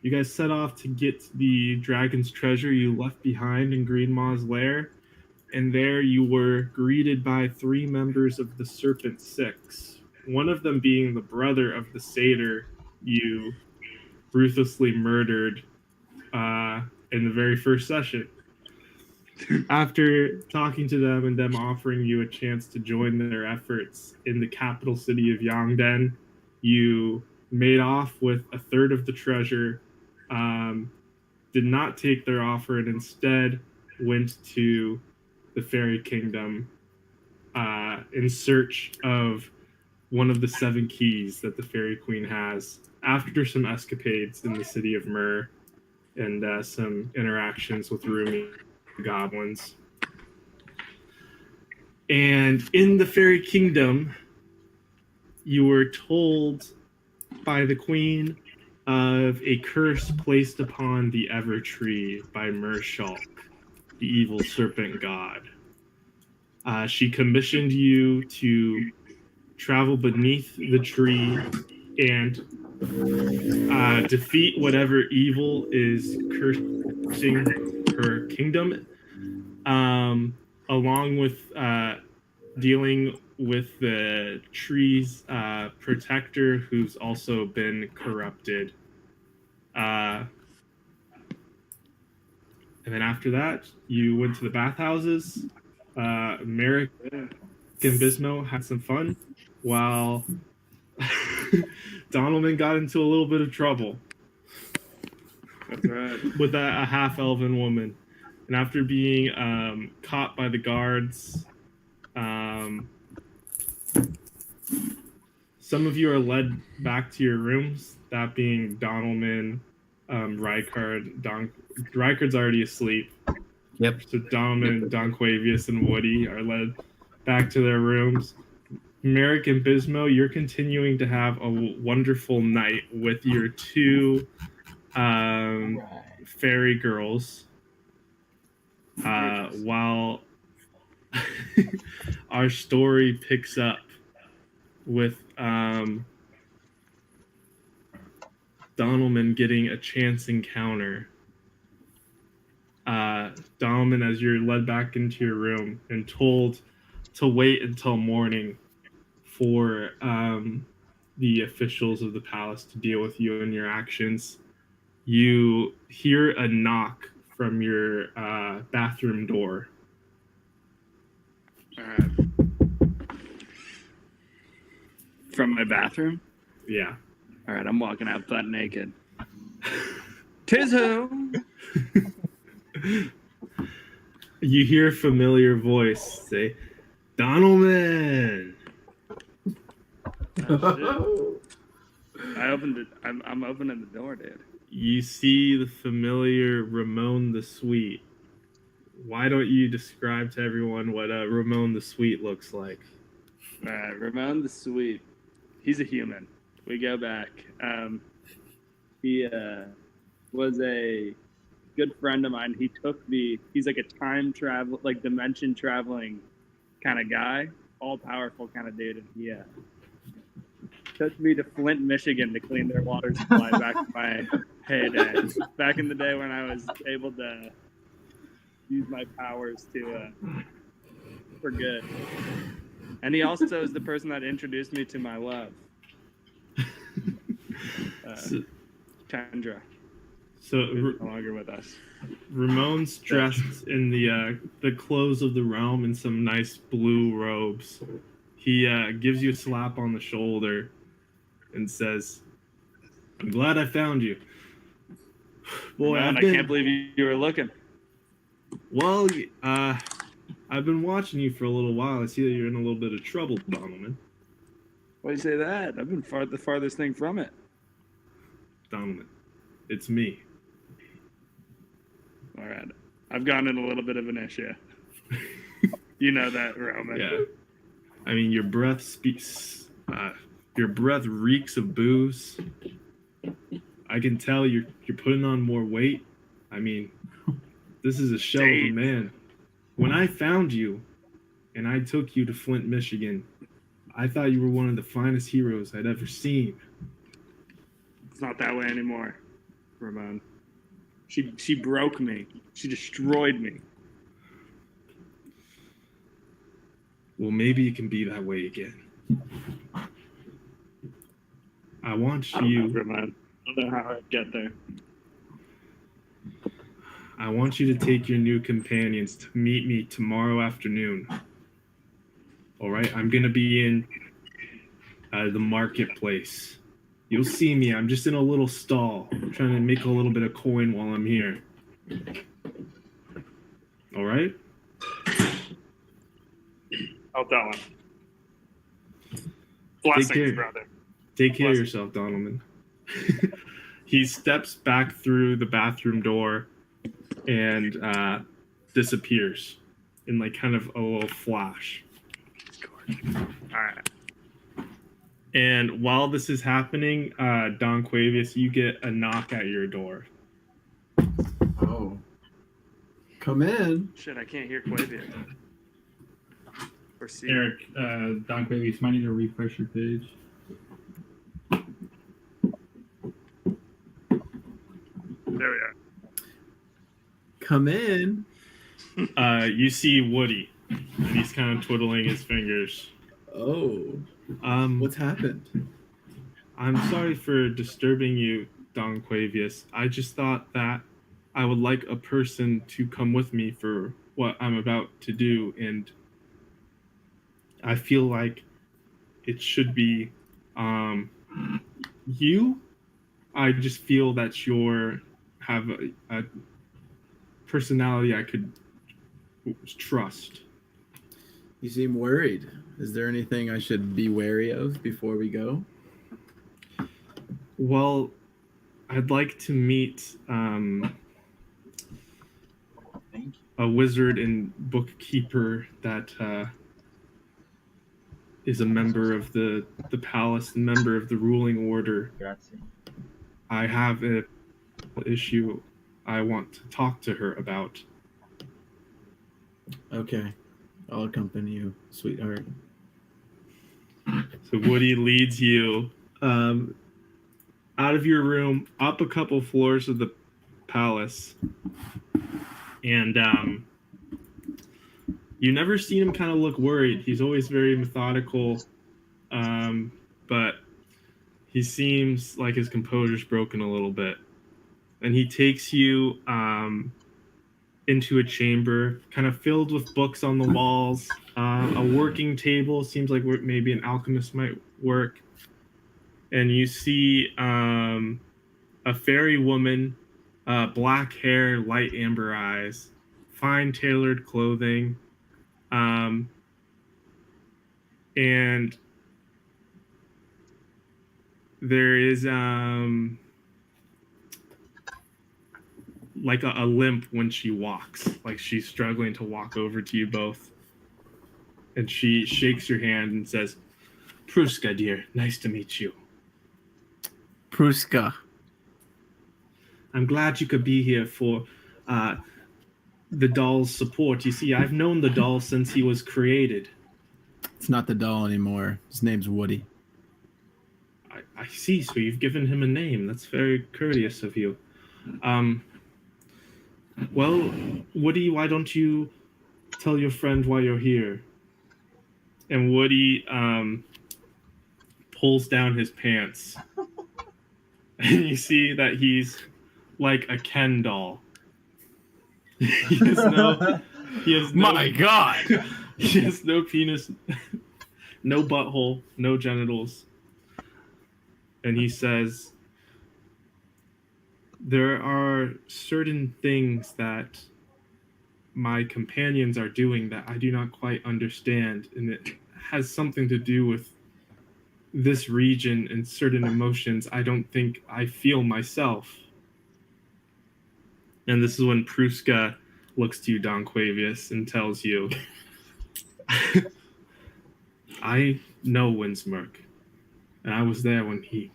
You guys set off to get the dragon's treasure you left behind in Green Maw's lair, and there you were greeted by 3 members of the Serpent Six, one of them being the brother of the satyr you ruthlessly murdered in the very first session. After talking to them and them offering you a chance to join their efforts in the capital city of Yangden, you made off with a third of the treasure, um, did not take their offer, and instead went to the fairy kingdom in search of one of the 7 keys that the fairy queen has. After some escapades in the city of Myrrh and some interactions with Rumi goblins. And in the fairy kingdom, you were told by the queen of a curse placed upon the Evertree by Mershulk, the evil serpent god. She commissioned you to travel beneath the tree and defeat whatever evil is cursing her kingdom, along with dealing with the tree's protector, who's also been corrupted. And then after that, you went to the bathhouses. Merrick and Bismo had some fun, while Donaldman got into a little bit of trouble. That's right. With a half-elven woman. And after being caught by the guards, some of you are led back to your rooms, that being Donaldman, Rykard. Rykard's already asleep. Yep. So Donaldman, Donquavius, and Woody are led back to their rooms. Merrick and Bismo, you're continuing to have a wonderful night with your 2 fairy girls, while our story picks up with Donaldman getting a chance encounter. Donaldman, as you're led back into your room and told to wait until morning for the officials of the palace to deal with you and your actions, you hear a knock from your bathroom door. From my bathroom? Yeah. All right, I'm walking out butt naked. Tis who? You hear a familiar voice say, Donaldman! Oh, I opened it. I'm opening the door, dude. You see the familiar Ramon the Sweet. Why don't you describe to everyone what Ramon the Sweet looks like? Ramon the Sweet. He's a human. We go back. He was a good friend of mine. He took me. He's like a time travel, like dimension traveling kind of guy, all powerful kind of dude. And he took me to Flint, Michigan to clean their water supply back in my heyday. Back in the day when I was able to use my powers to for good. And he also is the person that introduced me to my love, Kendra. So no longer with us. Ramon's dressed in the clothes of the realm in some nice blue robes. He gives you a slap on the shoulder and says, "I'm glad I found you." Boy, Man, I can't believe you were looking. Well, I've been watching you for a little while. I see that you're in a little bit of trouble, Donovan. Why do you say that? I've been the farthest thing from it. Donovan, it's me. All right. I've gotten in a little bit of an issue. You know that, Roman. Yeah. I mean, your breath speaks. Your breath reeks of booze. I can tell you're putting on more weight. I mean, this is a shell of a man. When I found you, and I took you to Flint, Michigan, I thought you were one of the finest heroes I'd ever seen. It's not that way anymore. Ramon. She broke me. She destroyed me. Well, maybe it can be that way again. I want I don't know, you. Ramon. I don't know how I'd get there. I want you to take your new companions to meet me tomorrow afternoon. All right, I'm gonna be in the marketplace. You'll see me. I'm just in a little stall, trying to make a little bit of coin while I'm here. All right. I'll tell him. Blessings, brother. Take care of yourself, Donovan. He steps back through the bathroom door and disappears in like kind of a little flash. All right. And while this is happening, Don Quavius, you get a knock at your door. Oh. Come in. Shit, I can't hear Quavius. Or see. Eric, Don Quavius, might need to refresh your page. There we are. Come in. You see Woody, and he's kind of twiddling his fingers. Oh. What's happened? I'm sorry for disturbing you, Don Quavius. I just thought that I would like a person to come with me for what I'm about to do, and I feel like it should be you. I just feel that you have a personality I could trust. You seem worried. Is there anything I should be wary of before we go? Well, I'd like to meet a wizard and bookkeeper that is a member of the palace, a member of the ruling order. I have an issue I want to talk to her about. Okay. I'll accompany you, sweetheart. So Woody leads you out of your room, up a couple floors of the palace, and you never seen him kind of look worried. He's always very methodical, but he seems like his composure's broken a little bit. And he takes you into a chamber, kind of filled with books on the walls, a working table, seems like maybe an alchemist might work. And you see a fairy woman, black hair, light amber eyes, fine tailored clothing, and there is like a limp when she walks, like she's struggling to walk over to you both. And she shakes your hand and says, "Pruska, dear, nice to meet you." Pruska. I'm glad you could be here for the doll's support. You see, I've known the doll since he was created. It's not the doll anymore. His name's Woody. I see, so you've given him a name. That's very courteous of you. Well, Woody, why don't you tell your friend why you're here? And Woody pulls down his pants. And you see that he's like a Ken doll. He has no My God! He has no penis, no butthole, no genitals. And he says, there are certain things that my companions are doing that I do not quite understand, and it has something to do with this region and certain emotions I don't think I feel myself. And this is when Pruska looks to you, Don Quavius, and tells you, I know Winsmirk, and I was there when he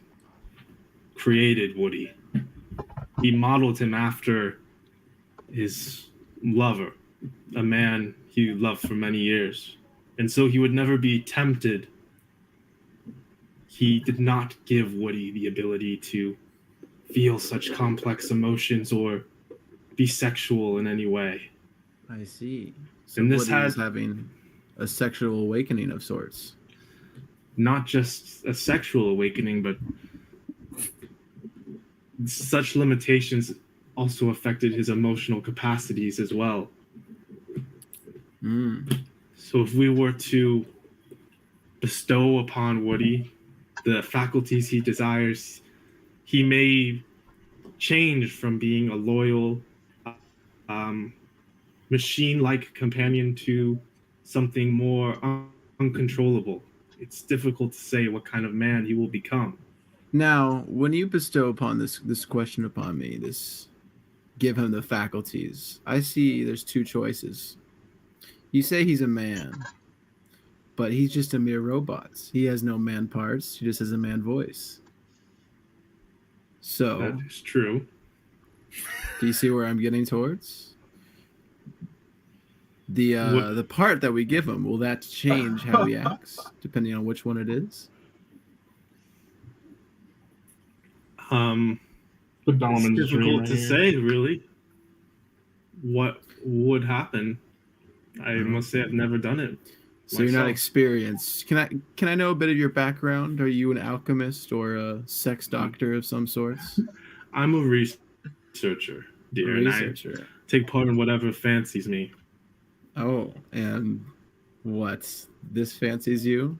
created Woody. He modeled him after his lover, a man he loved for many years. And so he would never be tempted. He did not give Woody the ability to feel such complex emotions or be sexual in any way. I see. So And this Woody is had having a sexual awakening of sorts. not just a sexual awakening, but such limitations also affected his emotional capacities as well. So if we were to bestow upon Woody the faculties he desires, he may change from being a loyal, um, machine-like companion to something more uncontrollable. It's difficult to say what kind of man he will become. Now, when you bestow upon this question upon me, this give him the faculties, I see there's two choices. You say he's a man, but he's just a mere robot. He has no man parts. He just has a man voice. So, That is true. do you see where I'm getting towards? The part that we give him, will that change how he acts depending on which one it is? The It's Doloman's dream difficult right to here. say, really, what would happen. I must say I've never done it. So you're not myself. experienced. Can I know a bit of your background? Are you an alchemist or a sex doctor of some sorts? I'm a researcher, dear, A and researcher. I take part in whatever fancies me. Oh, and what? This fancies you?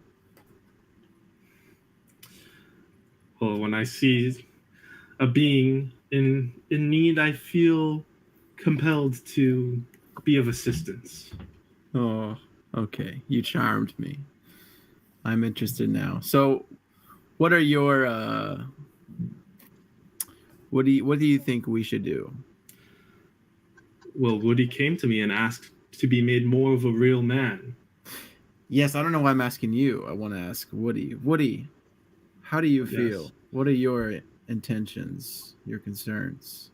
Well, when I see a being in need, I feel compelled to be of assistance. Oh, okay. You charmed me. I'm interested now. So, what are your what do you think we should do? Well, Woody came to me and asked to be made more of a real man. Yes, I don't know why I'm asking you. I want to ask Woody. Woody, how do you feel? Yes. What are your intentions, your concerns?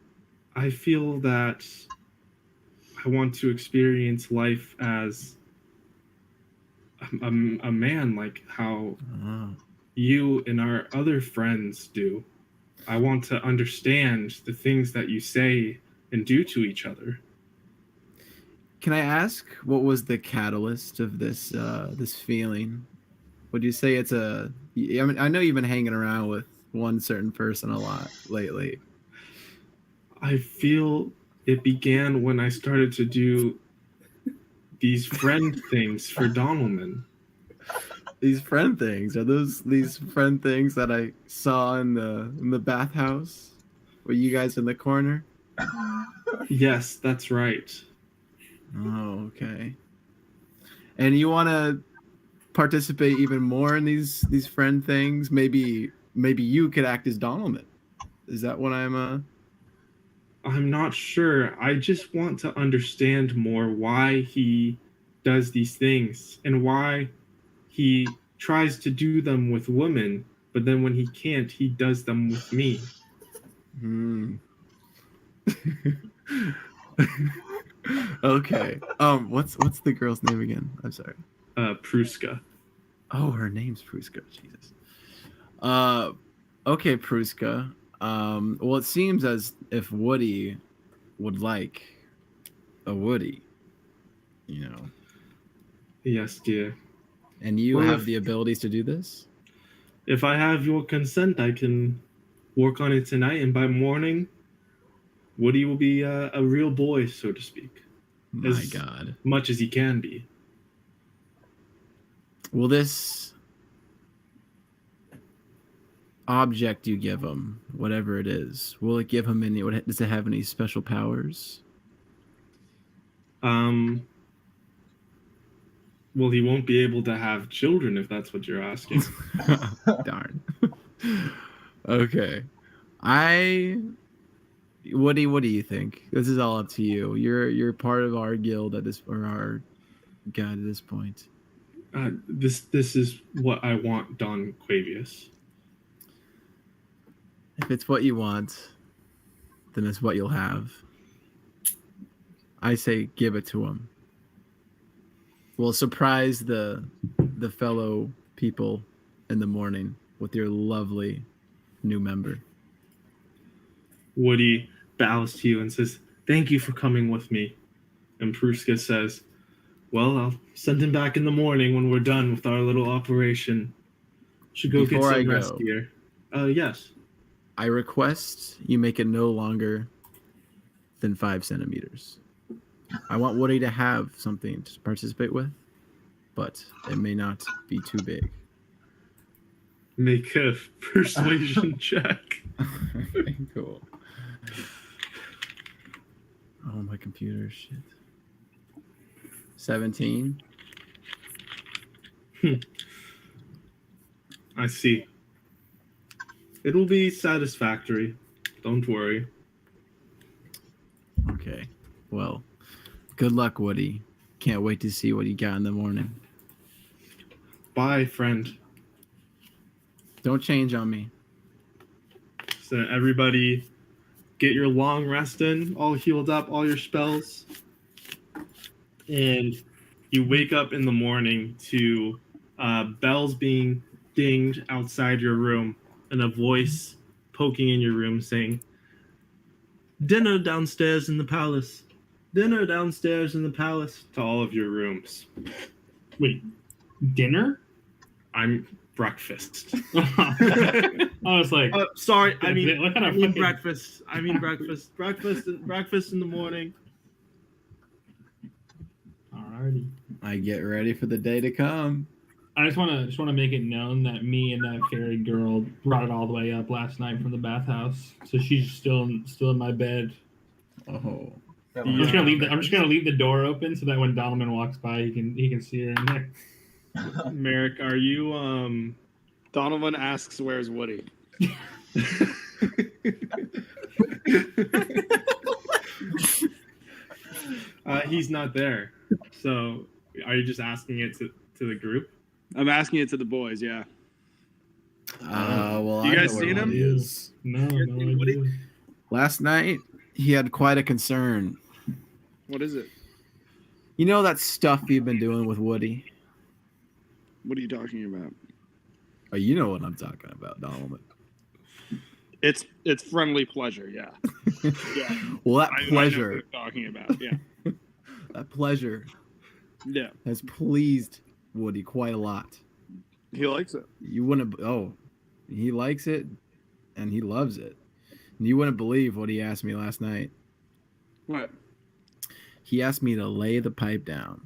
I feel that I want to experience life as a man, like how you and our other friends do. I want to understand the things that you say and do to each other. Can I ask what was the catalyst of this this feeling? Would you say it's a? I mean, I know you've been hanging around with one certain person a lot lately. I feel it began when I started to do these friend things for Donalman. These friend things, are those these friend things that I saw in the bathhouse? Were you guys in the corner? Yes, that's right. Oh, okay. And you want to participate even more in these friend things? Maybe you could act as Donalman. Is that what I'm not sure. I just want to understand more why he does these things and why he tries to do them with women, but then when he can't, he does them with me. Okay. What's the girl's name again? I'm sorry. Pruska. Oh, her name's Pruska. Jesus. Okay, Pruska. Well, it seems as if Woody would like a Woody, you know. Yes, dear. And you Well, have the abilities to do this? If I have your consent, I can work on it tonight, and by morning, Woody will be a real boy, so to speak. My God. Much as he can be. Will this object you give him, whatever it is, will it give him any? Does it have any special powers? Well, he won't be able to have children if that's what you're asking. Darn. Okay. Woody, what do you think? This is all up to you. You're part of our guild at this, or our guide at this point. This is what I want, Don Quavius. If it's what you want, then it's what you'll have. I say give it to him. We'll surprise the fellow people in the morning with your lovely new member. Woody bows to you and says, "Thank you for coming with me." And Pruska says, "Well, I'll send him back in the morning when we're done with our little operation. Should go Before get I some rest go. here." Yes. I request you make it no longer than 5 centimeters. I want Woody to have something to participate with, but it may not be too big. Make a persuasion check. Okay, cool. Oh, my computer, shit. 17. I see. It'll be satisfactory. Don't worry. Okay. Well, good luck, Woody. Can't wait to see what you got in the morning. Bye, friend. Don't change on me. So everybody get your long rest in, all healed up, all your spells. And you wake up in the morning to bells being dinged outside your room and a voice poking in your room saying, "Dinner downstairs in the palace. Dinner downstairs in the palace," to all of your rooms. Wait, dinner? I'm breakfast. I was like, Sorry, I mean, what kind of I mean fucking- breakfast. I mean breakfast. Breakfast in the morning. alrighty. I get ready for the day to come. I just want to make it known that me and that fairy girl brought it all the way up last night from the bathhouse. So she's still in my bed. Oh. I'm just gonna leave the door open so that when Donovan walks by, he can see her in there. Merrick, are you Donovan asks, "Where's Woody?" He's not there. So are you just asking it to the group? I'm asking it to the boys. Yeah. Well, You I guys know where seen him? Woody is. No idea. Last night, he had quite a concern. What is it? You know that stuff you've been doing with Woody? What are you talking about? Oh, you know what I'm talking about, Donald. It's friendly pleasure. Yeah. Yeah. Well, that I know pleasure, what you're talking about. Yeah. that pleasure Yeah. has pleased Woody quite a lot. He likes it. You wouldn't. Oh, he likes it, and he loves it. And you wouldn't believe what he asked me last night. What? He asked me to lay the pipe down,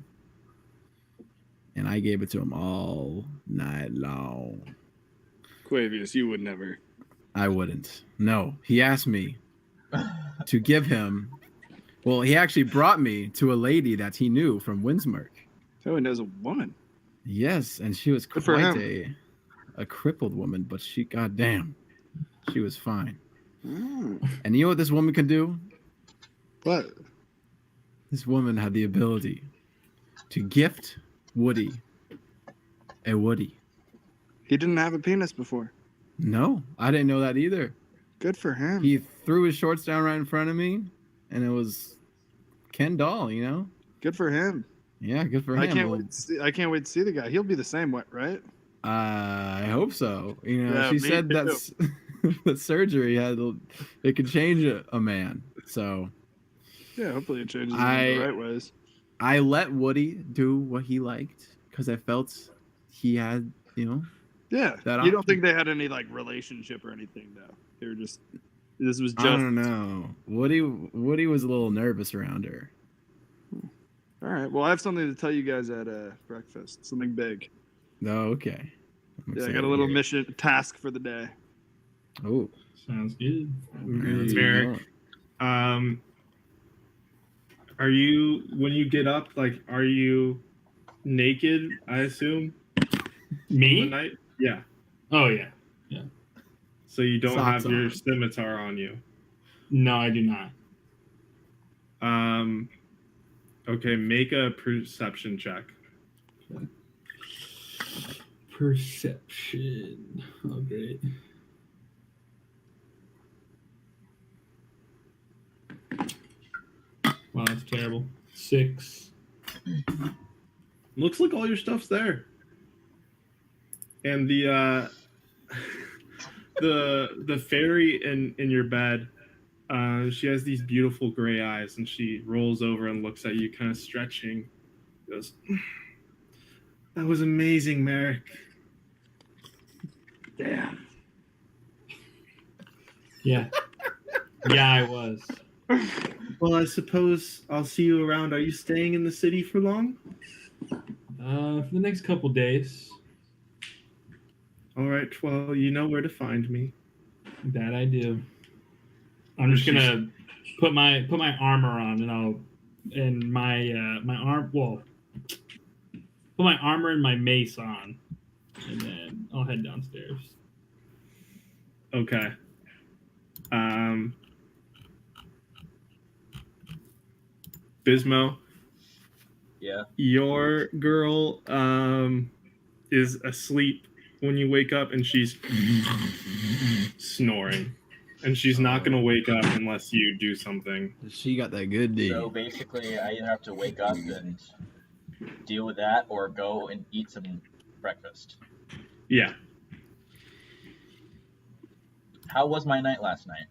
and I gave it to him all night long. Quavius, you would never. I wouldn't. No, he asked me to give him. Well, he actually brought me to a lady that he knew from Winsmark. So he knows a woman. Yes, and she was Good for quite him. a crippled woman, but she, goddamn, she was fine. Mm. And you know what this woman can do? What? This woman had the ability to gift Woody a Woody. He didn't have a penis before. No, I didn't know that either. Good for him. He threw his shorts down right in front of me, and it was Ken Doll, you know? Good for him. Yeah, good for him. I can't Well, wait. I can't wait to see the guy. He'll be the same way, right? I hope so. You know, Yeah, she me said too. that's that surgery it could change a man. So Yeah, hopefully it changes I- in the right ways. I let Woody do what he liked because I felt he had, you know, Yeah. that You don't option. think they had any like relationship or anything though? They were just. This was I just. don't know. Woody was a little nervous around her. All right. Well, I have something to tell you guys at breakfast. Something big. Oh, okay. I'm Yeah, I excited got a little to hear it. mission task for the day. Oh, Sounds good. let's get Merrick, going. are you, when you get up, like, are you naked? I assume. The Me? night. Yeah. Oh yeah. So you don't Socks have your on. scimitar on you. No, I do not. Okay, make a perception check. Perception. Oh great. Wow, that's terrible. 6. Looks like all your stuff's there. And the the fairy in your bed She has these beautiful gray eyes, and she rolls over and looks at you, kind of stretching. Goes, "That was amazing, Merrick." Damn. Yeah. Yeah, I was. Well, I suppose I'll see you around. Are you staying in the city for long? For the next couple days. All right. Well, you know where to find me. That I do. I'm just gonna put my armor on, and my arm. Well, put my armor and my mace on, and then I'll head downstairs. Okay. Bismo, Yeah. your girl is asleep when you wake up, and she's snoring, and she's not gonna wake up unless you do something. She got that good D. So basically, I either have to wake up and deal with that, or go and eat some breakfast. Yeah. How was my night last night?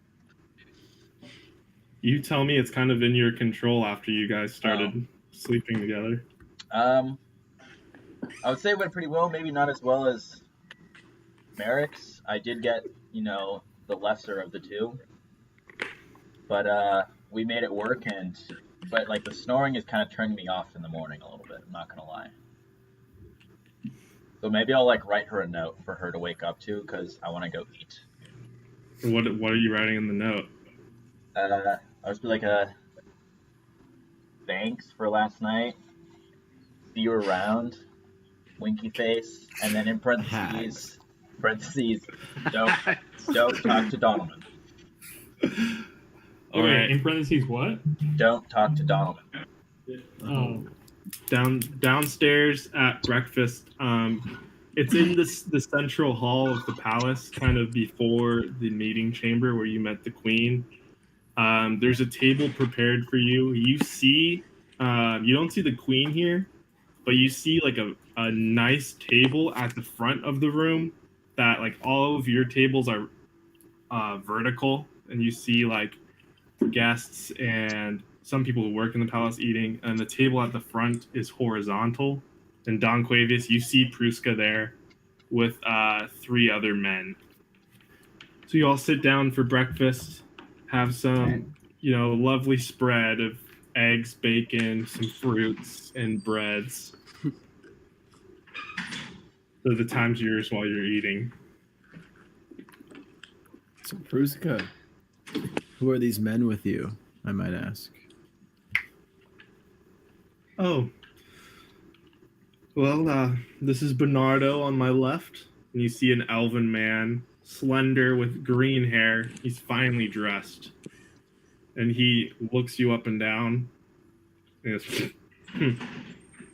You tell me. It's kind of in your control after you guys started sleeping together. I would say it went pretty well. Maybe not as well as Merrick's. I did get, the lesser of the two. But we made it work, but like the snoring is kind of turning me off in the morning a little bit. I'm not gonna lie. So maybe I'll like write her a note for her to wake up to, because I want to go eat. What are you writing in the note? I'll just be like thanks for last night. See you around. Winky face, and then in parentheses, don't talk to Donovan. All Okay, right. in parentheses, what? Don't talk to Donovan. Oh, Downstairs at breakfast. It's in the central hall of the palace, kind of before the meeting chamber where you met the queen. There's a table prepared for you. You see, you don't see the queen here, but you see like a nice table at the front of the room that like all of your tables are vertical, and you see like guests and some people who work in the palace eating, and the table at the front is horizontal. And Don Quavius, you see Pruska there with 3 other men. So you all sit down for breakfast, have some, lovely spread of eggs, bacon, some fruits, and breads. So the time's yours while you're eating. So, Pruska, who are these men with you, I might ask? Oh. Well, this is Bernardo on my left, and you see an elven man, slender with green hair. He's finely dressed. And he looks you up and down, and goes,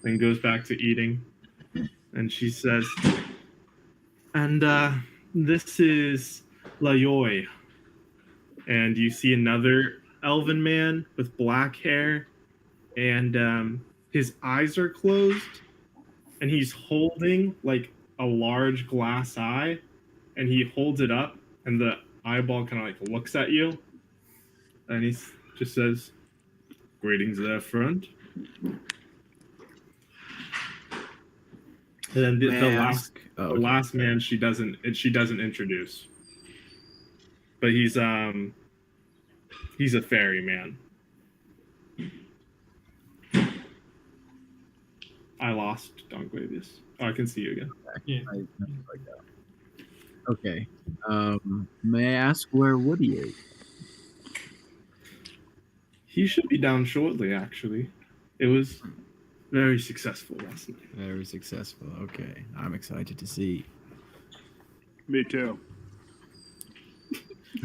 and goes back to eating. And she says, and this is Layoy. And you see another elven man with black hair, and his eyes are closed, and he's holding like a large glass eye, and he holds it up, and the eyeball kind of like looks at you, and he just says, "Greetings there, friend." And then the last man she doesn't introduce, but he's a fairy man. I lost Don Quavius. Oh, I can see you again. yeah. Okay. May I ask where Woody is? He should be down shortly, actually. It was very successful last night. Very successful. Okay. I'm excited to see. Me too.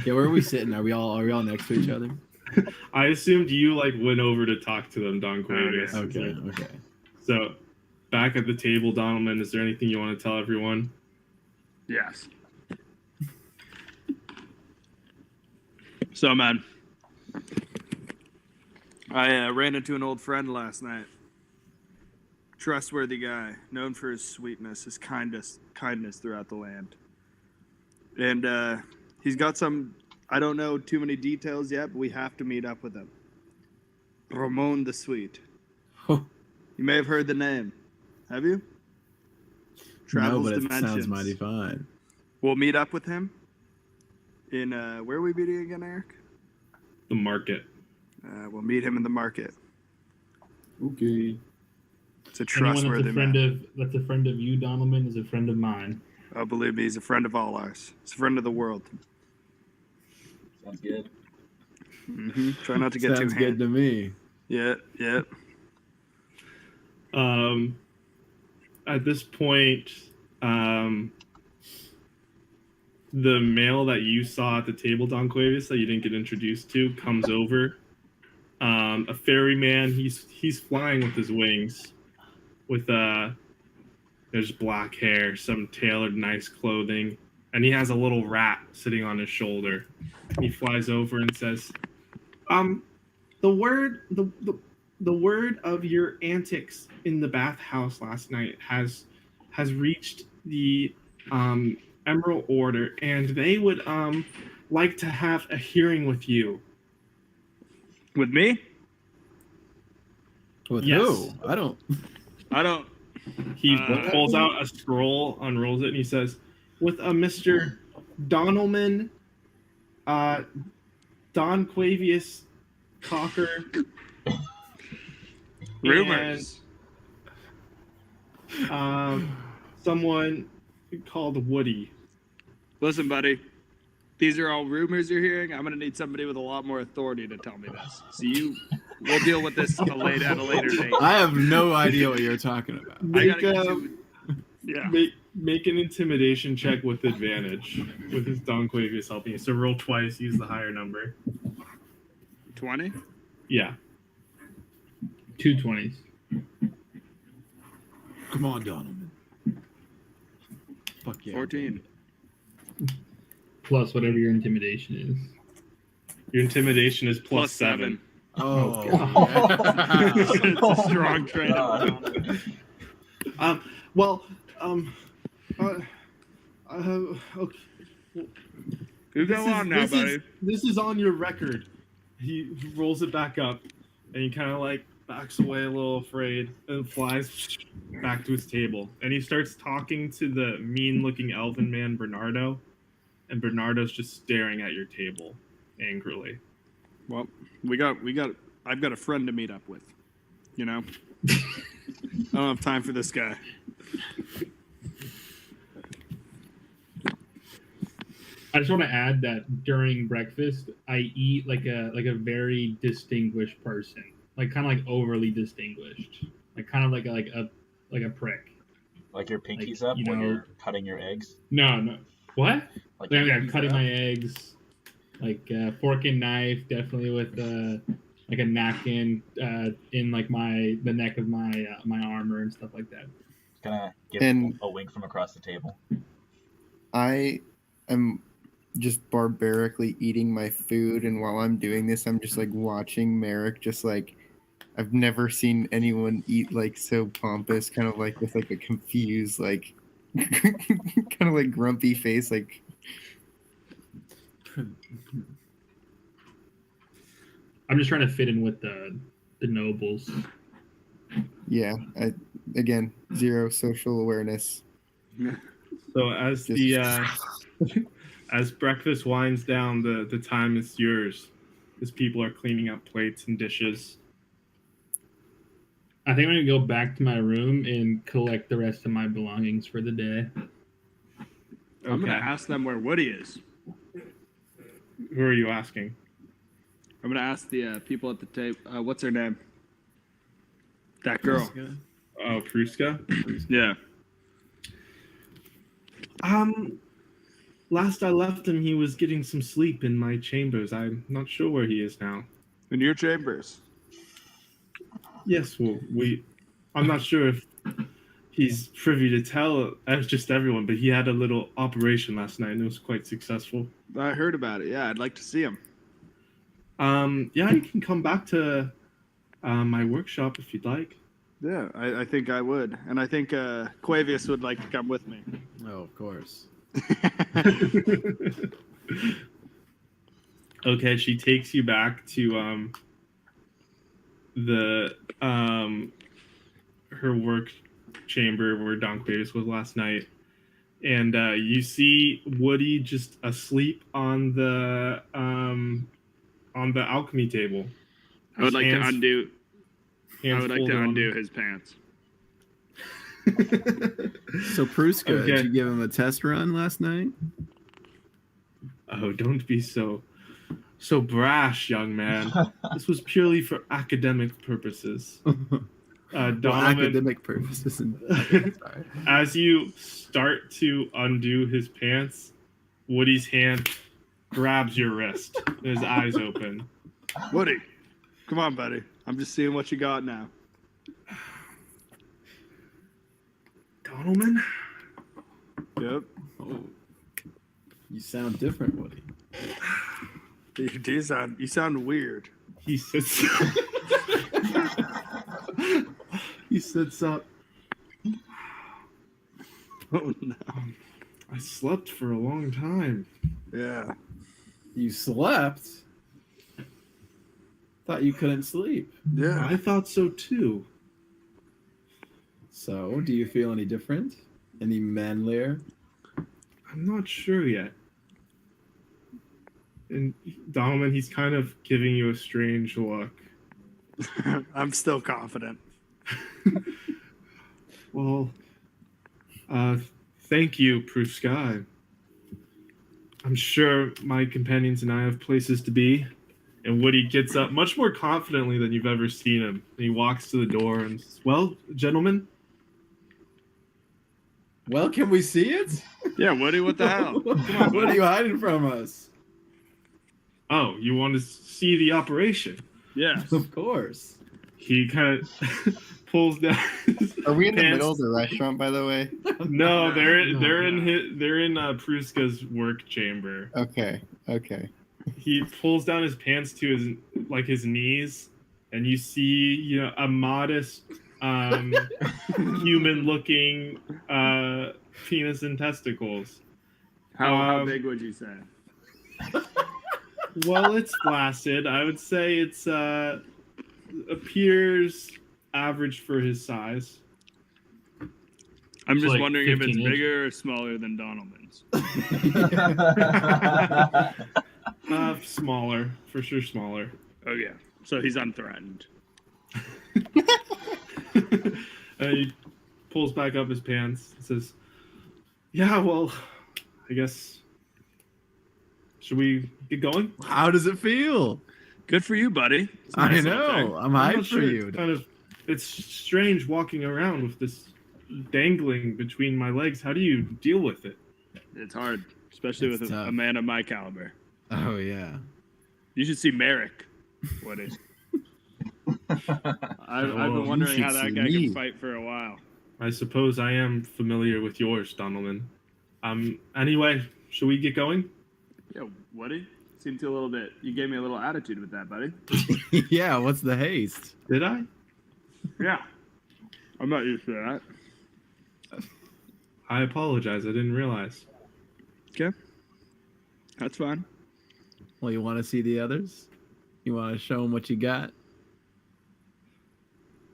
Yeah, where are we sitting? Are we all next to each other? I assumed you went over to talk to them, Don Quavius. Okay. So, back at the table, Donovan, is there anything you want to tell everyone? Yes. So, man, I ran into an old friend last night. Trustworthy guy, known for his sweetness, his kindness throughout the land. And he's got some I don't know too many details yet, but we have to meet up with him. Ramon the Sweet. Oh, You may have heard the name. Have you? Travels no, but it Dimensions. sounds mighty fine. We'll meet up with him in where are we meeting again, Eric? The market. We'll meet him in the market. Okay. It's a Anyone trustworthy man. that's a friend of you, Donaldman, is a friend of mine. Oh, believe me, he's a friend of all ours. He's a friend of the world. Sounds good. Try not to get Sounds too good to me. Yeah. At this point, the male that you saw at the table, Don Cuevas, that you didn't get introduced to, comes over. A ferryman. He's flying with his wings, with there's black hair, some tailored nice clothing, and he has a little rat sitting on his shoulder. He flies over and says, the word of your antics in the bathhouse last night has reached the Emerald Order, and they would like to have a hearing with you. With me? With Yes. who? I don't. He pulls out a scroll, unrolls it, and he says, with a Mr. Donaldman, Don Quavius Cocker. Rumors. And, someone called Woody. Listen, buddy. These are all rumors you're hearing. I'm gonna need somebody with a lot more authority to tell me this. So we'll deal with this at a later date. I have no idea what you're talking about. Make, Yeah. make an intimidation check with advantage, with his Don Quavius helping you. So roll twice, use the higher number. 20? Yeah. 2 20s. Come on, Donovan. Fuck yeah. 14. Plus whatever your intimidation is. Your intimidation is plus 7. Oh, It's a strong trait. Okay. You go on now, buddy. This is on your record. He rolls it back up, and he kind of like backs away a little afraid, and flies back to his table. And he starts talking to the mean-looking elven man, Bernardo. And Bernardo's just staring at your table angrily. Well, I've got a friend to meet up with. You know? I don't have time for this guy. I just want to add that during breakfast, I eat like a very distinguished person, like kind of like overly distinguished, like kind of like a prick. Like your pinkies Like, up you when know- you're cutting your eggs? No, what? Like Like, your I'm pinkies cutting up? my eggs, like fork and knife, definitely with like a napkin in like the neck of my armor and stuff like that. Gonna give And- a wink from across the table. I am just barbarically eating my food, and while I'm doing this, I'm just like watching Merrick, just like I've never seen anyone eat like so pompous, kind of like with like a confused, like kind of like grumpy face, like I'm just trying to fit in with the nobles. yeah. Again, zero social awareness. So as as breakfast winds down, the time is yours. As people are cleaning up plates and dishes. I think I'm gonna go back to my room and collect the rest of my belongings for the day. I'm going to ask them where Woody is. Who are you asking? I'm going to ask the people at the table. What's her name? That girl. Oh, Pruska? Yeah. Last I left him, he was getting some sleep in my chambers. I'm not sure where he is now. In your chambers. Yes, well, I'm not sure if he's privy to tell just everyone, but he had a little operation last night, and it was quite successful. I heard about it. Yeah, I'd like to see him. Yeah, you can come back to my workshop if you'd like. Yeah, I think I would. And I think Quavius would like to come with me. Oh, of course. Okay, she takes you back to the her work chamber where Don Quavis was last night, and you see Woody just asleep on the alchemy table. I would like to Hands- undo. I hands would like to folded on undo him. his pants. So Pruska, Okay. did you give him a test run last night? Oh, don't be so brash, young man. This was purely for academic purposes. Well, Donovan, academic purposes. Sorry. as you start to undo his pants, Woody's hand grabs your wrist. And his eyes open. Woody, come on, buddy. I'm just seeing what you got now. Donovan? Yep. Oh, you sound different, Woody. You sound weird. He sits. He sits up. Oh no. I slept for a long time. Yeah. You slept? Thought you couldn't sleep. Yeah. I thought so too. So, do you feel any different? Any manlier? I'm not sure yet. And Donovan, he's kind of giving you a strange look. I'm still confident. Well, thank you, Proof Sky. I'm sure my companions and I have places to be. And Woody gets up much more confidently than you've ever seen him. And he walks to the door and says, well, gentlemen, Well, can we see it? Yeah, Woody, what the hell? What are you hiding from us? oh, you want to see the operation? Yes. Of course. He kind of pulls down his Are we in the pants. middle of the restaurant, by the way? No, they're in Pruska's work chamber. Okay. He pulls down his pants to his knees, and you see a modest human looking penis and testicles. How big would you say? Well, it's flaccid. I would say it's appears average for his size. I'm just like wondering if it's 15 bigger or smaller than Donovan's. Smaller, for sure, smaller. Oh yeah. So he's unthreatened. He pulls back up his pants and says, yeah, well, I guess, should we get going? How does it feel? Good for you, buddy. It's I nice little know. thing. I'm I'm hyped not for sure, you. it's strange walking around with this dangling between my legs. How do you deal with it? It's hard, especially It's with a tough. man of my caliber. Oh yeah. You should see Merrick. Woody. I've been wondering how that guy can fight for a while. I suppose I am familiar with yours, Donovan. Anyway, should we get going? Yeah, Woody. Seemed to a little bit. You gave me a little attitude with that, buddy. Yeah. What's the haste? Did I? Yeah. I'm not used to that. I apologize. I didn't realize. Okay. That's fine. Well, you want to see the others? You want to show them what you got?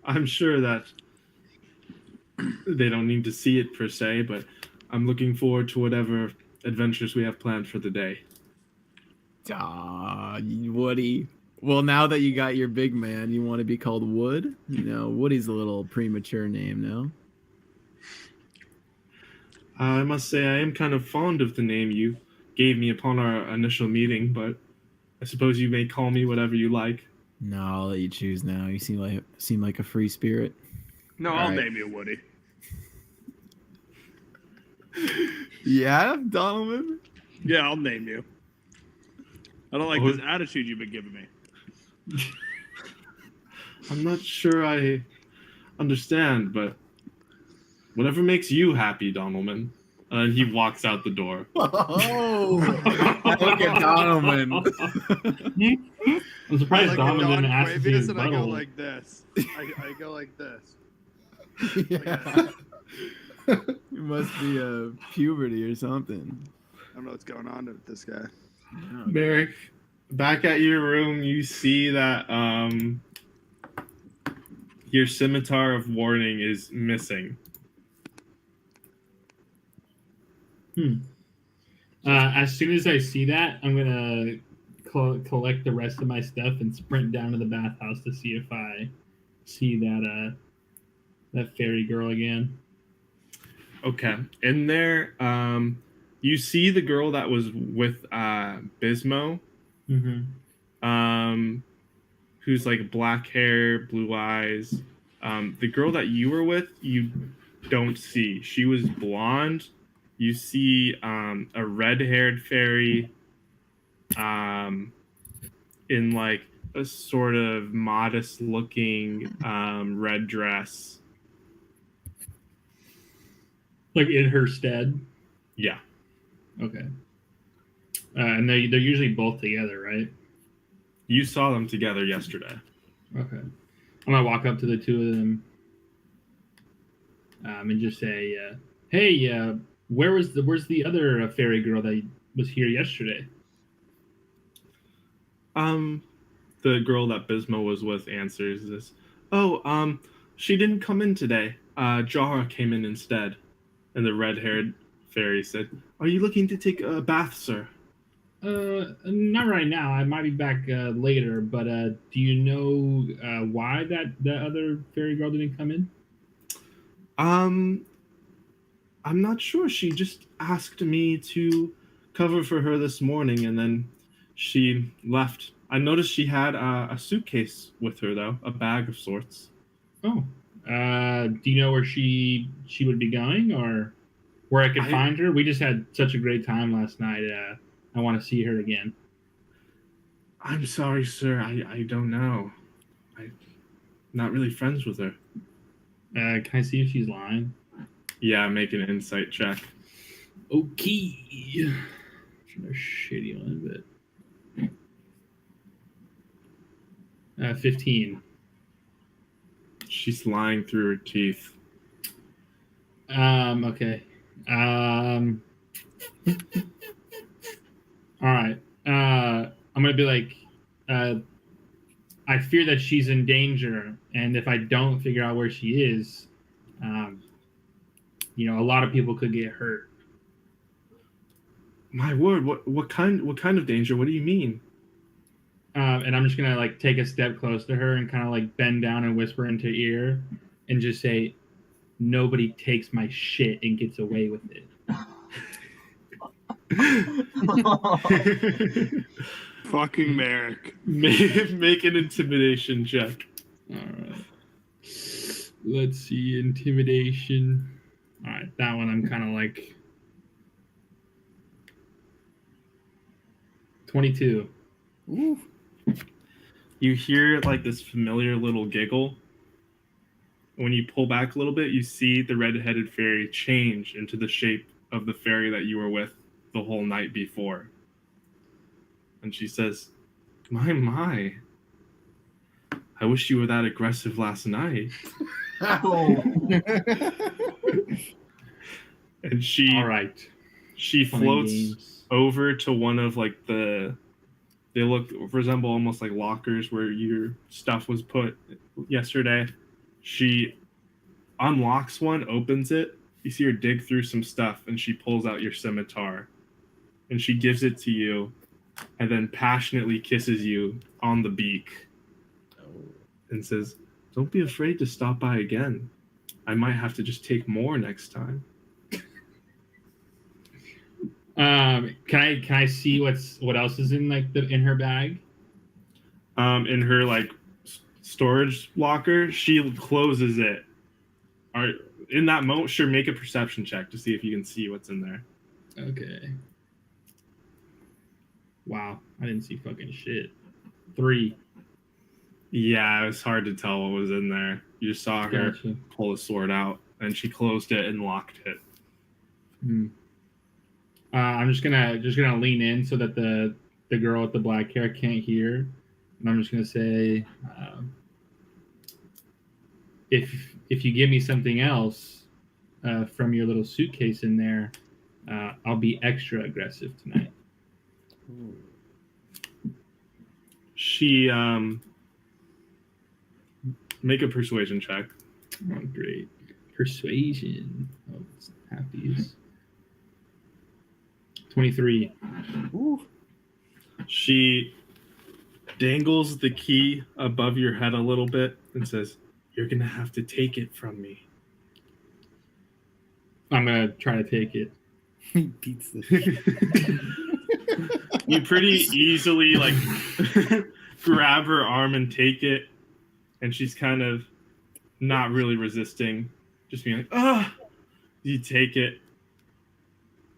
I'm sure that they don't need to see it per se, but I'm looking forward to whatever adventures we have planned for the day. Woody. Well, now that you got your big man, you want to be called Wood? Woody's a little premature name, no? I must say I am kind of fond of the name you gave me upon our initial meeting, but I suppose you may call me whatever you like. No, I'll let you choose now. You seem like a free spirit. No, All I'll right. name you Woody. Yeah, Donovan? Yeah, I'll name you. I don't like Oh. this attitude you've been giving me. I'm not sure I understand, but whatever makes you happy, Donovan. And he walks out the door. Oh, look at Donovan. I'm surprised Donovan didn't ask to see his and I go butthole. like this. I go like this. Yeah. It must be puberty or something. I don't know what's going on with this guy. Merrick, back at your room, you see that your scimitar of warning is missing. As soon as I see that, I'm gonna collect the rest of my stuff and sprint down to the bathhouse to see if I see that fairy girl again. Okay. In there, you see the girl that was with Bismo, who's like black hair, blue eyes. The girl that you were with, you don't see. She was blonde. You see a red-haired fairy in like a sort of modest-looking red dress. Like in her stead. Yeah. Okay. And they're usually both together, right? You saw them together yesterday. Okay. I'm gonna walk up to the two of them and just say, "Hey, where's the other fairy girl that was here yesterday?" The girl that Bismo was with answers this. Oh, she didn't come in today. Jara came in instead. And the red-haired fairy said, "Are you looking to take a bath, sir?" Not right now. I might be back later. But do you know why that other fairy girl didn't come in? I'm not sure. She just asked me to cover for her this morning, and then she left. I noticed she had a suitcase with her, though, a bag of sorts. Oh, do you know where she would be going, or where I could find her? We just had such a great time last night. I want to see her again. I'm sorry, sir. I don't know. I'm not really friends with her. Can I see if she's lying? Yeah, make an insight check. Okay. A shitty one, but 15. She's lying through her teeth. Okay. All right. I'm gonna be like, I fear that she's in danger, and if I don't figure out where she is, a lot of people could get hurt. My word, what kind of danger? What do you mean? And I'm just gonna like take a step close to her and kind of like bend down and whisper into her ear, and just say, "Nobody takes my shit and gets away with it." Fucking Merrick. Make an intimidation check. All right. Let's see, intimidation. All right, that one I'm kind of like 22. Ooh. You hear like this familiar little giggle. When you pull back a little bit, you see the red-headed fairy change into the shape of the fairy that you were with the whole night before. And she says, My. I wish you were that aggressive last night. And she All right. She floats over to one of like they resemble almost like lockers where your stuff was put yesterday. She unlocks one, opens it. You see her dig through some stuff, and she pulls out your scimitar, and she gives it to you, and then passionately kisses you on the beak, and says, "Don't be afraid to stop by again. I might have to just take more next time." Can I see what else is in like in her bag? In her like storage locker, she closes it. In that moment, sure, make a perception check to see if you can see what's in there. Okay. Wow, I didn't see fucking shit. 3. Yeah, it was hard to tell what was in there. You just saw her pull a sword out, and she closed it and locked it. I'm just gonna lean in so that the girl with the black hair can't hear, and I'm just gonna say, if you give me something else from your little suitcase in there, I'll be extra aggressive tonight. She make a persuasion check. Oh, great. Persuasion. Oh, it's half these. 23. Ooh. She dangles the key above your head a little bit and says, "You're gonna have to take it from me." I'm gonna try to take it. He beats the shit. You pretty easily like grab her arm and take it, and she's kind of not really resisting, just being like, "Ah!" You take it,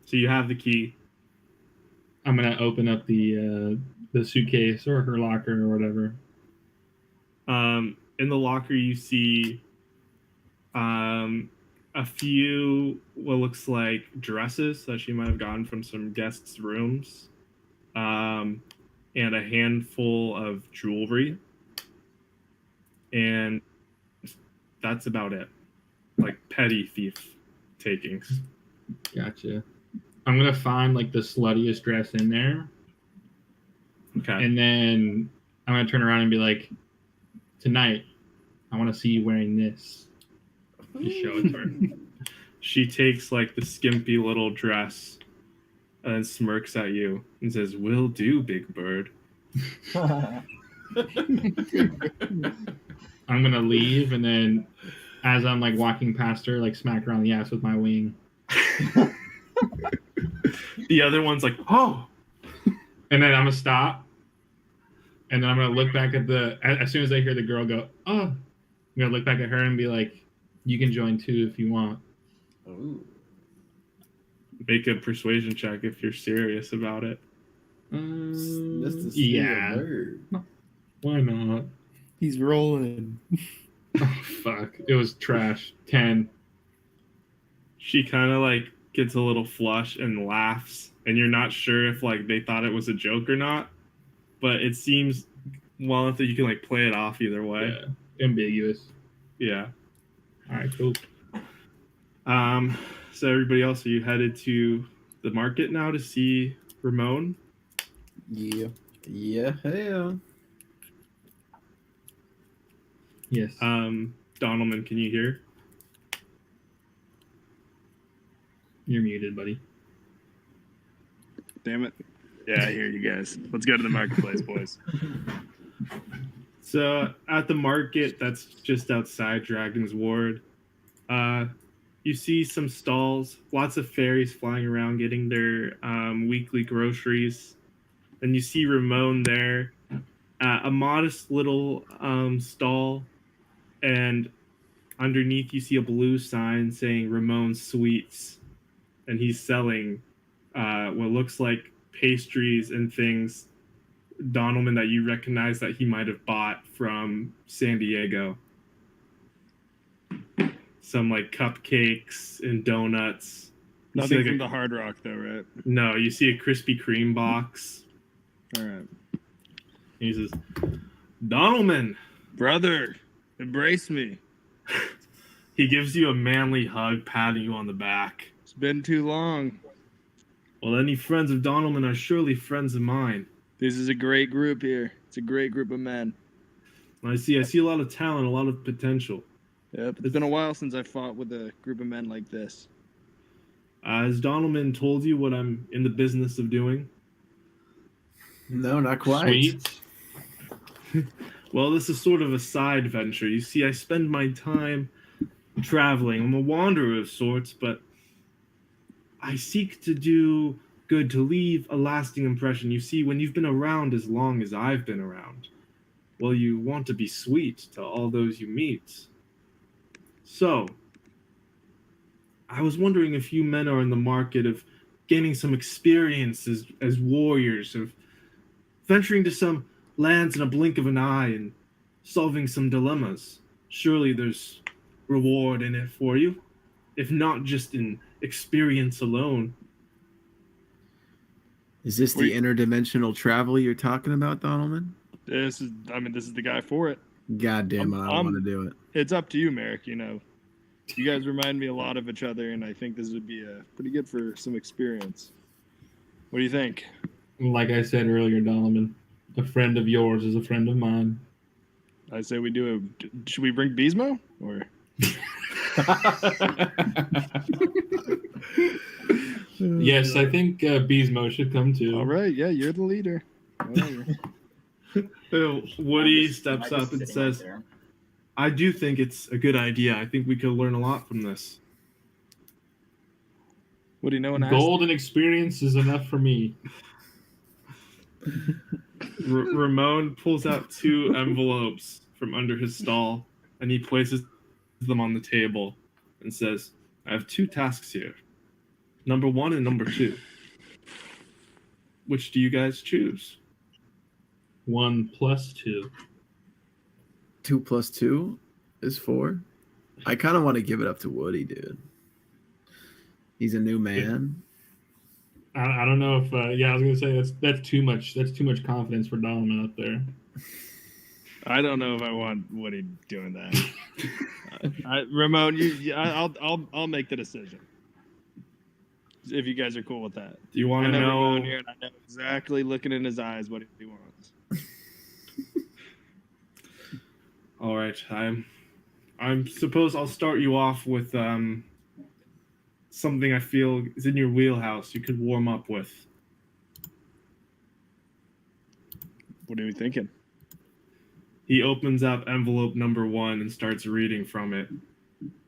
so you have the key. I'm gonna open up the suitcase or her locker or whatever. In the locker, you see a few what looks like dresses that she might have gotten from some guests' rooms, and a handful of jewelry, and that's about it. Like petty thief takings. Gotcha. I'm gonna find like the sluttiest dress in there, Okay. and then I'm gonna turn around and be like, "Tonight, I want to see you wearing this." Just show it to her. She takes like the skimpy little dress and smirks at you and says, "Will do, big bird." I'm gonna leave, and then as I'm like walking past her, like smack her on the ass with my wing. The other one's like, "Oh." And then I'm gonna stop, and then I'm gonna look back at as soon as I hear the girl go, "Oh," I'm gonna look back at her and be like, "You can join too if you want." Ooh. Make a persuasion check if you're serious about it. That's the Yeah. bird. Why not? He's rolling. Oh, fuck. It was trash. 10. She kind of like gets a little flush and laughs, and you're not sure if like they thought it was a joke or not, but it seems well enough that you can like play it off either way. Yeah. Ambiguous. Yeah. All right, cool. So everybody else, are you headed to the market now to see Ramon? Yeah. Yeah, hell. Yes. Donalman, can you hear? You're muted, buddy. Damn it. Yeah, I hear you guys. Let's go to the marketplace, boys. So at the market that's just outside Dragon's Ward, you see some stalls, lots of fairies flying around getting their weekly groceries. And you see Ramon there at a modest little stall, and underneath you see a blue sign saying Ramon's Sweets, and he's selling what looks like pastries and things, Donalman, that you recognize that he might have bought from San Diego. Some like cupcakes and donuts. You see, Nothing like, from the Hard Rock, though, right? No, you see a Krispy Kreme box. All right. And he says, "Donalman." Brother, embrace me. He gives you a manly hug, patting you on the back. It's been too long. Well, any friends of Donalman are surely friends of mine. This is a great group here. It's a great group of men. I see a lot of talent, a lot of potential. Yep. It's been a while since I fought with a group of men like this. Has Donalman told you what I'm in the business of doing? No, not quite. Sweet. Well, this is sort of a side venture. You see, I spend my time traveling. I'm a wanderer of sorts, but I seek to do good, to leave a lasting impression. You see, when you've been around as long as I've been around, well, you want to be sweet to all those you meet. So, I was wondering if you men are in the market of gaining some experience as warriors, of venturing to some lands in a blink of an eye and solving some dilemmas. Surely there's reward in it for you, if not just in experience alone. Is this the interdimensional travel you're talking about, Donalman? This is the guy for it. God damn it, I want to do it. It's up to you, Merrick. You know, you guys remind me a lot of each other, and I think this would be pretty good for some experience. What do you think? Like I said earlier, Donalman, A friend of yours is a friend of mine. I say we do should we bring Beesmo? Or Yes, I think Beesmo should come too. all right, yeah, you're the leader. Whatever. Woody Am steps I just up and sitting right says, there? I do think it's a good idea. I think we could learn a lot from this. What do you know? Gold and experience is enough for me. Ramon pulls out 2 envelopes from under his stall and he places them on the table and says, I have 2 tasks here. Number 1 and number 2. Which do you guys choose? 1 + 2. 2 + 2 is 4. I kind of want to give it up to Woody, dude. He's a new man. I don't know if I was gonna say that's too much confidence for Donovan up there. I don't know if I want Woody doing that. Ramon, I'll make the decision. If you guys are cool with that. Do you want I to know know? Ramon here, and I know exactly looking in his eyes what he wants. All right, I suppose I'll start you off with something I feel is in your wheelhouse. You could warm up with. What are we thinking? He opens up envelope number 1 and starts reading from it,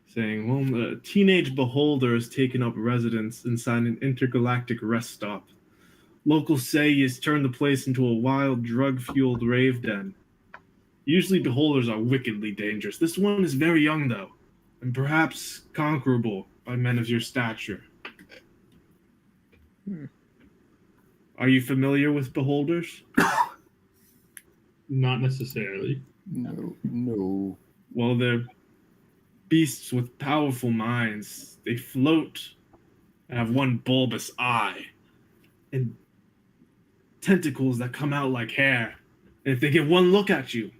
saying, well, a teenage beholder has taken up residence inside an intergalactic rest stop. Locals say he has turned the place into a wild, drug-fueled rave den. Usually beholders are wickedly dangerous. This one is very young, though, and perhaps conquerable by men of your stature. Are you familiar with beholders? Not necessarily. No. Well, they're beasts with powerful minds. They float and have one bulbous eye and tentacles that come out like hair. And if they get one look at you,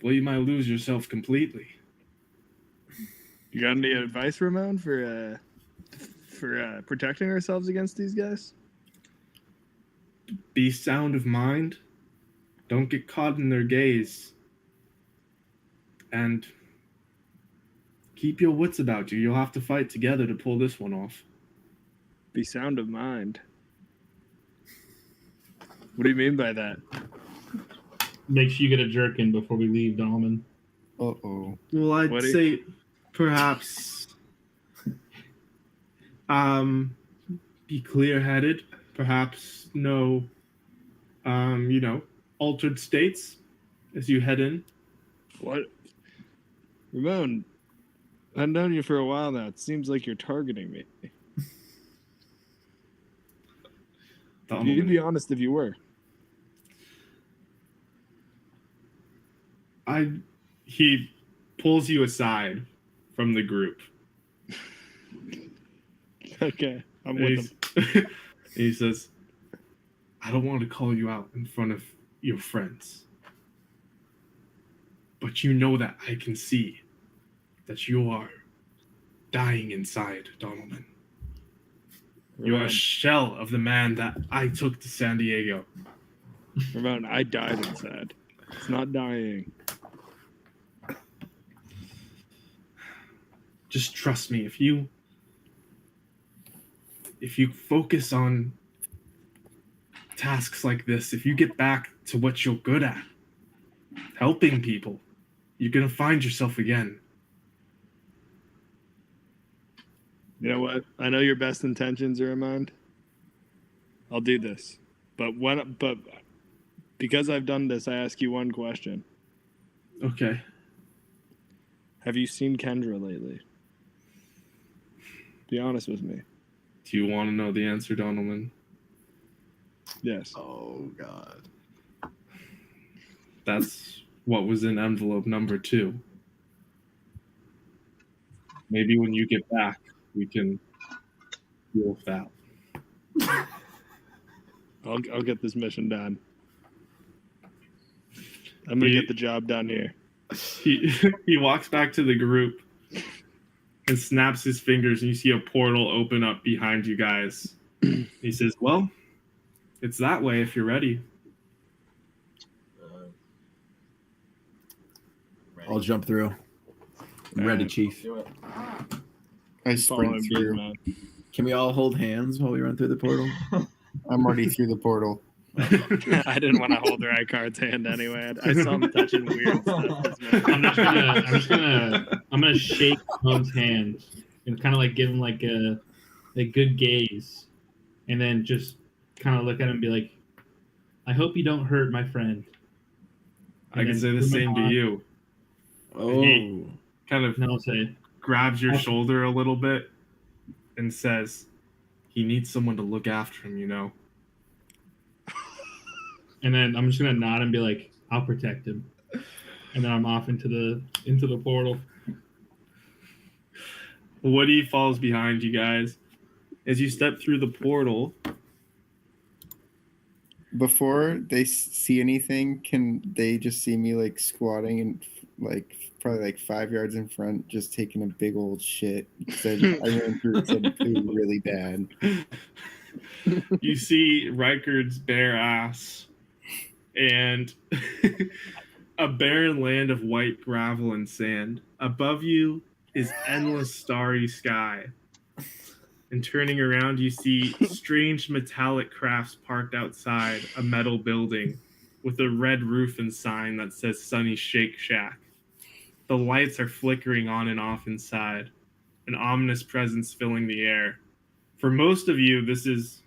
well, you might lose yourself completely. You got any advice, Ramon, for protecting ourselves against these guys? Be sound of mind. Don't get caught in their gaze. And keep your wits about you. You'll have to fight together to pull this one off. Be sound of mind. What do you mean by that? Make sure you get a jerkin before we leave, Donovan. Uh-oh. Well, I'd Woody? say perhaps be clear-headed. Perhaps no, altered states as you head in. What? Ramon, I've known you for a while now. It seems like you're targeting me. You'd be honest if you were. He pulls you aside from the group. Okay, I'm And with him. he says, I don't want to call you out in front of your friends. But you know that I can see that you are dying inside, Donovan. You're a Ramon, shell of the man that I took to San Diego. Ramon, I died inside. It's not dying. Just trust me. If you focus on tasks like this, if you get back to what you're good at, helping people, you're going to find yourself again. You know what? I know your best intentions are in mind. I'll do this. But because I've done this, I ask you one question. Okay. Have you seen Kendra lately? Be honest with me. Do you want to know the answer, Donovan? Yes. Oh, God. That's what was in envelope number 2. Maybe when you get back, we can deal with that. I'll get this mission done. I'm gonna get the job done here. He walks back to the group and snaps his fingers, and you see a portal open up behind you guys. He says, well, it's that way if you're ready. I'll jump through. I'm ready, Chief. Do it. I Following sprint beat, through. man. Can we all hold hands while we run through the portal? I'm already through the portal. I didn't want to hold Rycard's hand anyway. I saw him touching weird stuff this morning. I'm gonna shake Ramon's hand and kind of like give him like a good gaze, and then just kind of look at him and be like, "I hope you don't hurt my friend." I And can then say the put my same to arm- you. Oh, He kind of No, I'll say, grabs your shoulder a little bit and says, he needs someone to look after him, you know. and then I'm just gonna nod and be like, "I'll protect him," and then I'm off into the portal. Woody falls behind you guys. As you step through the portal, Before they see anything, can they just see me like squatting and like probably like 5 yards in front, just taking a big old shit? Because I ran through some poo really bad. you see Rikard's bare ass and a barren land of white gravel and sand. Above you is endless starry sky. And turning around, you see strange metallic crafts parked outside a metal building with a red roof and sign that says Sunny Shake Shack. The lights are flickering on and off inside, an ominous presence filling the air. For most of you, this is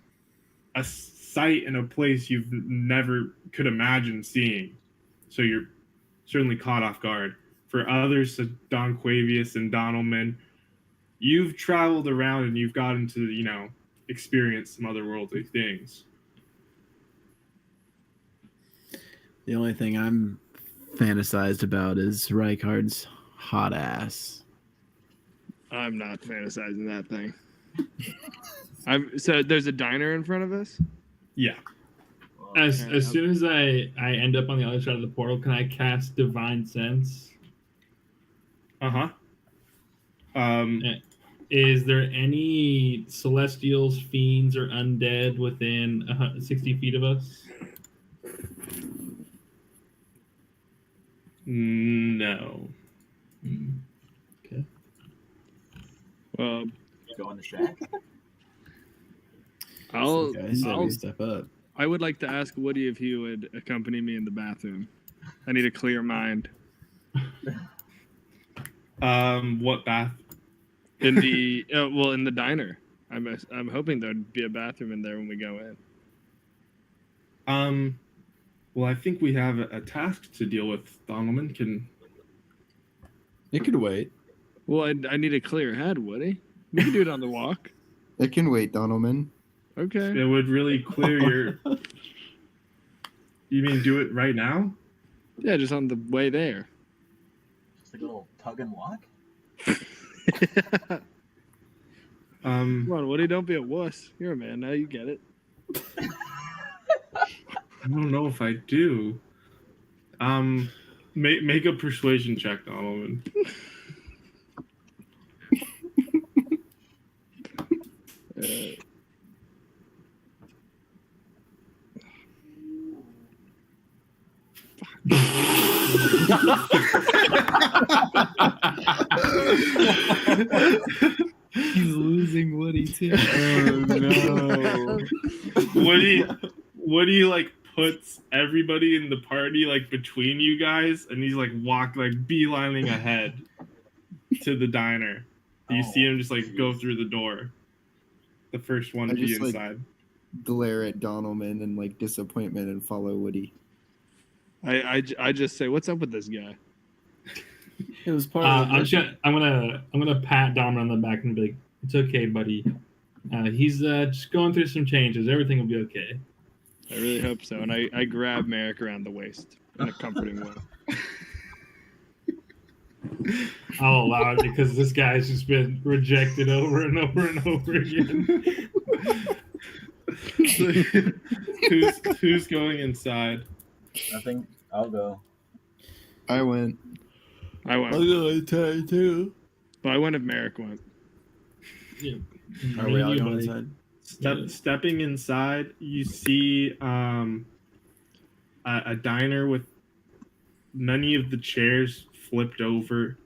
a sight and a place you've never could imagine seeing. So you're certainly caught off guard. For others, Don Quavius and Donalman, you've traveled around and you've gotten to, experience some otherworldly things. the only thing I'm fantasized about is Rykard's hot ass. I'm not fantasizing that thing. So there's a diner in front of us? Yeah. As Okay, soon as I end up on the other side of the portal, can I cast Divine Sense? Uh-huh. Is there any celestials, fiends, or undead within 60 feet of us? No. Okay. Well, Go in the shack. I'll, I said I'll we step up. I would like to ask Woody if he would accompany me in the bathroom. I need a clear mind. What bath? In the in the diner. I'm hoping there'd be a bathroom in there when we go in. Well, I think we have a task to deal with. Donalman can. It could wait. Well, I need a clear head, Woody. We can do it on the walk. It can wait, Donalman. Okay. It would really clear your. You mean do it right now? Yeah, just on the way there. Just like a little tug and walk. Come on, Woody, don't be a wuss. You're a man now. You get it. I don't know if I do. Make a persuasion check, Donalman. He's losing Woody too. Oh no! Woody like puts everybody in the party like between you guys, and he's like beelining ahead to the diner. You see him just like go through the door. The first one to be just, inside. Glare at Donalman in like disappointment and follow Woody. I just say, what's up with this guy? It was part of the I'm gonna pat Dom on the back and be like, "It's okay, buddy. He's just going through some changes. Everything will be okay." I really hope so. And I grab Merrick around the waist in a comforting way. I'll allow it because this guy's just been rejected over and over and over again. Who's going inside? I think I'll go. I went. I went. too. But I went if Merrick went. Yeah. Are we all You, going buddy. inside? Stepping inside, you see a diner with many of the chairs flipped over,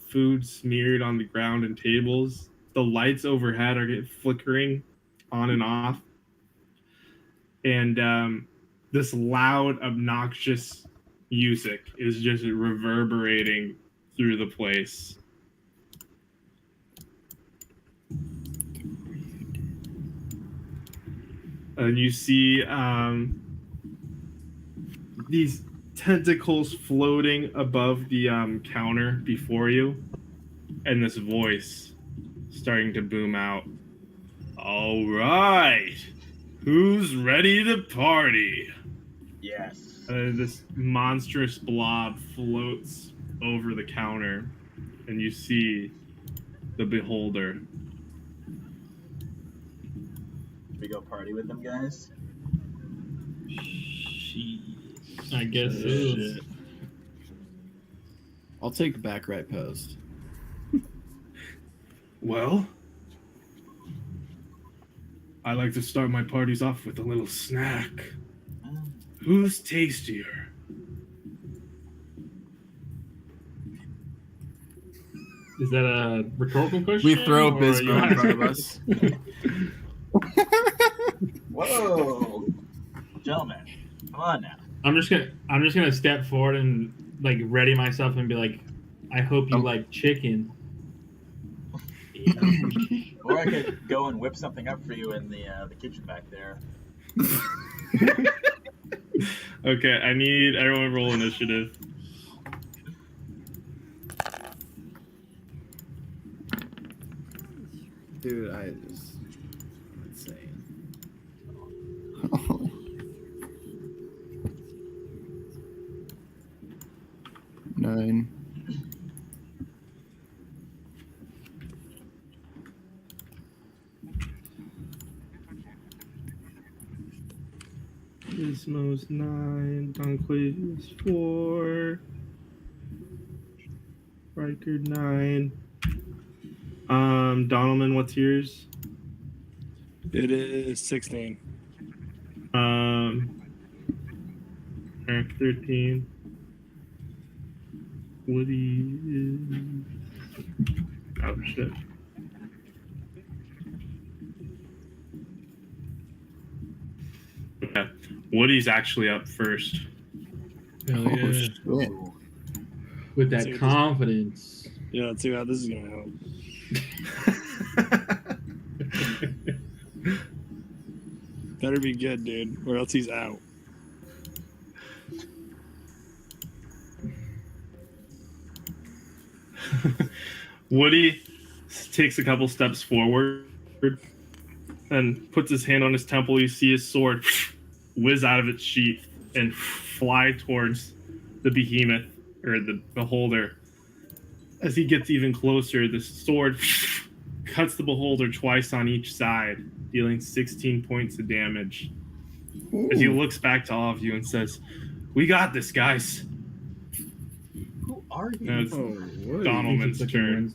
food smeared on the ground and tables. The lights overhead are getting flickering on and off. And this loud, obnoxious music is just reverberating through the place. And you see these tentacles floating above the counter before you, and this voice starting to boom out. All right, who's ready to party? Yes. This monstrous blob floats over the counter, and you see the beholder. We go party with them guys. I guess so. Shit. I'll take the back right post. Well, I like to start my parties off with a little snack. Who's tastier? Is that a rhetorical question? We throw or Bismo you- in front of us. Whoa, gentlemen, come on now. I'm just gonna step forward and like ready myself and be like, I hope you like chicken. Or I could go and whip something up for you in the kitchen back there. Okay, I need everyone to roll initiative. Dude, I just insane. Oh. 9. Gizmo's 9, Donquavi's 4, Riker 9. Donalman, what's yours? It is 16. Eric 13. Woody is... Oh, shit. Okay. Woody's actually up first. Hell Oh, yeah. shit. With that See what this- confidence. Yeah, let's see how this is gonna help. Better be good, dude, or else he's out. Woody takes a couple steps forward and puts his hand on his temple. You see his sword whiz out of its sheath and fly towards the behemoth or the beholder. As he gets even closer, the sword cuts the beholder twice on each side, dealing 16 points of damage. As he Ooh. looks back to all of you and says, "We got this, guys." Who are you? Now it's Oh, what? Donalman's turn.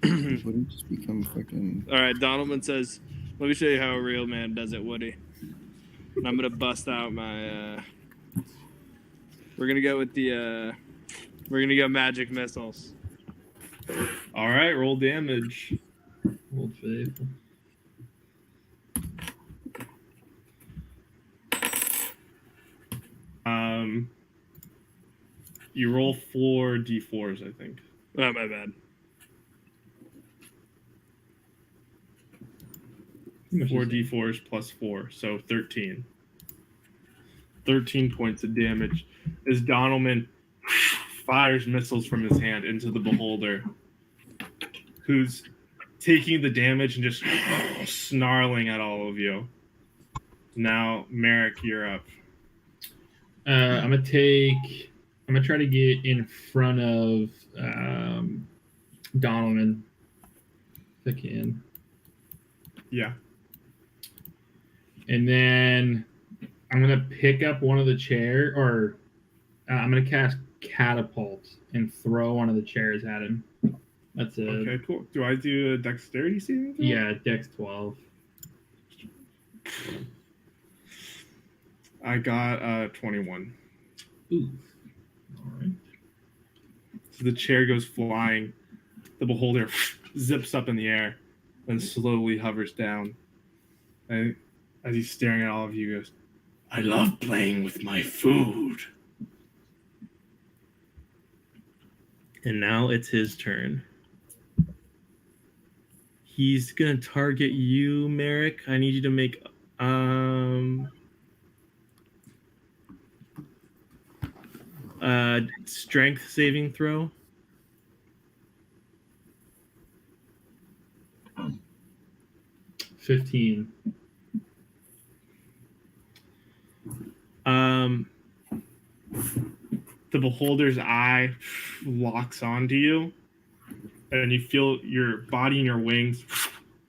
Wouldn't just become fucking. All right, Donalman says, "Let me show you how a real man does it, Woody." And I'm gonna bust out my. We're gonna go with the. We're gonna go magic missiles. All right, roll damage. Old faithful. You roll 4 d4s, I think. Oh, my bad. 4 d4s plus 4, so 13. 13 points of damage as Donalman fires missiles from his hand into the beholder, who's taking the damage and just snarling at all of you. Now, Merrick, you're up. I'm gonna try to get in front of Donalman if I can. Yeah. And then I'm gonna pick up one of the chair, or I'm gonna cast catapult and throw one of the chairs at him. That's it. Okay, cool. Do I do a dexterity saving throw? Yeah, Dex 12. I got 21. Ooh. All right. So the chair goes flying. The beholder zips up in the air and slowly hovers down. And as he's staring at all of you, he goes, I love playing with my food. And now it's his turn. He's going to target you, Merrick. I need you to make strength saving throw. $15. The beholder's eye locks onto you, and you feel your body and your wings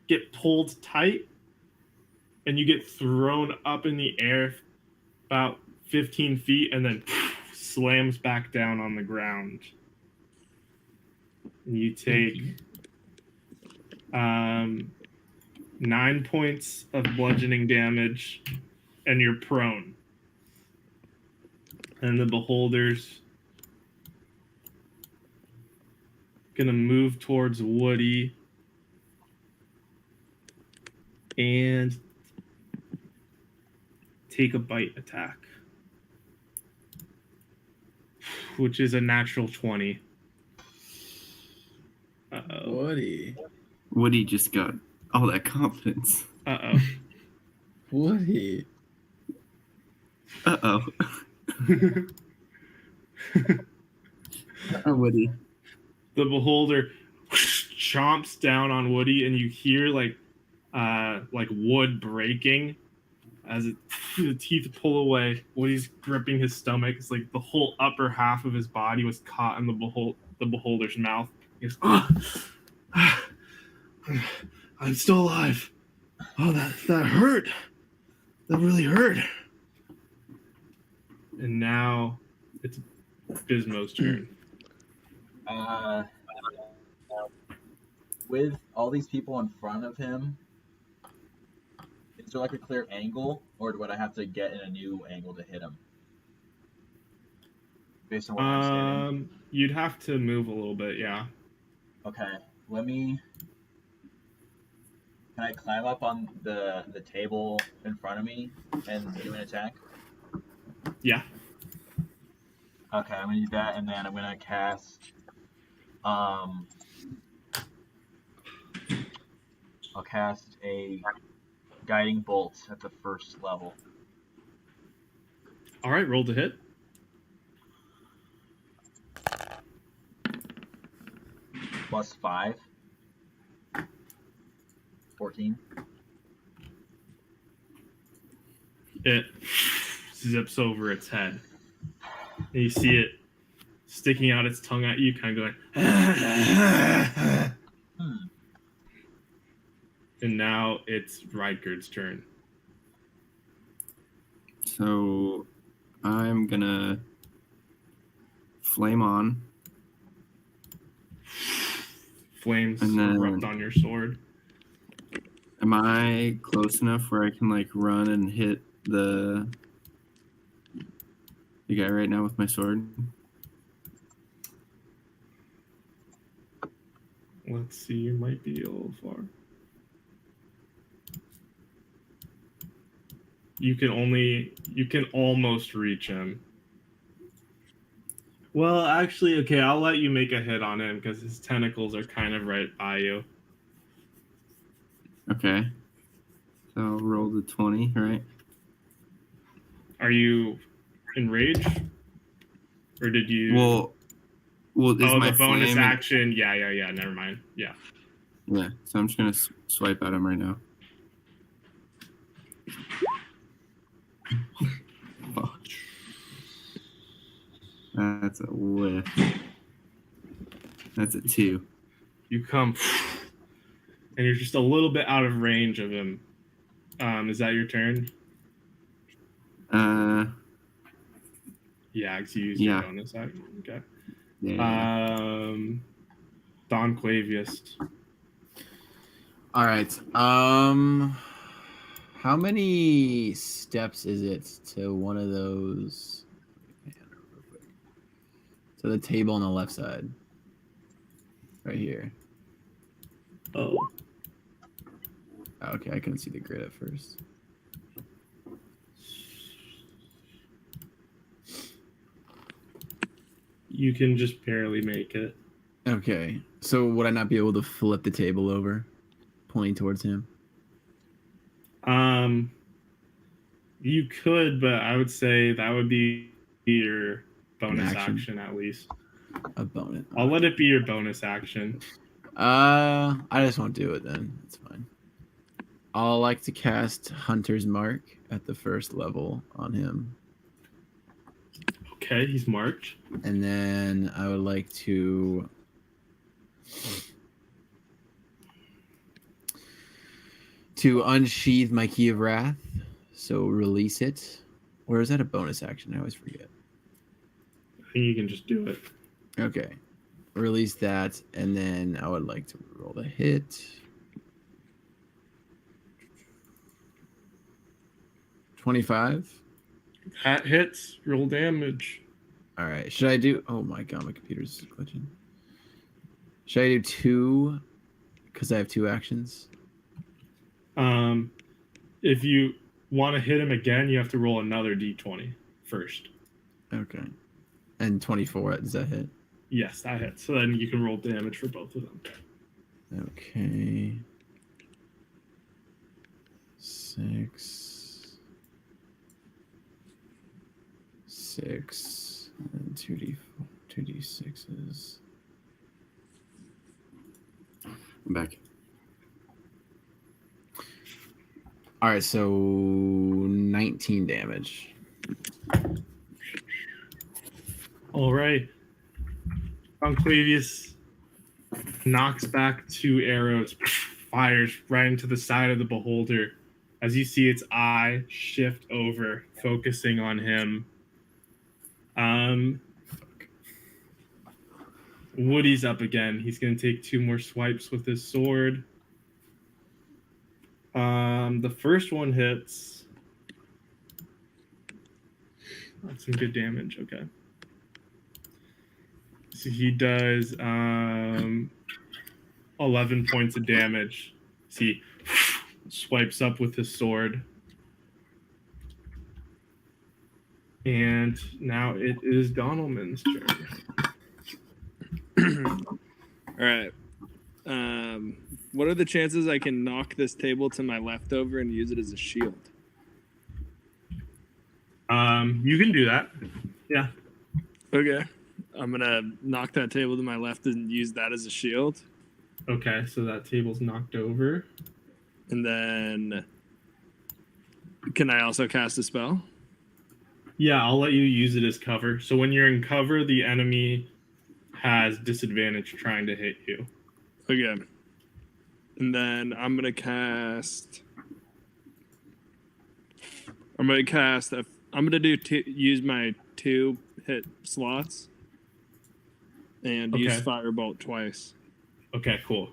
get pulled tight, and you get thrown up in the air about 15 feet, and then slams back down on the ground. And you take 9 points of bludgeoning damage, and you're prone. And the beholder's gonna move towards Woody and take a bite attack, which is a natural 20. Uh-oh. Woody just got all that confidence. Uh-oh. Woody. Uh-oh. Woody. The beholder chomps down on Woody, and you hear like wood breaking as the teeth pull away. Woody's gripping his stomach. It's like the whole upper half of his body was caught in the beholder's mouth. He goes, I'm still alive. Oh, that hurt. That really hurt. And now it's Bismo's turn. With all these people in front of him, is there like a clear angle, or would I have to get in a new angle to hit him? Based on where I'm standing? You'd have to move a little bit, yeah. Okay, can I climb up on the table in front of me and do an attack? Yeah. Okay, I'm gonna do that, and then I'm gonna cast I'll cast a guiding bolt at the first level. All right, roll to hit. Plus 5. 14. It zips over its head. And you see it sticking out its tongue at you, kind of going. And now it's Rydgerd's turn. So I'm gonna flame on. Flames And then- erupt on your sword. Am I close enough where I can like run and hit the guy right now with my sword? Let's see, you might be a little far. You can almost reach him. Well, actually, okay, I'll let you make a hit on him because his tentacles are kind of right by you. Okay. So I'll roll the 20, right? Are you enraged? Or did you... Well, is my the bonus flame action. Yeah, never mind. Yeah. Yeah, so I'm just gonna swipe at him right now. Fuck. That's a whiff. That's a 2. You come, and you're just a little bit out of range of him. Is that your turn? Yeah, because you used your bonus action. Okay. Yeah. Don Clavius. All right. How many steps is it to one of those? To So the table on the left side. Right here. Oh. Okay, I couldn't see the grid at first. You can just barely make it. Okay, so would I not be able to flip the table over, pointing towards him? You could, but I would say that would be your bonus action at least. A bonus. I'll let it be your bonus action. I just won't do it then. It's fine. I'll like to cast Hunter's Mark at the first level on him. Okay, he's marked. And then I would like to unsheath my Key of Wrath. So release it. Or is that a bonus action? I always forget. I think you can just do it. Okay. Release that, and then I would like to roll the hit. 25. That hits. Roll damage. All right. Should I do? Oh my god, my computer's glitching. Should I do 2? Because I have 2 actions. If you want to hit him again, you have to roll another d20 first. Okay. And 24. Does that hit? Yes, that hits. So then you can roll damage for both of them. Okay. 6. 6. And 2d6s. I'm back. All right, so 19 damage. All right. Conclavius knocks back 2 arrows, fires right into the side of the beholder. As you see its eye shift over, focusing on him. Woody's up again. He's going to take 2 more swipes with his sword. The first one hits. That's some good damage. Okay. So he does 11 points of damage. So he swipes up with his sword. And now it is Donalman's turn. All right. What are the chances I can knock this table to my left over and use it as a shield? You can do that. Yeah. Okay. I'm going to knock that table to my left and use that as a shield. Okay, so that table's knocked over. And then can I also cast a spell? Yeah, I'll let you use it as cover. So when you're in cover, the enemy has disadvantage trying to hit you. Okay. And then I'm going to use my 2 hit slots and use Firebolt twice. Okay, cool.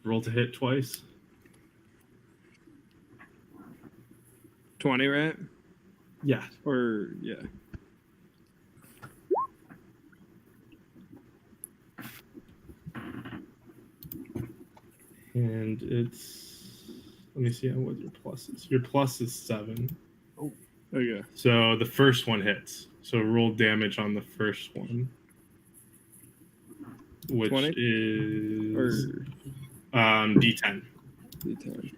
Roll to hit twice. 20, right? Yeah. Or, yeah. And it's, let me see what your plus is. Your plus is 7. Oh, okay. So the first one hits. So roll damage on the first one, which 20? is D10. D10.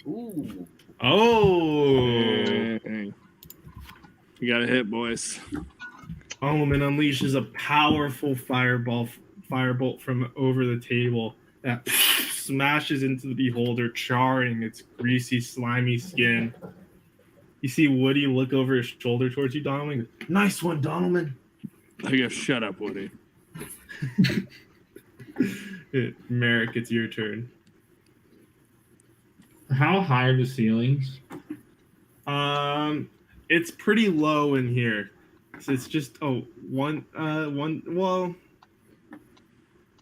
Ooh. Oh! Dang. You got a hit, boys. Donalman unleashes a powerful firebolt from over the table that smashes into the beholder, charring its greasy, slimy skin. You see Woody look over his shoulder towards you, Donalman. Nice one, Donalman. I go, shut up, Woody. Merrick, it's your turn. How high are the ceilings? It's pretty low in here. So it's just one. Well,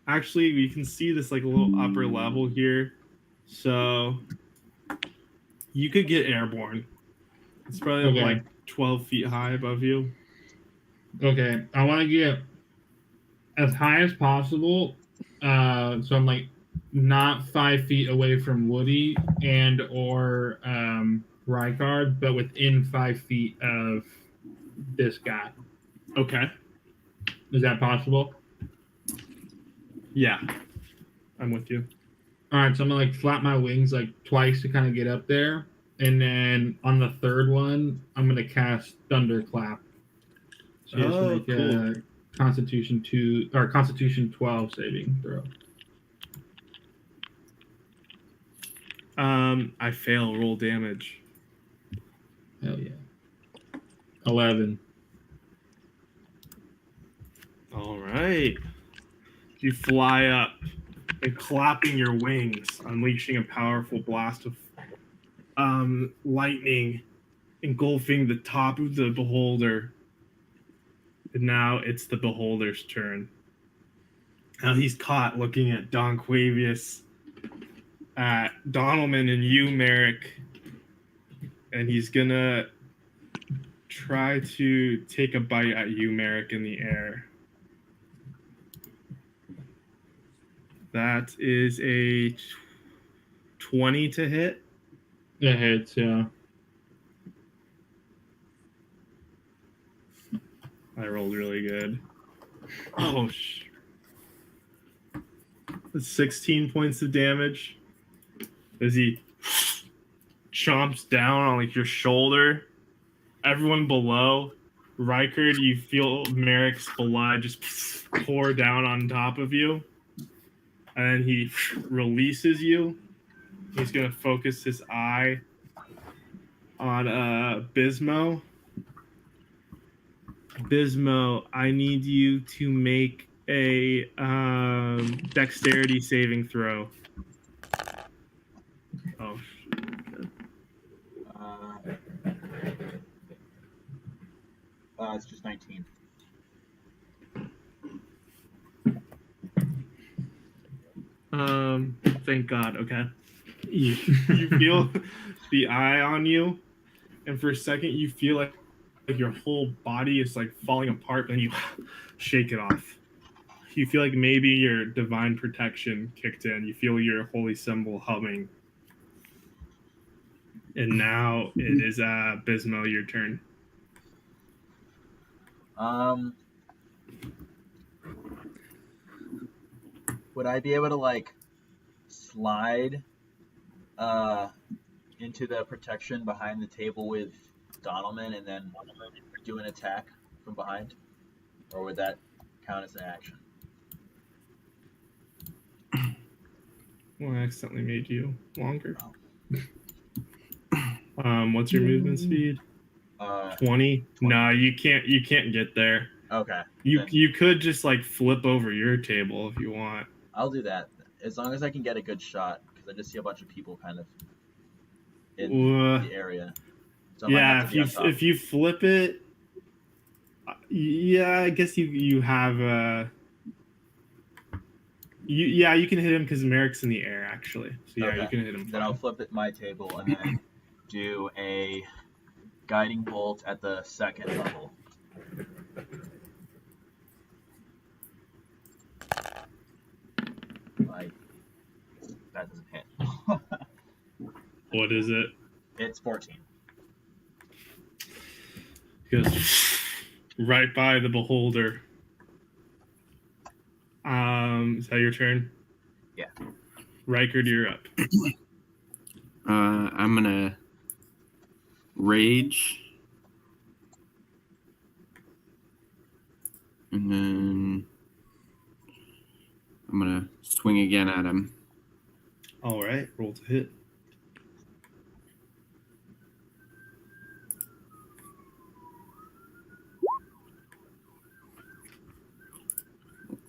actually, we can see this like a little upper level here, so you could get airborne. It's probably like 12 feet high above you. Okay, I want to get as high as possible. So I'm like not 5 feet away from Woody and or Rykard, but within 5 feet of this guy. Okay. Is that possible? Yeah. I'm with you. All right, so I'm gonna like flap my wings like twice to kind of get up there, and then on the third one, I'm gonna cast Thunderclap. So you have to make cool. a Constitution 2 or Constitution 12 saving throw. I fail. Roll damage. Hell yeah. 11. All right. You fly up and clapping your wings, unleashing a powerful blast of lightning, engulfing the top of the beholder. And now it's the beholder's turn. Now he's caught looking at Don Quavius, at Donalman and you, Merrick. And he's gonna try to take a bite at you, Merrick, in the air. That is a 20 to hit. It hits, yeah. I rolled really good. Oh, 16 points of damage as he chomps down on like your shoulder. Everyone below, Rykard, you feel Merrick's blood just pour down on top of you. And then he releases you. He's going to focus his eye on Bismo. Bismo, I need you to make a dexterity saving throw. Oh, It's just 19. Thank God. Okay. You feel the eye on you, and for a second you feel like your whole body is like falling apart, then you shake it off. You feel like maybe your divine protection kicked in. You feel your holy symbol humming. And now it is Bismo, your turn. Would I be able to like slide into the protection behind the table with Donalman and then do an attack from behind? Or would that count as an action? Well, I accidentally made you longer. What's your movement speed? 20? No, you can't get there. Okay. You could just like flip over your table if you want. I'll do that. As long as I can get a good shot, because I just see a bunch of people kind of in the area. So yeah, if you flip it, yeah, I guess you have you can hit him because Merrick's in the air actually. So yeah, okay. You can hit him. Then I'll flip it my table and then do a guiding bolt at the second level. Like that doesn't hit. What is it? It's 14. Goes right by the beholder. Is that your turn? Yeah. Rykard, you're up. I'm gonna rage, and then I'm gonna swing again at him. All right, roll to hit.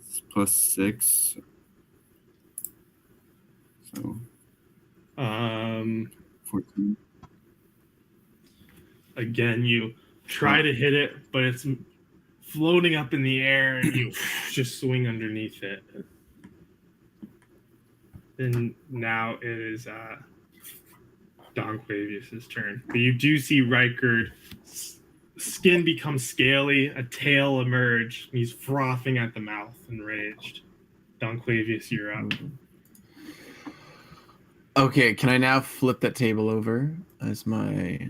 It's +6. So 14. Again, you try to hit it, but it's floating up in the air, and you just swing underneath it. And now it is Don Quavius' turn. But you do see Rykard skin becomes scaly, a tail emerge, and he's frothing at the mouth, enraged. Don Clavius, you're up. Okay, can I now flip that table over as my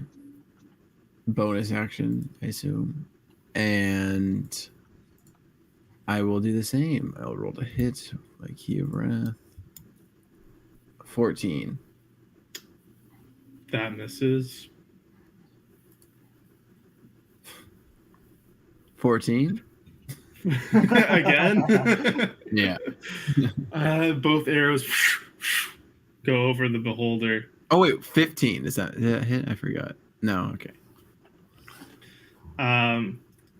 bonus action, I assume? And I will do the same. I'll roll to hit my key of wrath. 14. That misses. 14? Again? Yeah. Both arrows go over the beholder. Oh, wait, 15. Is that a hit? I forgot. No, okay.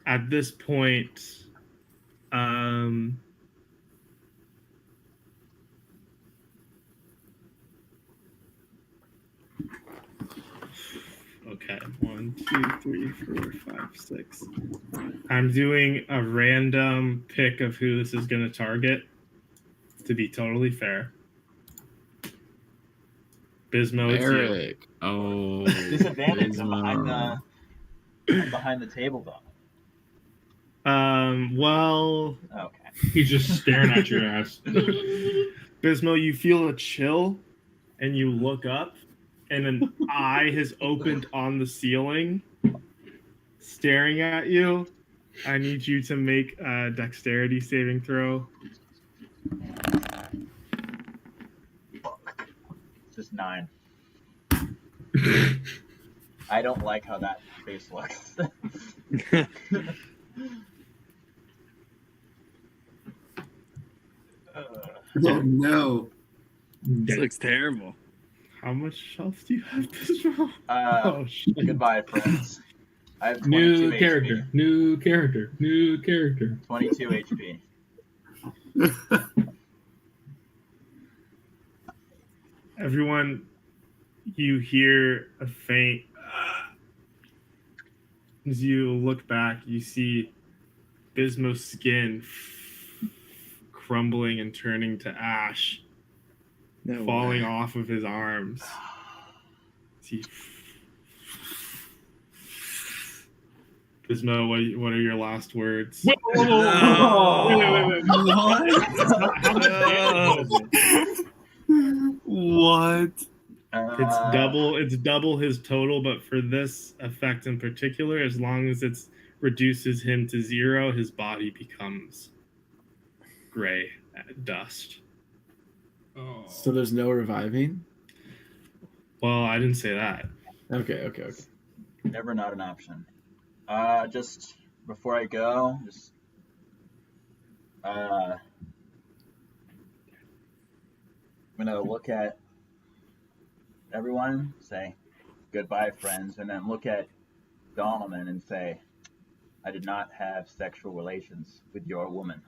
At this point, okay, 1, 2, 3, 4, 5, 6. I'm doing a random pick of who this is going to target, to be totally fair. Bismo, it's you. Eric. Oh. Disadvantage. Bismo. I'm behind the table though. Well, Okay. He's just staring at your ass. Bismo, you feel a chill, and you look up, and an eye has opened on the ceiling, staring at you. I need you to make a dexterity saving throw. Just 9. I don't like how that face looks. Oh no. This looks terrible. How much health do you have, Bismo? Oh, shit. Goodbye, friends. I have 22 New HP. character. New character. New character. 22 HP. Everyone, you hear a faint. As you look back, you see Bismo's skin crumbling and turning to ash, falling off of his arms. See, Bismo, what are your last words? Wait. What? It's double his total, but for this effect in particular, as long as it reduces him to 0, his body becomes gray dust. Oh. So there's no reviving? Well, I didn't say that. Okay. Never not an option. Just before I go, I'm gonna look at everyone, say goodbye, friends, and then look at Donovan and say, I did not have sexual relations with your woman.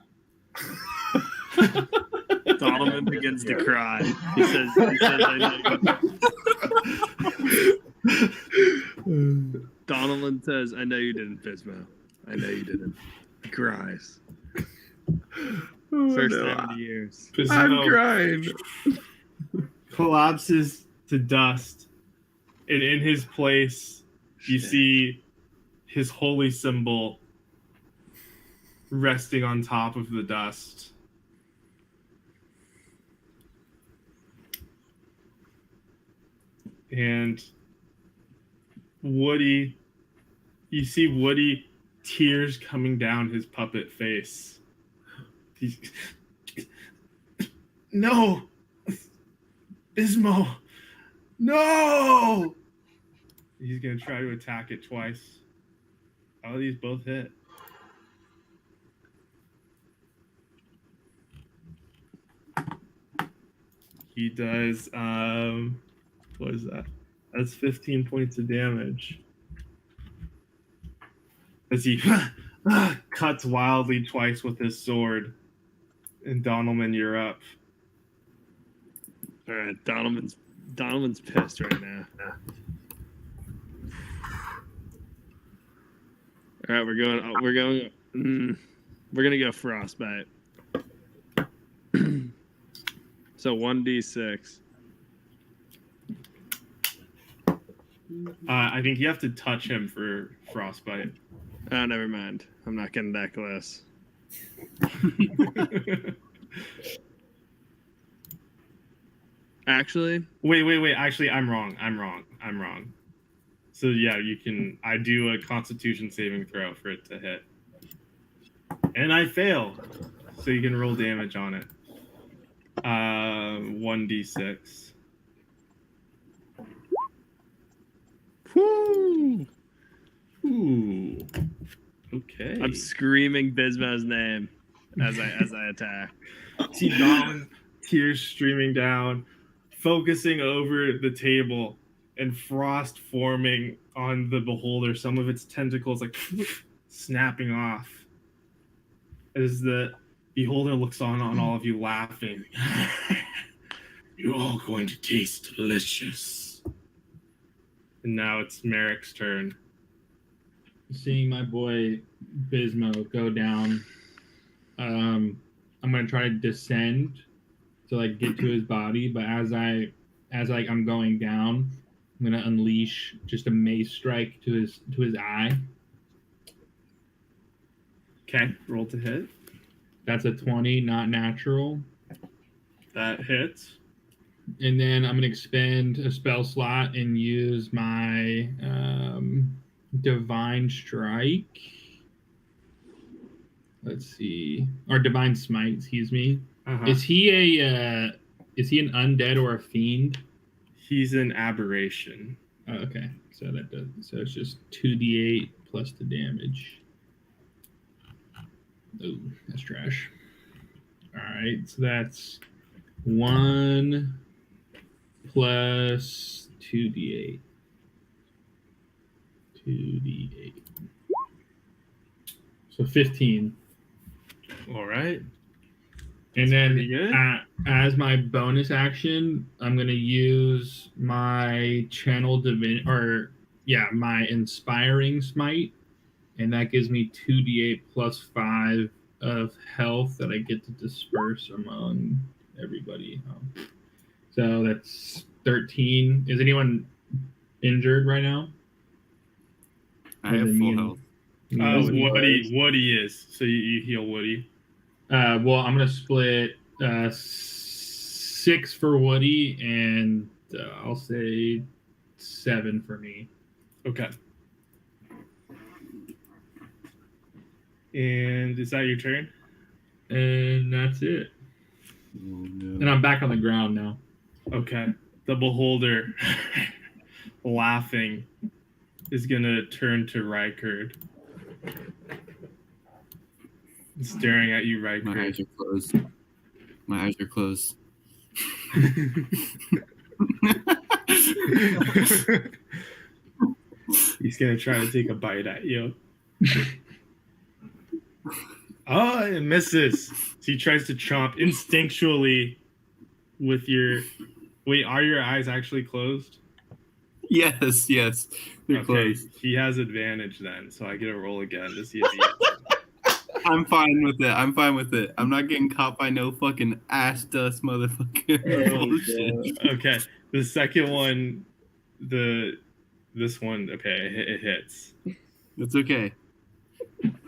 Donovan begins to cry. He says I know. Donovan says, I know you didn't, Bismo. I know you didn't. He cries. First time in years. Bismo crying. collapses to dust, and in his place, you see his holy symbol resting on top of the dust. And Woody, you see Woody, tears coming down his puppet face. He's, no! Bismo! No! He's going to try to attack it twice. Oh, these both hit. He does, what is that? That's 15 points of damage. As he cuts wildly twice with his sword. And Donalman, you're up. All right, Donovan's pissed right now. All right, we're gonna go frostbite. So 1d6. I think you have to touch him for frostbite. Oh, never mind. I'm not getting that close. Actually, Wait. Actually, I'm wrong. So yeah, you can. I do a Constitution saving throw for it to hit, and I fail. So you can roll damage on it. 1d6. whoo! Ooh. Okay. I'm screaming Bisma's name as I attack. See Goblin, tears streaming down, focusing over the table, and frost forming on the beholder. Some of its tentacles like snapping off. As the beholder looks on all of you laughing. You're all going to taste delicious. And now it's Merrick's turn. Seeing my boy Bismo go down, I'm gonna try to descend to like get to his body, but as I'm going down, I'm gonna unleash just a mace strike to his eye. Okay, roll to hit. That's a 20, not natural. That hits. And then I'm gonna expend a spell slot and use my Divine Strike. Let's see, or Divine Smite. Excuse me. Uh-huh. Is he an undead or a fiend? He's an aberration. Oh, okay, so it's just 2d8 plus the damage. Oh, that's trash. All right, so that's 1 plus 2d8. 2d8. So 15. All right. And then pretty good. as my bonus action, I'm gonna use my my inspiring smite, and that gives me 2d8 plus 5 of health that I get to disperse among everybody. So that's 13. Is anyone injured right now? I have full health. Woody is. So you heal Woody. Well, I'm gonna split 6 for Woody, and I'll say 7 for me. Okay. And is that your turn? And that's it. Oh, no. And I'm back on the ground now. Okay. The beholder, laughing, is gonna turn to Rykard. Staring at you, Rykard. My eyes are closed. My eyes are closed. He's gonna try to take a bite at you. Oh, it misses. So he tries to chomp instinctually with your. Wait, are your eyes actually closed? Yes. They're Okay, closed. he has advantage then, so I get a roll again to see if he. I'm fine with it. I'm not getting caught by no fucking ass dust, motherfucker. Bullshit. Okay, the second one, this one, okay, it hits. It's okay.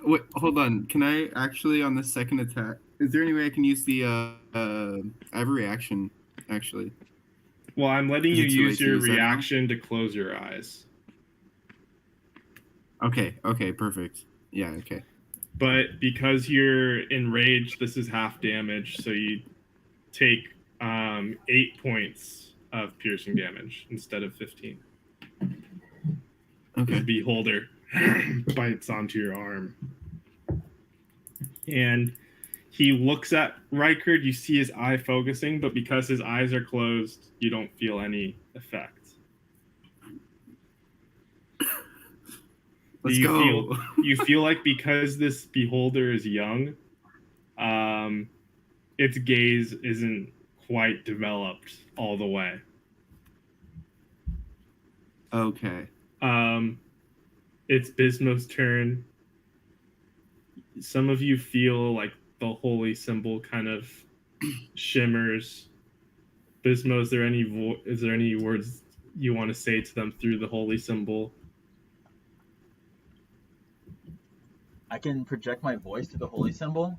Wait, hold on. Can I actually on the second attack? Is there any way I can use the? I have a reaction actually. Well, I'm letting Is you it too late use to your use that now? reaction to close your eyes. Okay, perfect. Yeah, okay. But because you're enraged, this is half damage, so you take 8 points of piercing damage instead of 15. The Okay. beholder bites onto your arm. And he looks at Rykard. You see his eye focusing, but because his eyes are closed, you don't feel any effect. Let's go. You feel like because this beholder is young, its gaze isn't quite developed all the way. Okay. It's Bismo's turn. Some of you feel like the holy symbol kind of shimmers. Bismo, is there any words you want to say to them through the holy symbol. I can project my voice to the holy symbol.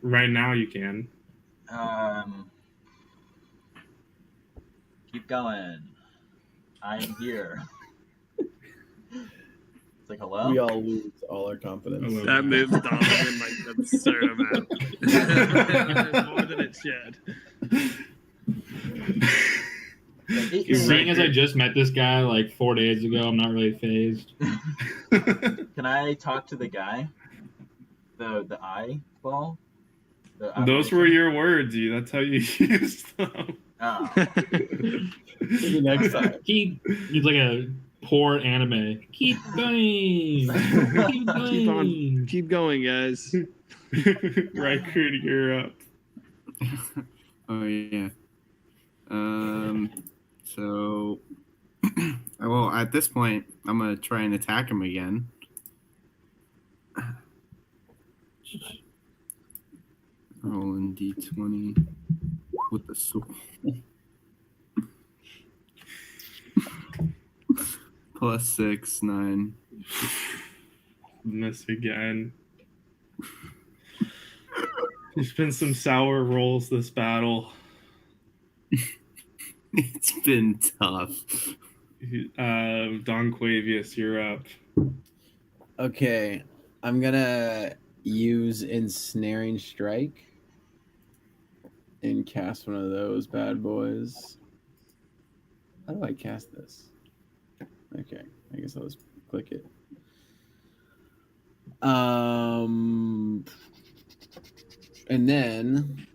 Right now you can. Keep going. I'm here. It's like, hello? We all lose all our confidence. Hello. That moves Donovan like an absurd amount. More than it should. Seeing as I just met this guy like 4 days ago, I'm not really phased. Can I talk to the guy? The eyeball? Those were your words, you. That's how you used them. Oh. Maybe next time. He's like a poor anime. Keep going. Keep going. Keep going, guys. Riker, you're up. Oh yeah. So, well, at this point, I'm gonna try and attack him again. Rolling d20 with the sword. Plus 6, 9. Miss again. There's been some sour rolls this battle. It's been tough. Don Quavius, you're up. Okay, I'm gonna use Ensnaring Strike and cast one of those bad boys. How do I cast this? Okay, I guess I'll just click it. And then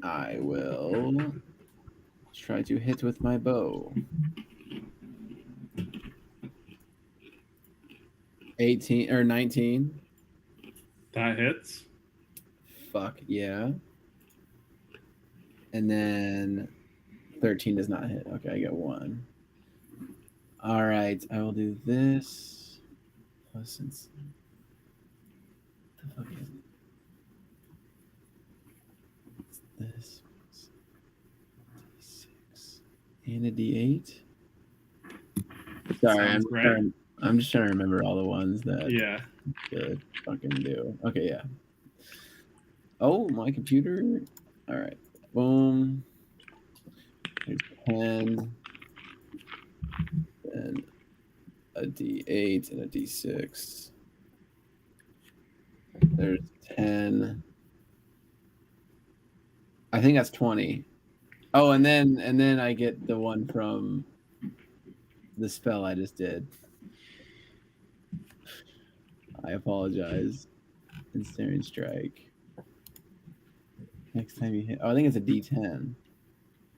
I will try to hit with my bow. 18 or 19. That hits. Fuck yeah. And then 13 does not hit. Okay, I get 1. All right, I will do this. Plus, the fuck is it? It's this. D6 and a D8. Sorry, Sounds right. I'm just trying to remember all the ones that Yeah. could fucking do. Okay, yeah. Oh, my computer. All right. Boom. There's 10. And a D8 and a D6. There's 10. I think that's 20. Oh, and then I get the one from the spell I just did. I apologize. Ensnaring Strike. Next time you hit, I think it's a D10.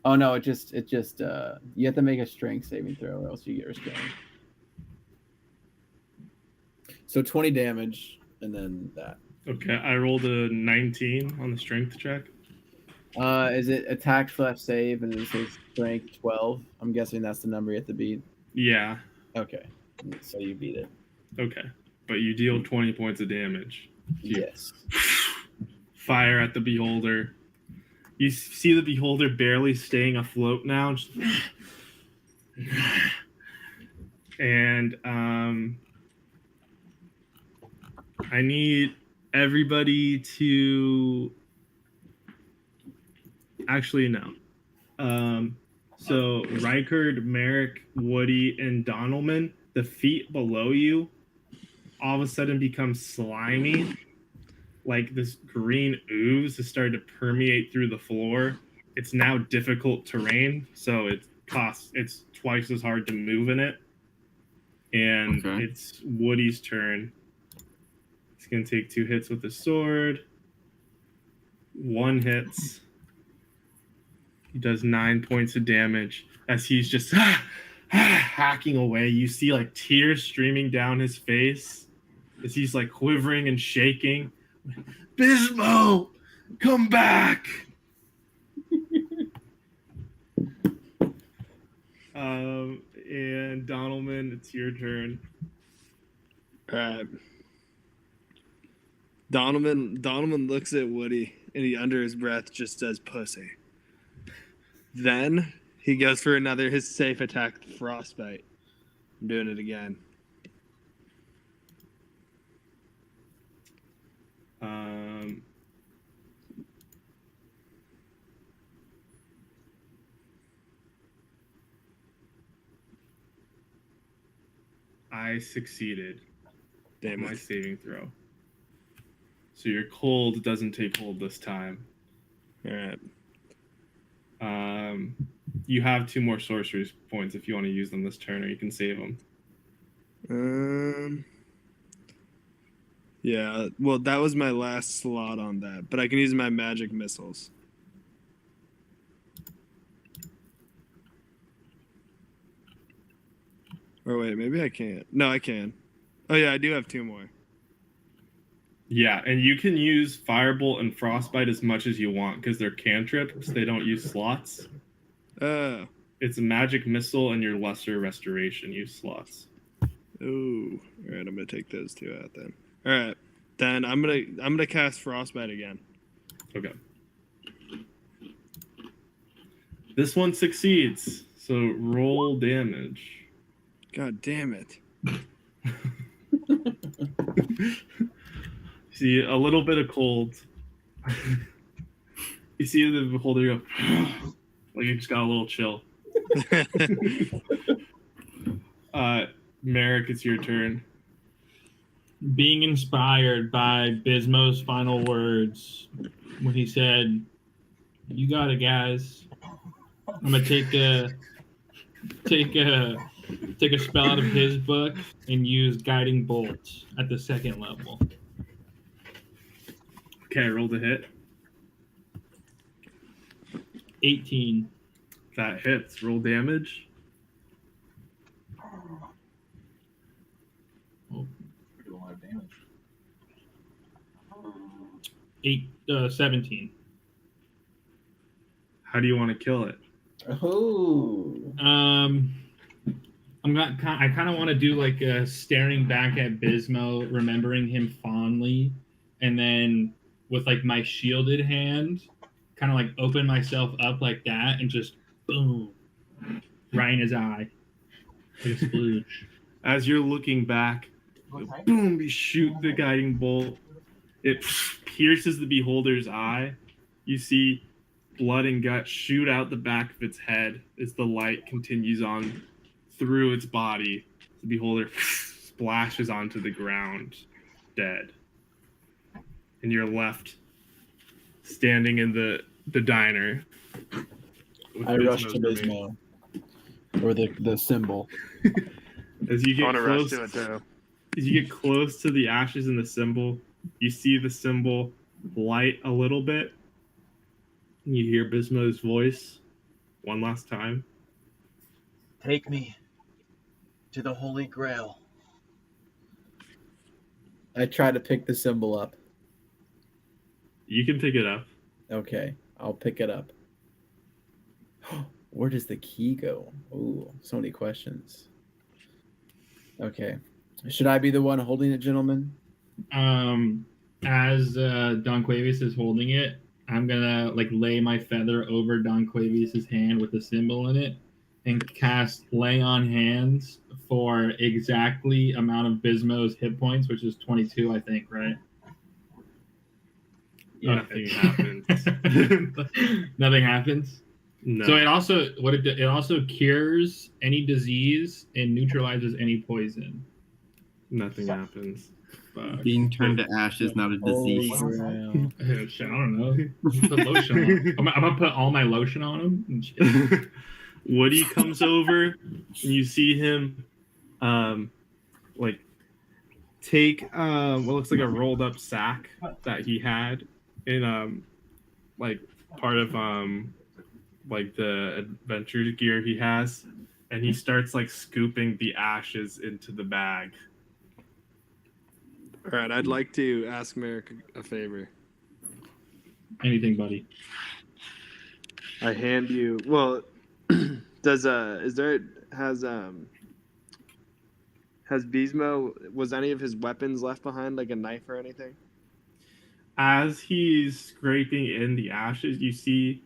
Oh no, it just you have to make a strength saving throw or else you get restrained. So 20 damage and then that. Okay, I rolled a 19 on the strength check. Is it attack / save and it says strength 12? I'm guessing that's the number you have to beat. Yeah. Okay. So you beat it. Okay. But you deal 20 points of damage. Yes. Fire at the beholder. You see the beholder barely staying afloat now. And I need everybody to actually no. So Rykard, Merrick, Woody, and Donalman, the feet below you all of a sudden become slimy. Like this green ooze has started to permeate through the floor. It's now difficult terrain, so it's twice as hard to move in it. And Okay. it's Woody's turn. He's gonna take 2 hits with the sword. 1 hits. He does 9 points of damage as he's just hacking away. You see like tears streaming down his face as he's like quivering and shaking. Bismo, come back! And Donalman, it's your turn. Donovan looks at Woody and he under his breath just says pussy. Then He goes for his safe attack, frostbite. I'm doing it again. I succeeded Damn my it. saving throw. So your cold doesn't take hold this time. All right. You have 2 more sorcery points if you want to use them this turn, or you can save them. Yeah, well, that was my last slot on that, but I can use my magic missiles. Or wait, maybe I can't. No, I can. Oh yeah, I do have 2 more. Yeah, and you can use Firebolt and Frostbite as much as you want because they're cantrips. They don't use slots. Oh. It's a magic missile and your lesser restoration use slots. Ooh. All right, I'm gonna take those 2 out then. All right, then I'm gonna cast frostbite again. Okay. This one succeeds, so roll damage. God damn it. See a little bit of cold. You see the beholder go, like you just got a little chill. Merrick, it's your turn. Being inspired by Bismo's final words when he said, "You got it, guys." I'm gonna take a spell out of his book and use Guiding Bolt at the 2nd level. Okay, roll the hit. 18. That hits. Roll damage. Do a lot of damage. 17. How do you want to kill it? Oh. I kind of want to do like a staring back at Bismo, remembering him fondly, and then with like my shielded hand, kind of like open myself up like that and just boom, right in his eye. Like a splooge. As you're looking back, boom, you shoot the guiding bolt. It pierces the beholder's eye. You see blood and guts shoot out the back of its head as the light continues on through its body. The beholder splashes onto the ground, dead. And you're left standing in the diner. I rush Bismo's to remains. Bismo, or the symbol. As you I get want to rush close, to it too. as you get close to the ashes in the symbol, you see the symbol light a little bit. And you hear Bismo's voice one last time. Take me to the Holy Grail. I try to pick the symbol up. You can pick it up. Okay, I'll pick it up. Where does the key go? Ooh, so many questions. Okay. Should I be the one holding it, gentlemen? As Don Quavius is holding it, I'm gonna like lay my feather over Don Quavius's hand with the symbol in it and cast Lay on Hands for exactly amount of Bismo's hit points, which is 22, I think, right? Yeah. Nothing happens. Nothing happens. No. So it also cures any disease and neutralizes any poison. Nothing happens. Fuck. Being turned to ashes, not a disease. Holy Grail. Shit, I don't know. Put lotion on. I'm gonna put all my lotion on him. And shit. Woody comes over and you see him like take what looks like a rolled up sack that he had in like part of like the adventure gear he has, and he starts like scooping the ashes into the bag. All right, I'd like to ask Merrick a favor. Anything, buddy. I hand you. Well, has Bismo, was any of his weapons left behind, like a knife or anything? As he's scraping in the ashes, you see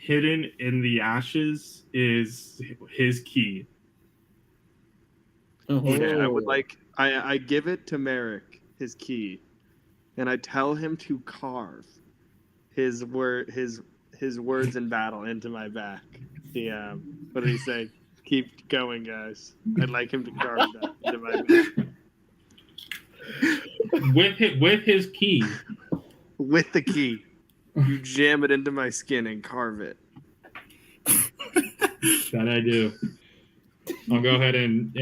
hidden in the ashes is his key. Okay, I would like I give it to Merrick, his key, and I tell him to carve his words in battle into my back. What did he say? Keep going, guys. I'd like him to carve that into my back. With his key. With the key. You jam it into my skin and carve it. That I do. I'll go ahead and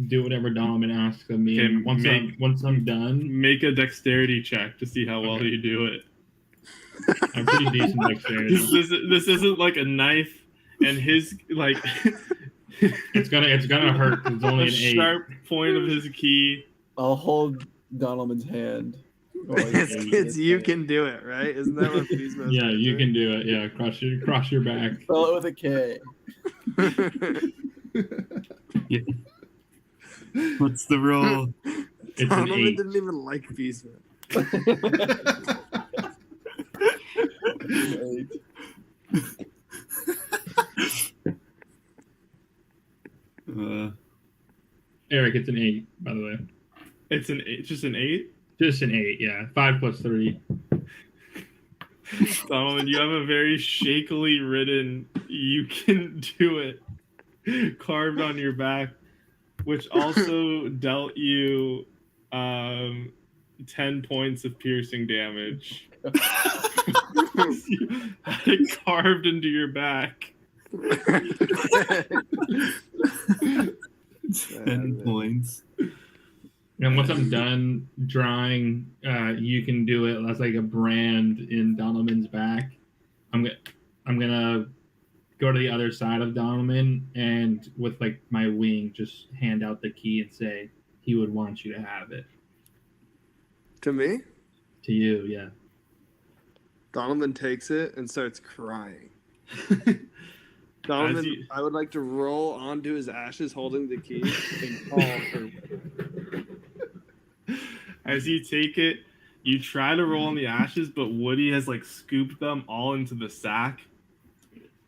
do whatever Donovan asks of me. And once I'm done, Make a dexterity check to see how well you do it. I'm pretty decent dexterity. This isn't like a knife, and his like. It's gonna hurt. It's only a an 8. sharp point of his key. I'll hold Donovan's hand. It's you can do it, right? Isn't that what Pismo Yeah, you can do it. Yeah, cross your back. Spell it with a K. Yeah. What's the roll? It's an Donovan 8. didn't even like Pismo. Eric, it's an 8, by the way. It's an 8, just an 8. Just an 8, yeah. 5 plus 3. Donovan, you have a very shakily written "You can do it" carved on your back, which also dealt you 10 points of piercing damage. You had it carved into your back. 10 points. And once I'm done drawing, you can do it as like a brand in Donovan's back. I'm gonna go to the other side of Donovan and with like my wing, just hand out the key and say he would want you to have it. To me? To you, yeah. Donovan takes it and starts crying. Donovan, I would like to roll onto his ashes holding the key and call for. As you take it, you try to roll in the ashes, but Woody has like scooped them all into the sack.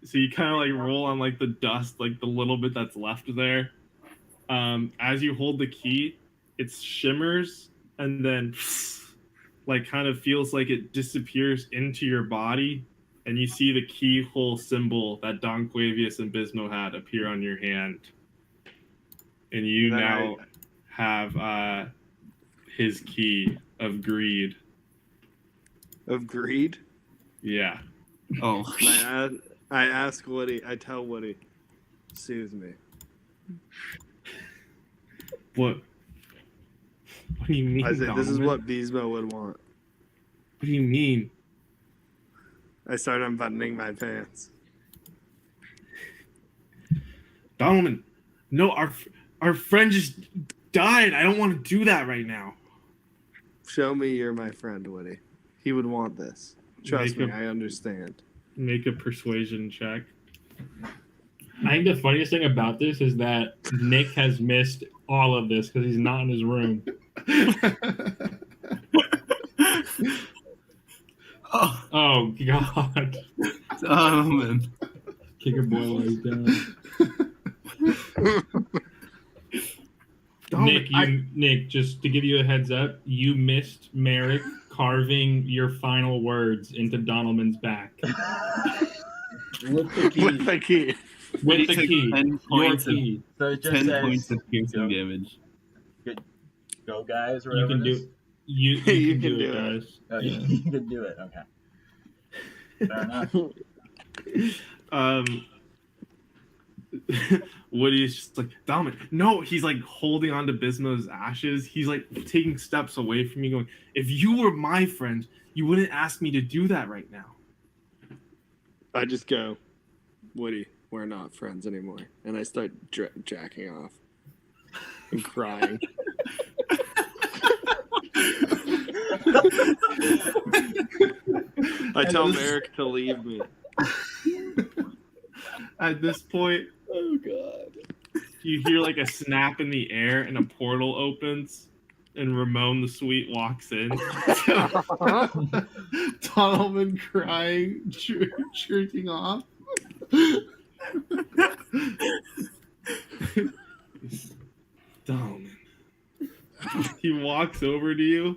So you kind of like roll on like the dust, like the little bit that's left there. As you hold the key, it shimmers and then like kind of feels like it disappears into your body, and you see the keyhole symbol that Don Quavius and Bismo had appear on your hand. And you now have his key of greed. Of greed? Yeah. Oh. I ask Woody, I tell Woody, soothe me. What do you mean? I say, this is Donovan? what Bismo would want. What do you mean? I start unbuttoning my pants. Donovan, no, our friend just died. I don't want to do that right now. Show me you're my friend, Woody. He would want this. Trust me, I understand. Make a persuasion check. I think the funniest thing about this is that Nick has missed all of this because he's not in his room. Oh God! Donovan. Kick a boy while he's down. Nick, just to give you a heads up, you missed Merrick carving your final words into Donovan's back. With the key. With the key. With the key. 10 points Your key. So it just 10 says, points of piercing damage. go guys, or You whatever can it do is. it. You can do it, it. guys. Oh, you can do it. Okay. Fair enough. Woody's just like, Donovan, no, he's like holding on to Bismo's ashes. He's like taking steps away from me, going, if you were my friend, you wouldn't ask me to do that right now. I just go, Woody, we're not friends anymore. And I start jacking off and crying. I tell Merrick to leave me. At this point, Oh God. you hear like a snap in the air and a portal opens, and Ramon the Sweet walks in. Donovan crying, jerking off. Donovan. He walks over to you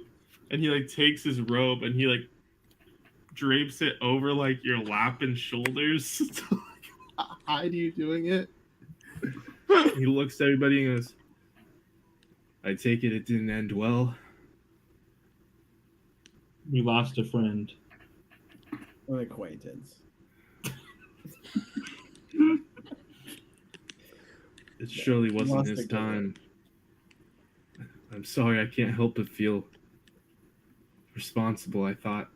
and he like takes his robe and he like drapes it over like your lap and shoulders to like, hide you doing it. He looks at everybody and goes, I take it didn't end well. You lost a friend. An acquaintance. It surely wasn't Lost his a good time. I'm sorry, I can't help but feel responsible. I thought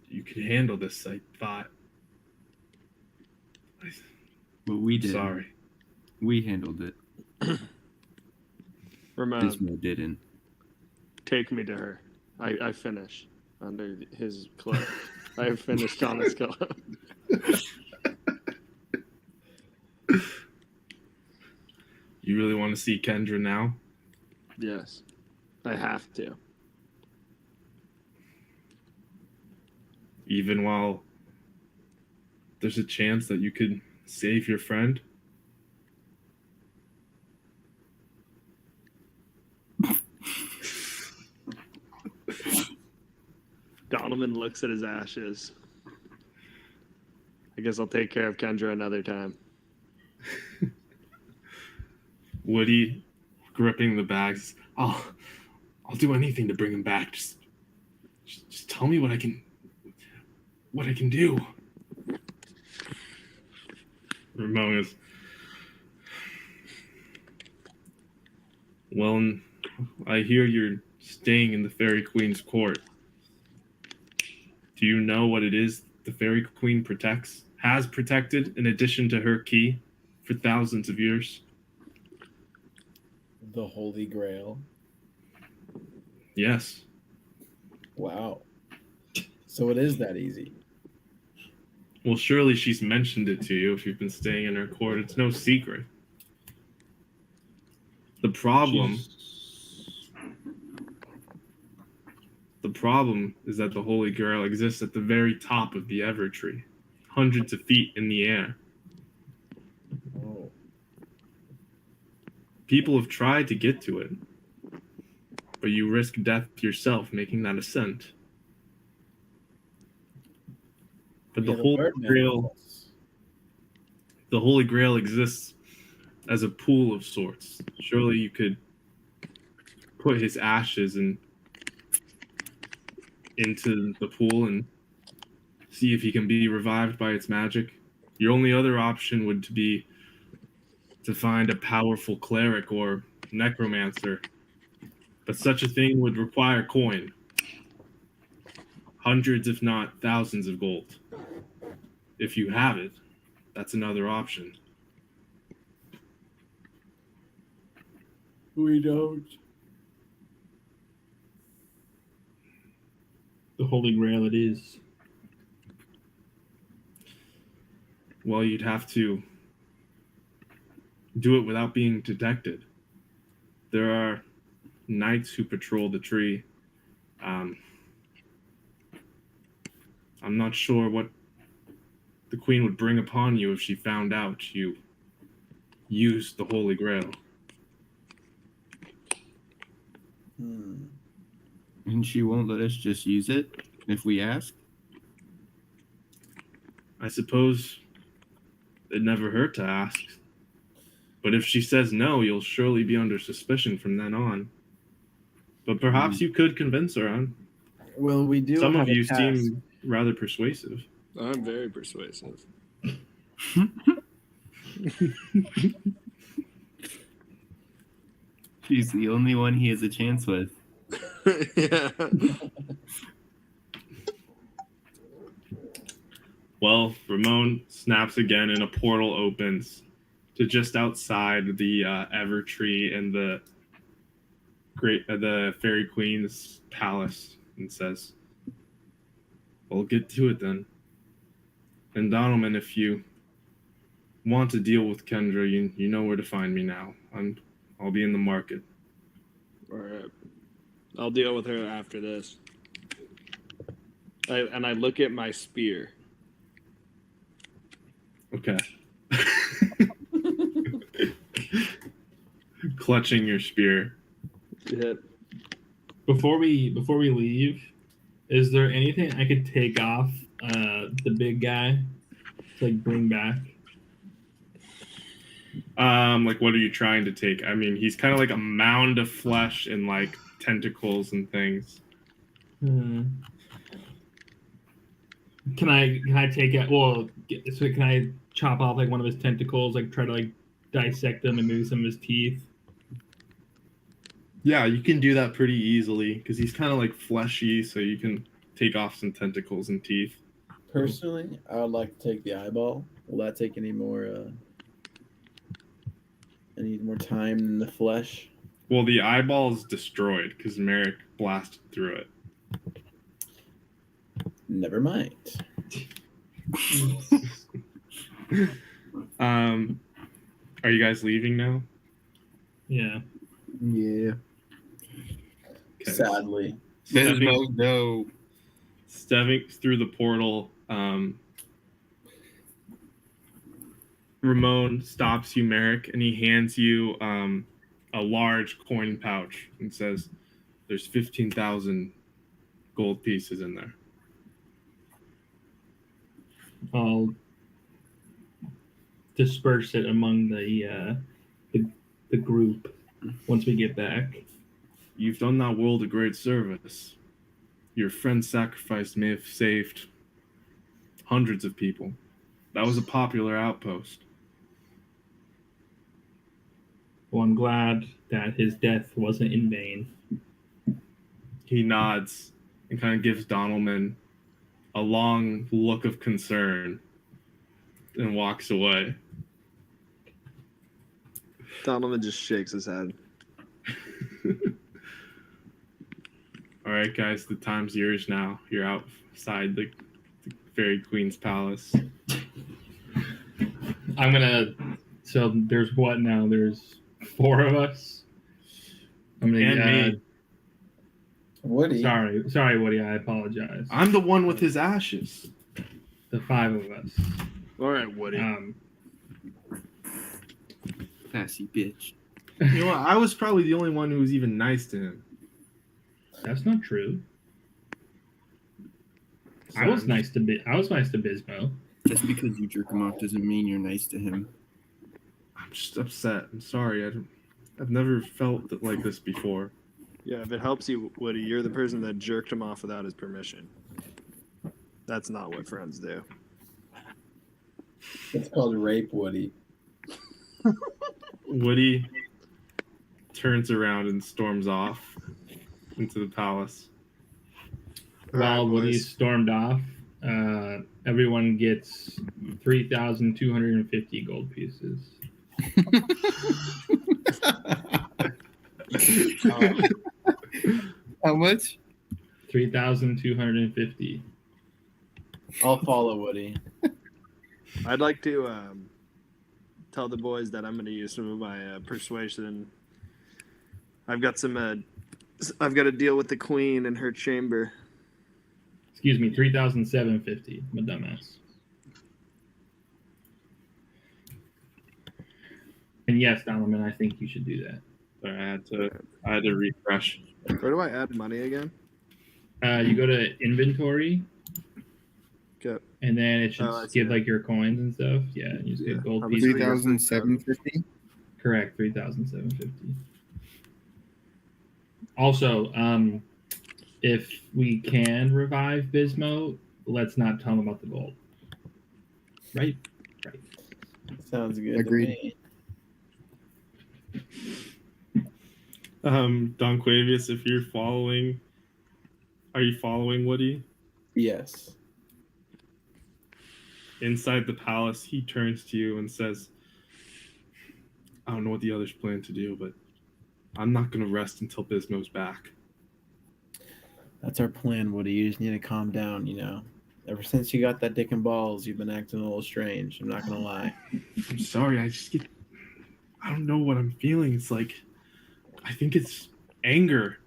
you could handle this. I thought. But we did. Sorry. We handled it. Ramon, Dismo didn't. take me to her. I finish under his cloak. I have finished on his cloak. You really want to see Kendra now? Yes, I have to. Even while there's a chance that you could save your friend? Donovan looks at his ashes. I guess I'll take care of Kendra another time. Woody, gripping the bags. I'll do anything to bring him back. Just tell me what I can do. Ramon is. Well, I hear you're staying in the Fairy Queen's court. Do you know what it is the Fairy Queen has protected in addition to her key for thousands of years? The Holy Grail. Yes. Wow. So it is that easy. Well, surely she's mentioned it to you if you've been staying in her court. It's no secret. The problem is that the Holy Grail exists at the very top of the Evertree, hundreds of feet in the air. Oh. People have tried to get to it, but you risk death yourself making that ascent. But Yeah, the Holy Birdman Grail, was- the Holy Grail exists as a pool of sorts. Surely you could put his ashes into the pool and see if he can be revived by its magic. Your only other option would be to find a powerful cleric or necromancer, but such a thing would require coin. Hundreds, if not thousands of gold. If you have it, that's another option. We don't. The Holy Grail it is. Well, you'd have to do it without being detected. There are knights who patrol the tree. I'm not sure what the queen would bring upon you if she found out you used the Holy Grail. And she won't let us just use it if we ask? I suppose it never hurt to ask. But if she says no, you'll surely be under suspicion from then on. But perhaps you could convince her. Huh? Well, we do. Some have of you a task. seem rather persuasive. I'm very persuasive. She's the only one he has a chance with. Yeah. Well, Ramon snaps again and a portal opens to just outside the Evertree and the Fairy Queen's palace and says, "Well, get to it then. And Donovan, if you want to deal with Kendra, you know where to find me now. I'll be in the market." All right. I'll deal with her after this. I look at my spear. Okay. Clutching your spear. Yep. Before we leave, is there anything I could take off the big guy to like bring back? Like what are you trying to take? I mean, he's kind of like a mound of flesh and like tentacles and things. Can I take it? Well, so can I chop off like one of his tentacles, like try to like dissect them and maybe some of his teeth? Yeah, you can do that pretty easily because he's kind of like fleshy, so you can take off some tentacles and teeth. Personally, I would like to take the eyeball. Will that take any more time than the flesh? Well, the eyeball is destroyed because Merrick blasted through it. Never mind. Are you guys leaving now? Yeah. Yeah. Okay. Sadly. Bismo, no. Stepping through the portal, Ramon stops you, Merrick, and he hands you a large coin pouch and says, "There's 15,000 gold pieces in there." I'll disperse it among the group once we get back. You've done that world a great service. Your friend's sacrifice may have saved hundreds of people. That was a popular outpost. Well, I'm glad that his death wasn't in vain. He nods and kind of gives Donalman a long look of concern and walks away. Donovan just shakes his head. All right, guys, the time's yours now. You're outside the Fairy Queen's palace. So there's what now? There's 4 of us. I'm gonna And me. Woody. Sorry, Woody. I apologize. I'm the one with his ashes. The 5 of us. All right, Woody. Sassy bitch. You know what? I was probably the only one who was even nice to him. That's not true. I was nice to Bismo. Just because you jerk him off doesn't mean you're nice to him. I'm just upset. I'm sorry. I've never felt like this before. Yeah, if it helps you, Woody, you're the person that jerked him off without his permission. That's not what friends do. It's called rape, Woody. Woody turns around and storms off into the palace. While Woody stormed off, everyone gets 3,250 gold pieces. How much? 3,250. I'll follow Woody. I'd like to tell the boys that I'm going to use some of my persuasion. I've got I've got to deal with the queen in her chamber. Excuse me, 3,750. I'm a dumbass. And yes, Donovan, I think you should do that. Sorry, I had to refresh. Where do I add money again? You go to inventory. Okay. And then it should give like your coins and stuff. Yeah, you just get gold pieces. 3,750. Correct, 3,750. Also, if we can revive Bismo, let's not tell him about the gold. Right? Right. Sounds good. Agreed. Don Quavius, if you're following, are you following Woody? Yes. Inside the palace, he turns to you and says, "I don't know what the others plan to do, but I'm not going to rest until Bismo's back." That's our plan, Woody. You just need to calm down, you know. Ever since you got that dick and balls, you've been acting a little strange. I'm not going to lie. I'm sorry. I don't know what I'm feeling. It's like, I think it's anger.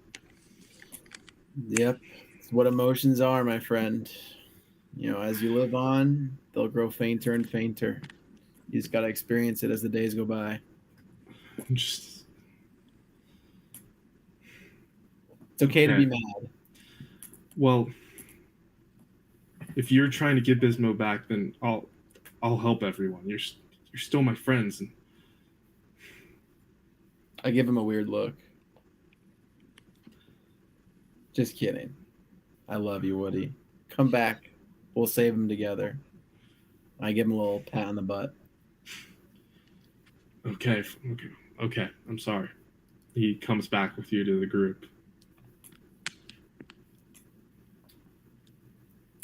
Yep. It's what emotions are, my friend. You know, as you live on, they'll grow fainter and fainter. You just got to experience it as the days go by. Just It's okay to be Okay. mad. well, if you're trying to get Bismo back, then I'll help everyone. You're still my friends, and I give him a weird look. Just kidding. I love you, Woody. Come back. We'll save him together. I give him a little pat on the butt. okay. I'm sorry. He comes back with you to the group.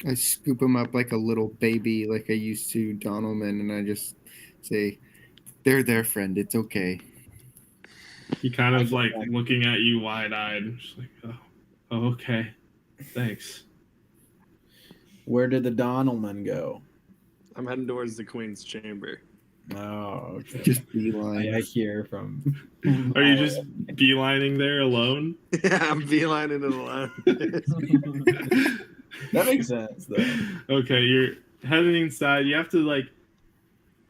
I scoop him up like a little baby, like I used to Donalman, and I just say, "They're their friend. It's okay." He kind of like looking at you wide-eyed, just like, oh, okay, thanks. Where did the Donalman go? I'm heading towards the queen's chamber. Oh, okay. Just beeline. I hear from. Are you just beelining there alone? Yeah, I'm beelining it alone. That makes sense, though. Okay, you're heading inside. You have to like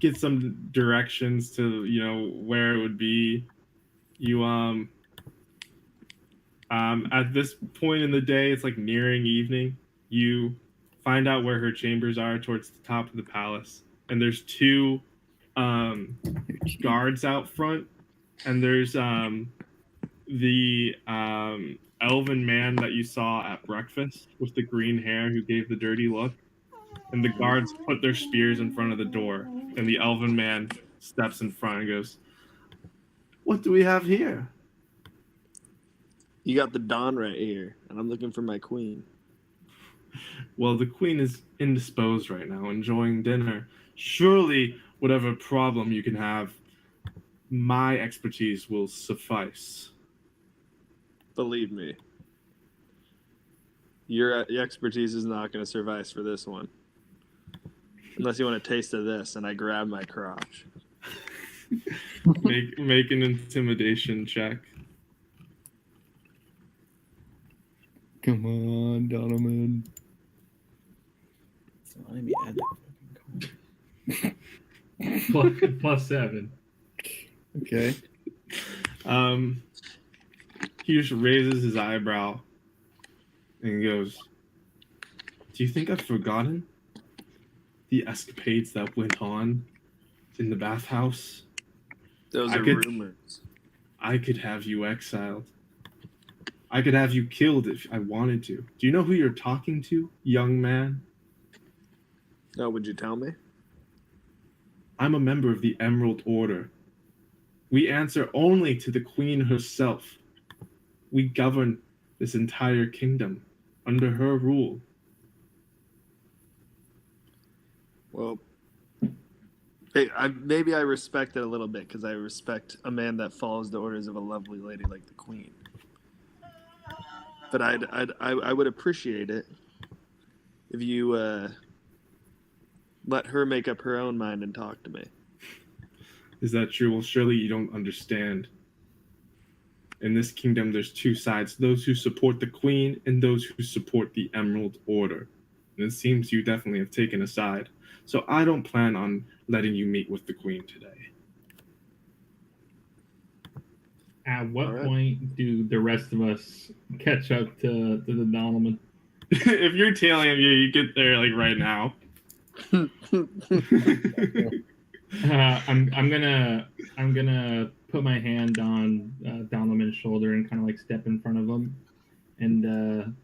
get some directions to where it would be. You at this point in the day, it's like nearing evening. You find out where her chambers are towards the top of the palace, and there's two guards out front, and there's the elven man that you saw at breakfast with the green hair who gave the dirty look, and the guards put their spears in front of the door, and the elven man steps in front and goes, "What do we have here?" You got the Don right here, and I'm looking for my queen. Well, the queen is indisposed right now, enjoying dinner. Surely, whatever problem you can have, my expertise will suffice. Believe me. Your expertise is not going to suffice for this one. Unless you want a taste of this, and I grab my crotch. Make an intimidation check. Come on, Donalman. So let me add that fucking code. +7. Okay. He just raises his eyebrow and goes, "Do you think I've forgotten the escapades that went on in the bathhouse? Those I are could- rumors. I could have you exiled. I could have you killed if I wanted to. Do you know who you're talking to, young man? Oh, would you tell me? I'm a member of the Emerald Order. We answer only to the Queen herself. We govern this entire kingdom under her rule." Well, hey, maybe I respect it a little bit because I respect a man that follows the orders of a lovely lady like the queen. But I would appreciate it if you let her make up her own mind and talk to me. Is that true? Well, surely you don't understand. In this kingdom, there's two sides: those who support the Queen and those who support the Emerald Order. And it seems you definitely have taken a side. So I don't plan on letting you meet with the Queen today. At what All right. point do the rest of us catch up to the Donalman? If you're tailing him, you get there like right now. I'm gonna put my hand on Donalman's shoulder and kind of like step in front of him, and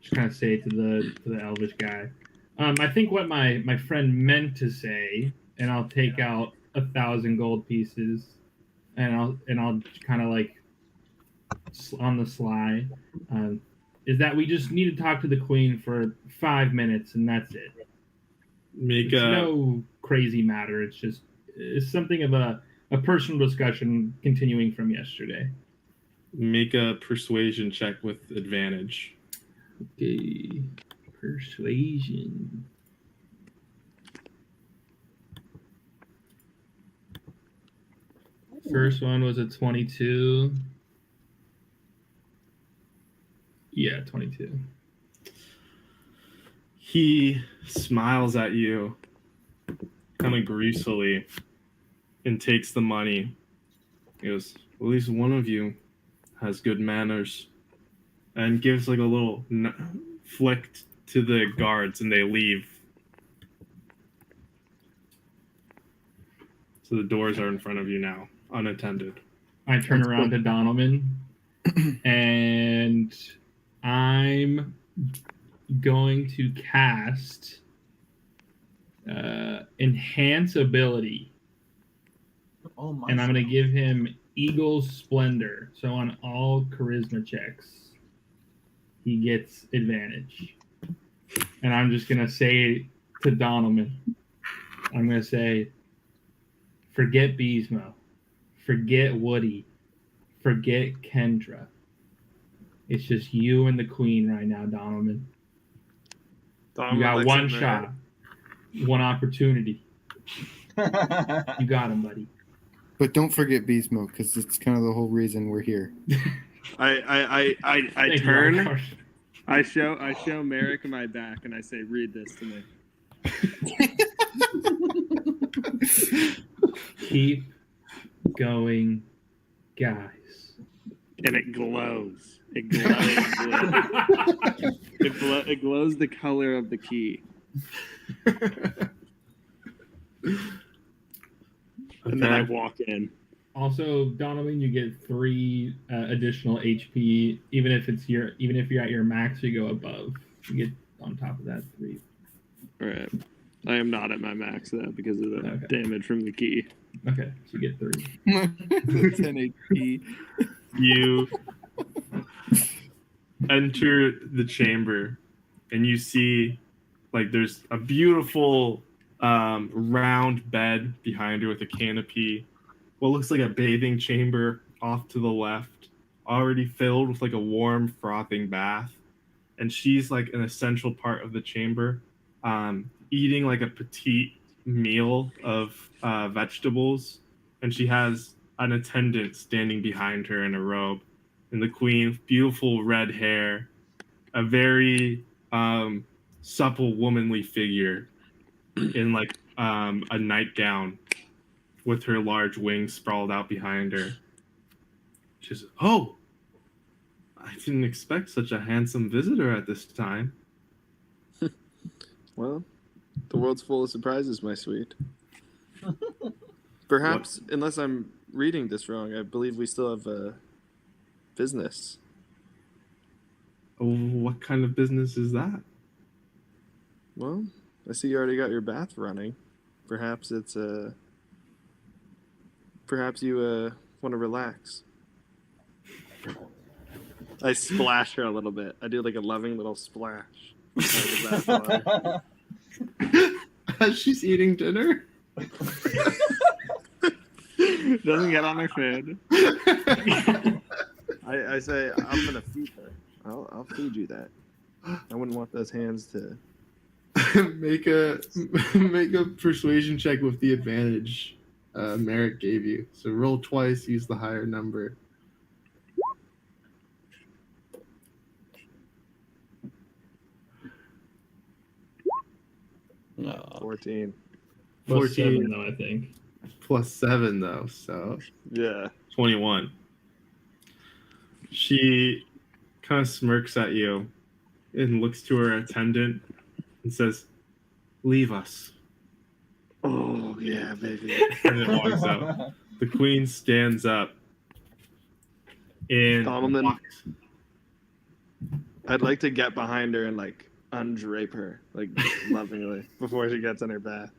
just kind of say to the elvish guy, I think what my friend meant to say, and I'll take out 1,000 gold pieces, and I'll kind of like on the sly, is that we just need to talk to the queen for 5 minutes and that's it. Make It's no crazy matter. It's something of a personal discussion continuing from yesterday. make a persuasion check with advantage. Okay, persuasion. First one was a 22. Yeah, 22. He smiles at you kind of greasily and takes the money. He goes, "At least one of you has good manners," and gives like a little flick to the guards, and they leave. So the doors are in front of you now, unattended. I turn around to Donovan, and I'm going to cast Enhance Ability. Oh my! And I'm going to give him Eagle's Splendor. So on all charisma checks, he gets advantage. And I'm just going to say to Donovan, I'm going to say, forget Beesmo. Forget Woody. Forget Kendra. It's just you and the queen right now, Donovan. You got one shot. One opportunity. You got him, buddy. But don't forget Beastmo, because it's kind of the whole reason we're here. I Thank turn. you, Rockhart. I show Merrick my back, and I say, "Read this to me." Keep going, guys. And it glows. It glows. It glows the color of the key. And then I walk in. Also, Donovan, you get 3 additional HP, even if you're at your max. You go above. You get on top of that 3. All right. I am not at my max though because of the damage from the key. Okay, so you get 3. The 10 HP. You enter the chamber, and you see like there's a beautiful round bed behind her with a canopy. What looks like a bathing chamber off to the left, already filled with like a warm, frothing bath. And she's like an essential part of the chamber, eating like a petite meal of vegetables. And she has an attendant standing behind her in a robe. And the queen, beautiful red hair, a very supple, womanly figure in like a nightgown with her large wings sprawled out behind her. She says, "Oh, I didn't expect such a handsome visitor at this time." Well, the world's full of surprises, my sweet. Perhaps, unless I'm reading this wrong, I believe we still have business. Oh, what kind of business is that? Well, I see you already got your bath running. Perhaps it's perhaps you want to relax. I splash her a little bit. I do like a loving little splash. As she's eating dinner? Doesn't get on her food. I say, I'm going to feed her. I'll feed you that. I wouldn't want those hands to... make a persuasion check with the advantage Merrick gave you. So roll twice, use the higher number. No. 14. Plus 7, 14 though, I think. plus 7 though, so Yeah. 21. She kind of smirks at you and looks to her attendant and says, "Leave us." Oh, yeah, baby. And it walks out. The queen stands up and Donovan. walks. I'd like to get behind her and like undrape her, like lovingly, before she gets in her bath.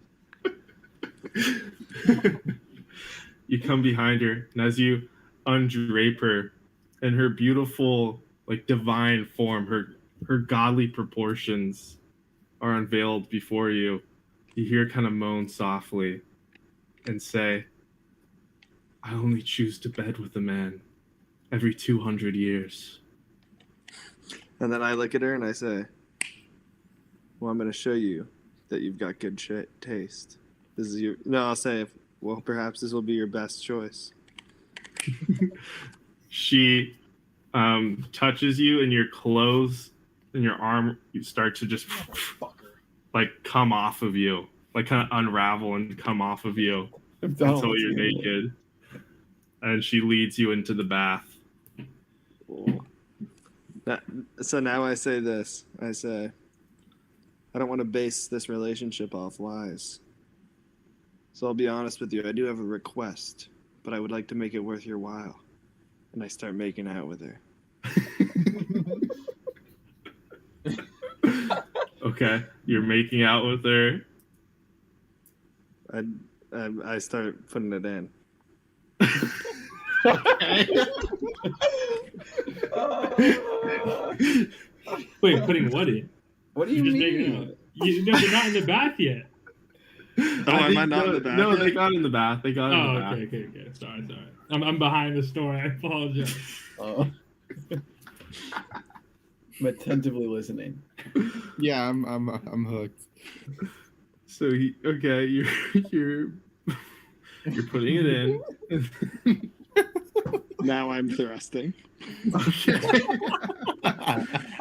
You come behind her, and as you undrape her, and her beautiful, like divine form, her godly proportions are unveiled before you. You hear her kind of moan softly and say, "I only choose to bed with a man every 200 years." And then I look at her and I say, "Well, I'm going to show you that you've got good taste. This is your." No, I'll say, "Well, perhaps this will be your best choice." She touches you, and your clothes and your arm you start to just like come off of you, like kind of unravel and come off of you until you're naked. And she leads you into the bath. Cool. So now I say this. I say, I don't want to base this relationship off lies. So I'll be honest with you. I do have a request, but I would like to make it worth your while. And I start making out with her. Okay, you're making out with her. I start putting it in. Wait, putting what in? What do you Just mean? making out. No, they're not in the bath yet. Oh, am I not in the bath? No, yet? they got in the bath. They got in Oh, the bath. okay. Sorry. I'm behind the story. I apologize. Oh. I'm attentively listening. Yeah, I'm hooked. So you're putting it in. Now I'm thrusting. Okay.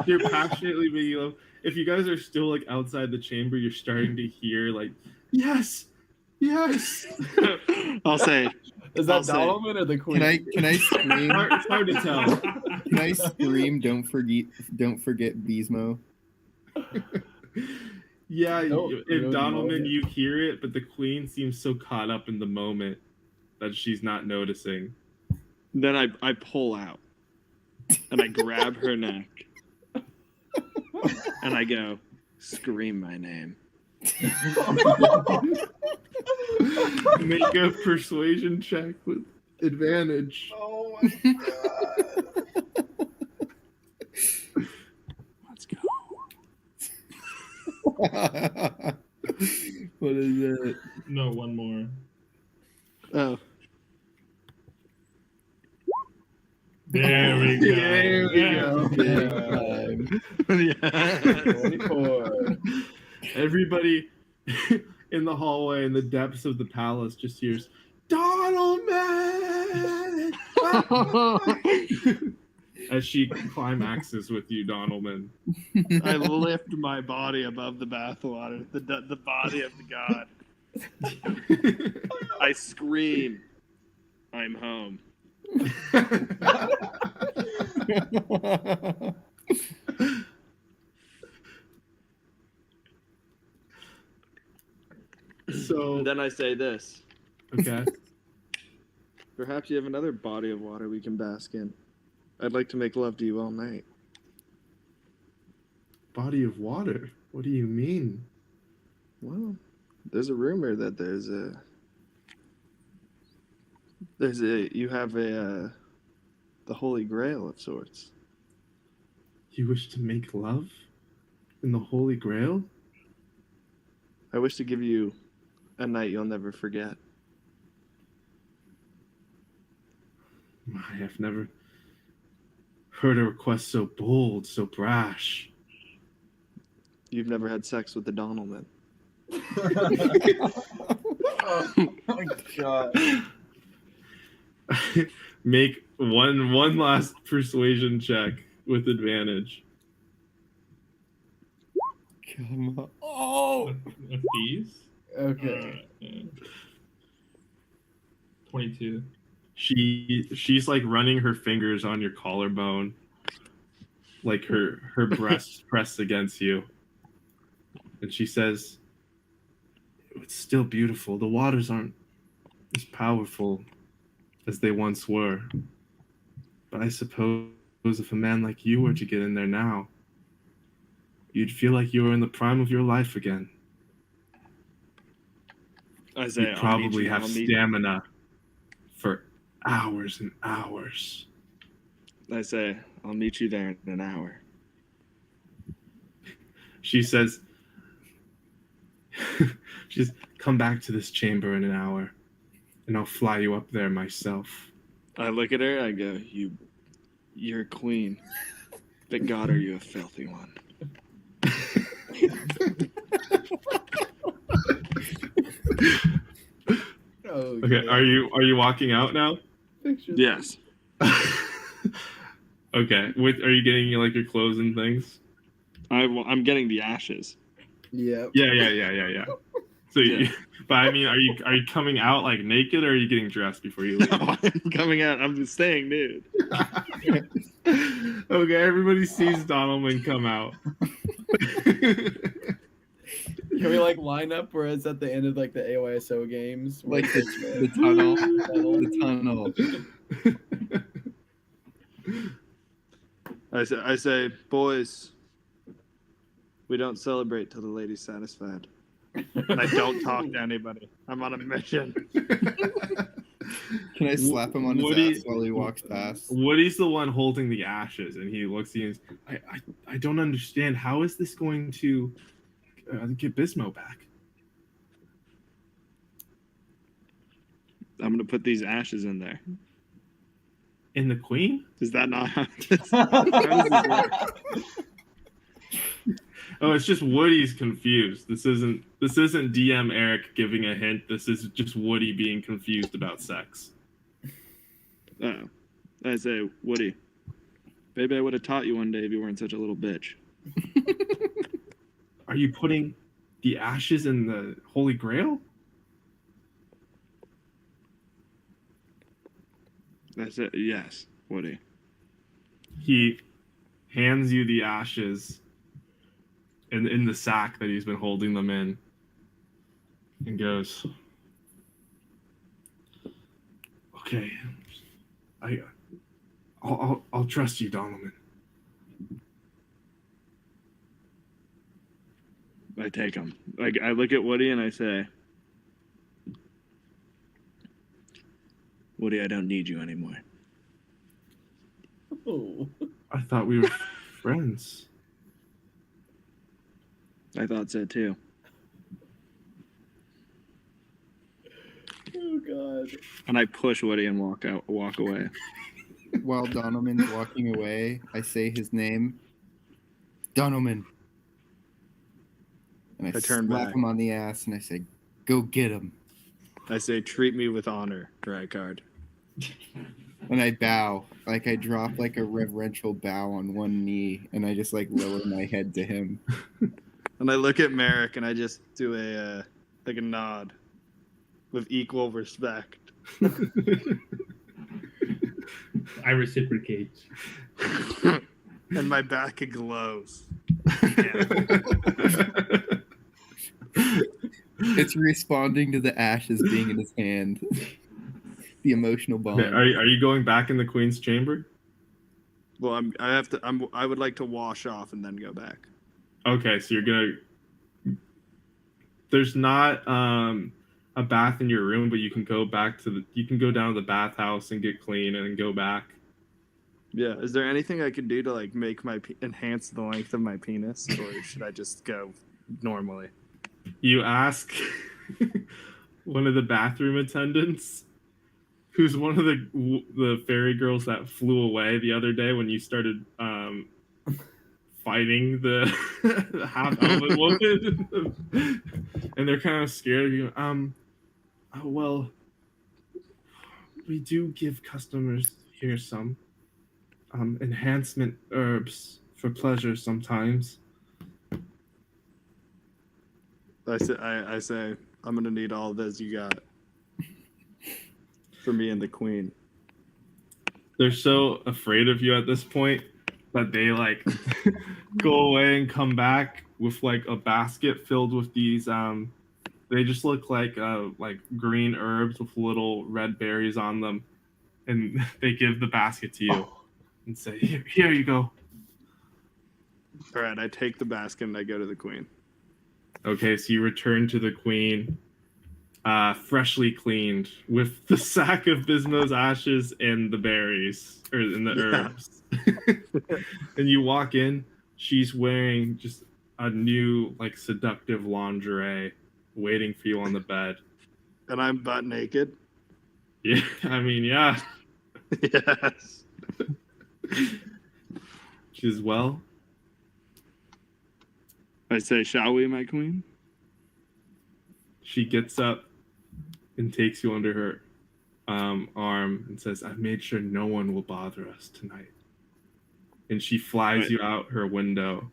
You're passionately making love. If you guys are still like outside the chamber, you're starting to hear like, yes. I'll say, Is that Dolman or the Queen? Can I scream? It's hard to tell. Can I scream? Don't forget Beesmo. Yeah, No, if no, Donaldman, no. you hear it, but the queen seems so caught up in the moment that she's not noticing. then I pull out and I grab her neck and I go, scream my name. Make a persuasion check with advantage. Oh my god. Let's go. What is it? No, one more. Oh. There we go. There we go. Yeah. 24. Everybody in the hallway in the depths of the palace just hears, Donaldman! As she climaxes with you, Donaldman. I lift my body above the bathwater, the body of the god. I scream, I'm home. So, And then I say this. okay. Perhaps you have another body of water we can bask in. I'd like to make love to you all night. Body of water? What do you mean? Well, there's a rumor that you have the Holy Grail of sorts. You wish to make love in the Holy Grail? I wish to give you a night you'll never forget. I have never heard a request so bold, so brash. You've never had sex with the Donaldman. Oh my god. Make one last persuasion check with advantage. Come on. Oh! A piece? Okay. 22. She's like running her fingers on your collarbone, like her breasts pressed against you, and she says, "It's still beautiful. The waters aren't as powerful as they once were, but I suppose if a man like you were to get in there now, you'd feel like you were in the prime of your life again. I say, You'd probably have stamina for hours and hours." I say, I'll meet you there in an hour. She says, she's come back to this chamber in an hour, and I'll fly you up there myself. I look at her, I go, you're a queen. But God, are you a filthy one? Oh, Okay, are you walking out now? Yes. Okay. Are you getting like your clothes and things? I'm getting the ashes. Yep. Yeah. So, Yeah. but I mean, are you coming out like naked, or are you getting dressed before you leave? No, I'm coming out. I'm staying nude. Okay, everybody sees Donaldman come out. Can we like line up where it's at the end of like the AYSO games? where Like it's, the tunnel. The tunnel. I say, boys, we don't celebrate till the lady's satisfied. And I don't talk to anybody. I'm on a mission. Can I slap him on his Woody- ass while he walks past? Woody's the one holding the ashes, and he looks at you and I don't understand. How is this going to get Bismo back? I'm gonna put these ashes in there. In the Queen? Is that not how does this work? Oh, it's just Woody's confused. This isn't DM Eric giving a hint. This is just Woody being confused about sex. Oh. I say, Woody, maybe I would have taught you one day if you weren't such a little bitch. Are you putting the ashes in the Holy Grail? I said, yes, Woody. He hands you the ashes in the sack that he's been holding them in, and goes, "Okay, I'll trust you, Donovan." I take them. Like, I look at Woody and I say, Woody, I don't need you anymore. Oh. I thought we were friends. I thought so too. Oh God. And I push Woody and walk away. While Donovan's walking away, I say his name, Donovan. And I turn slap back. him on the ass and I say, "Go get him." I say, treat me with honor, Rykard. And I bow, like I drop like a reverential bow on one knee, and I just like lower my head to him. And I look at Merrick and I just do a nod with equal respect. I reciprocate. And my back glows. It's responding to the ashes being in his hand. The emotional bond. Are you going back in the Queen's chamber? Well, I would like to wash off and then go back. Okay, so you're gonna. There's not a bath in your room, but you can go back to you can go down to the bathhouse and get clean and then go back. Yeah. Is there anything I could do to like make enhance the length of my penis, or should I just go normally? You ask one of the bathroom attendants, who's one of the fairy girls that flew away the other day when you started fighting the half elven woman, and they're kind of scared of you. Well, we do give customers here some enhancement herbs for pleasure sometimes. I say I'm gonna need all this you got for me and the Queen. They're so afraid of you at this point that they like go away and come back with like a basket filled with these they just look like green herbs with little red berries on them, and they give the basket to you and say, here you go. All right, I take the basket and I go to the Queen. Okay, so you return to the Queen, freshly cleaned, with the sack of Bismo's ashes and the berries, or and the herbs. And you walk in, she's wearing just a new, like, seductive lingerie, waiting for you on the bed. And I'm butt naked? Yeah, I mean, yeah. Yes. She's well. I say, shall we, my Queen? She gets up and takes you under her arm and says, I've made sure no one will bother us tonight. and she flies Right. you out her window.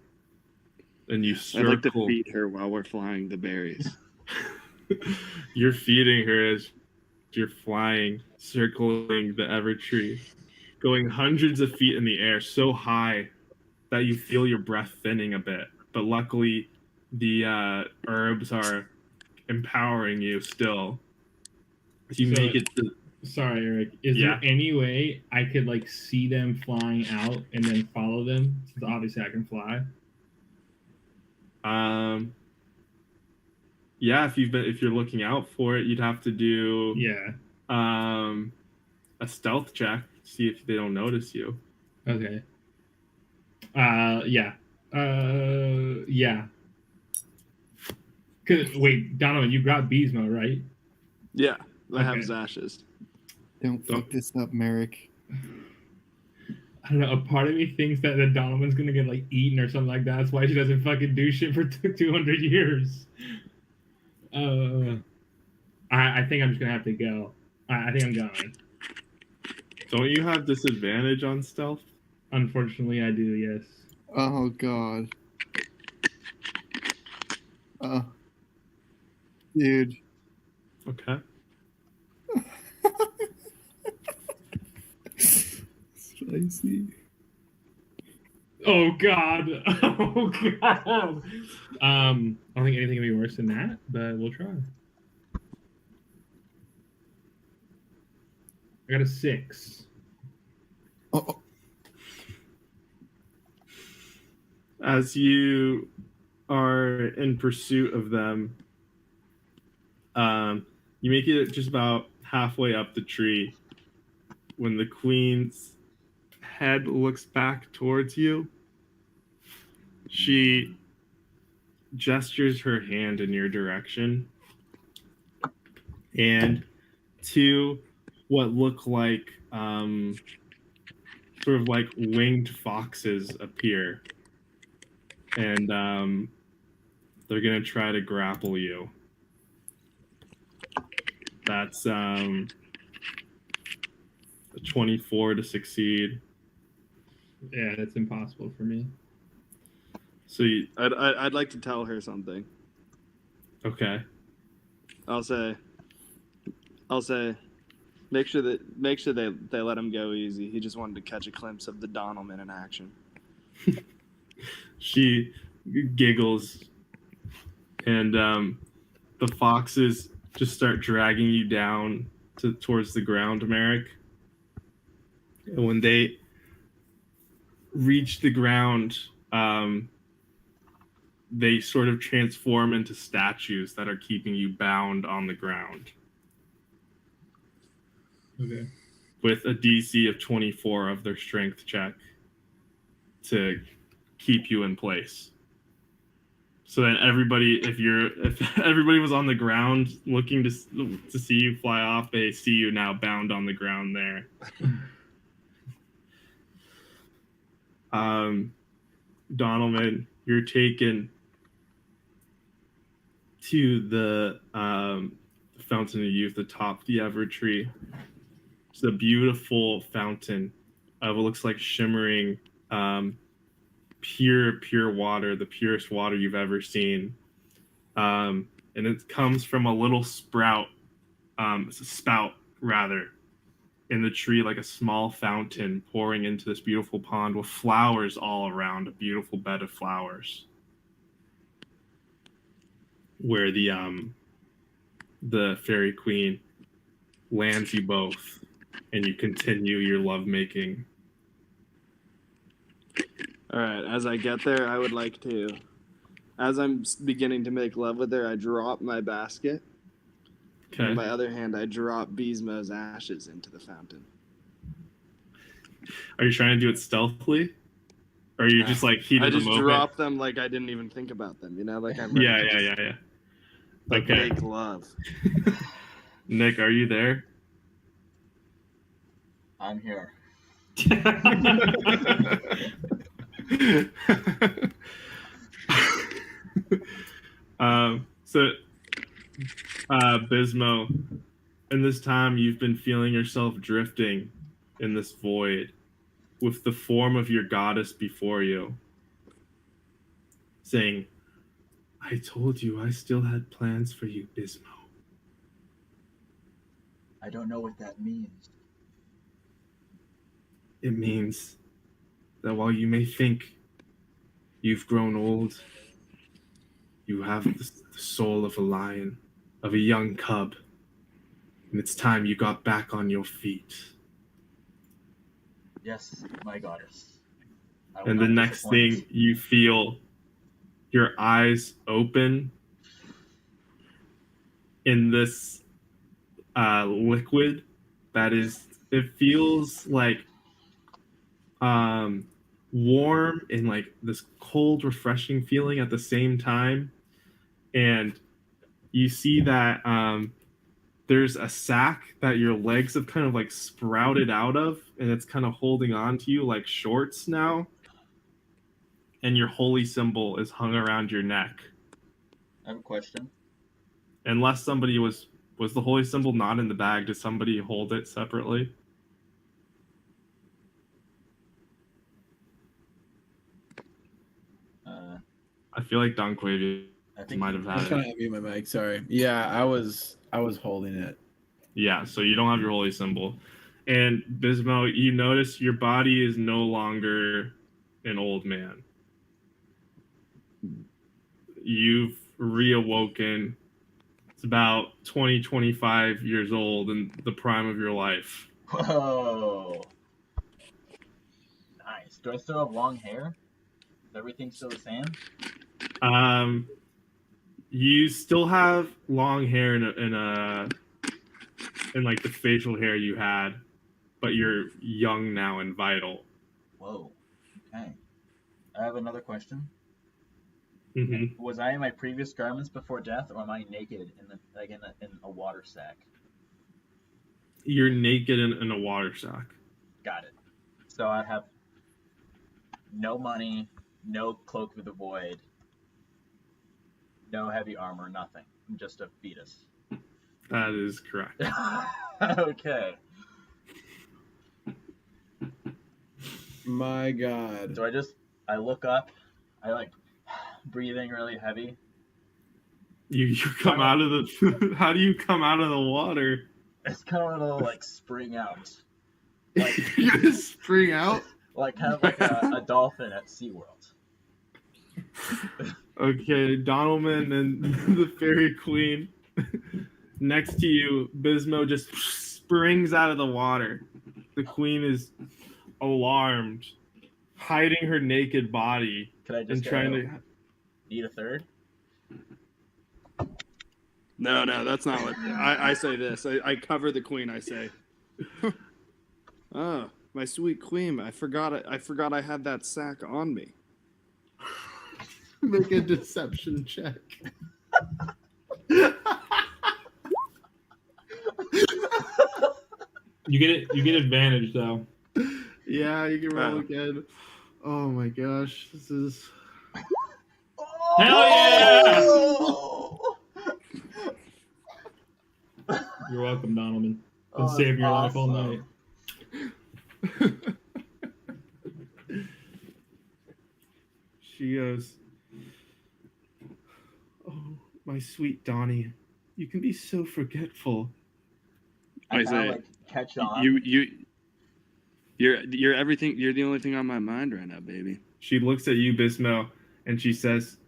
And you I'd like to circle. feed her while we're flying the berries. You're feeding her as you're flying, circling the Evertree, going hundreds of feet in the air, so high that you feel your breath thinning a bit. But luckily, the herbs are empowering you still. You So- make it to. Sorry, Eric. Is Yeah. there any way I could like see them flying out and then follow them? Since obviously I can fly. Yeah, if you're looking out for it, you'd have to do Yeah. a stealth check, see if they don't notice you. Okay. Yeah. Yeah. Wait, Donovan, you got Beesmo, right? Yeah, I have Okay. his ashes. Don't fuck this up, Merrick. I don't know. A part of me thinks that the Donovan's gonna get like eaten or something like that. That's why she doesn't fucking do shit for 200 years. I think I'm just gonna have to go. I think I'm going. Don't you have disadvantage on stealth? Unfortunately, I do. Yes. Oh god. Dude. Okay. Spicy. Oh god. Oh god. I don't think anything can be worse than that, but we'll try. I got a 6. Oh. As you are in pursuit of them, you make it just about halfway up the tree when the queen's head looks back towards you. She gestures her hand in your direction, and two what look like sort of like winged foxes appear, and they're gonna try to grapple you. That's a 24 to succeed. Yeah, that's impossible for me. So you, I'd like to tell her something. okay. I'll say, make sure they let him go easy. He just wanted to catch a glimpse of the Donalman in action. She giggles, and the foxes just start dragging you down towards the ground, Merrick. And when they reach the ground, they sort of transform into statues that are keeping you bound on the ground. Okay. With a DC of 24 of their strength check to keep you in place. So then everybody, if everybody was on the ground looking to see you fly off, they see you now bound on the ground there. Donalman, you're taken to the Fountain of Youth atop the Evertree. It's a beautiful fountain of what looks like shimmering, pure water, the purest water you've ever seen. And it comes from a little spout rather, in the tree, like a small fountain pouring into this beautiful pond with flowers all around, a beautiful bed of flowers. Where the fairy queen lands you both, and you continue your lovemaking. All right. As I get there, I would like to, as I'm beginning to make love with her, I drop my basket. Okay. On my other hand, I drop Beesmo's ashes into the fountain. Are you trying to do it stealthily? Or are you just like heat I of the just moment? drop them like I didn't even think about them. You know, like I'm ready to just, like Okay. make love. Nick, are you there? I'm here. So, Bismo, in this time you've been feeling yourself drifting in this void with the form of your goddess before you, saying, I told you I still had plans for you, Bismo. I don't know what that means. It means that while you may think you've grown old, you have the soul of a lion, of a young cub, and it's time you got back on your feet. Yes, my goddess. I will And the not next disappoint. thing you feel your eyes open in this liquid that is, it feels like warm and like this cold, refreshing feeling at the same time. And you see that there's a sack that your legs have kind of like sprouted out of, and it's kind of holding on to you like shorts now. And your holy symbol is hung around your neck. I have a question. Unless somebody was the holy symbol not in the bag? Did somebody hold it separately? I feel like Don Quavy I think might have I was had kind it. of happy with my mic. Sorry. Yeah, I was holding it. Yeah, so you don't have your holy symbol. And Bismo, you notice your body is no longer an old man. You've reawoken. It's about 20, 25 years old in the prime of your life. Whoa. Nice. Do I still have long hair? Is everything still the same? You still have long hair in like the facial hair you had, but you're young now and vital. Whoa. Okay. I have another question. Mm-hmm. Was I in my previous garments before death, or am I naked in a water sack? You're naked in a water sack. Got it. So I have no money, no cloak of the void, no heavy armor, nothing. I'm just a fetus. That is correct. Okay. My God. So I look up, I like breathing really heavy. You come out of the. How do you come out of the water? It's kind of gonna like spring out. Like, You're gonna spring out? like kind of like a dolphin at SeaWorld. Okay, Donaldman and the Fairy Queen. Next to you, Bismo just springs out of the water. The Queen is alarmed, hiding her naked body Can I just and trying to. need a third? No, that's not what I say. This I cover the queen. I say, "Oh, my sweet queen! I forgot I had that sack on me." Make a deception check. You get advantage though. Yeah, you can roll again. Oh my gosh, this is. Hell yeah! You're welcome, Donovan. Been saving your life all night. She goes, "Oh, my sweet Donnie, you can be so forgetful." I say, like, catch on. You're everything. You're the only thing on my mind right now, baby. She looks at you, Bismo, and she says,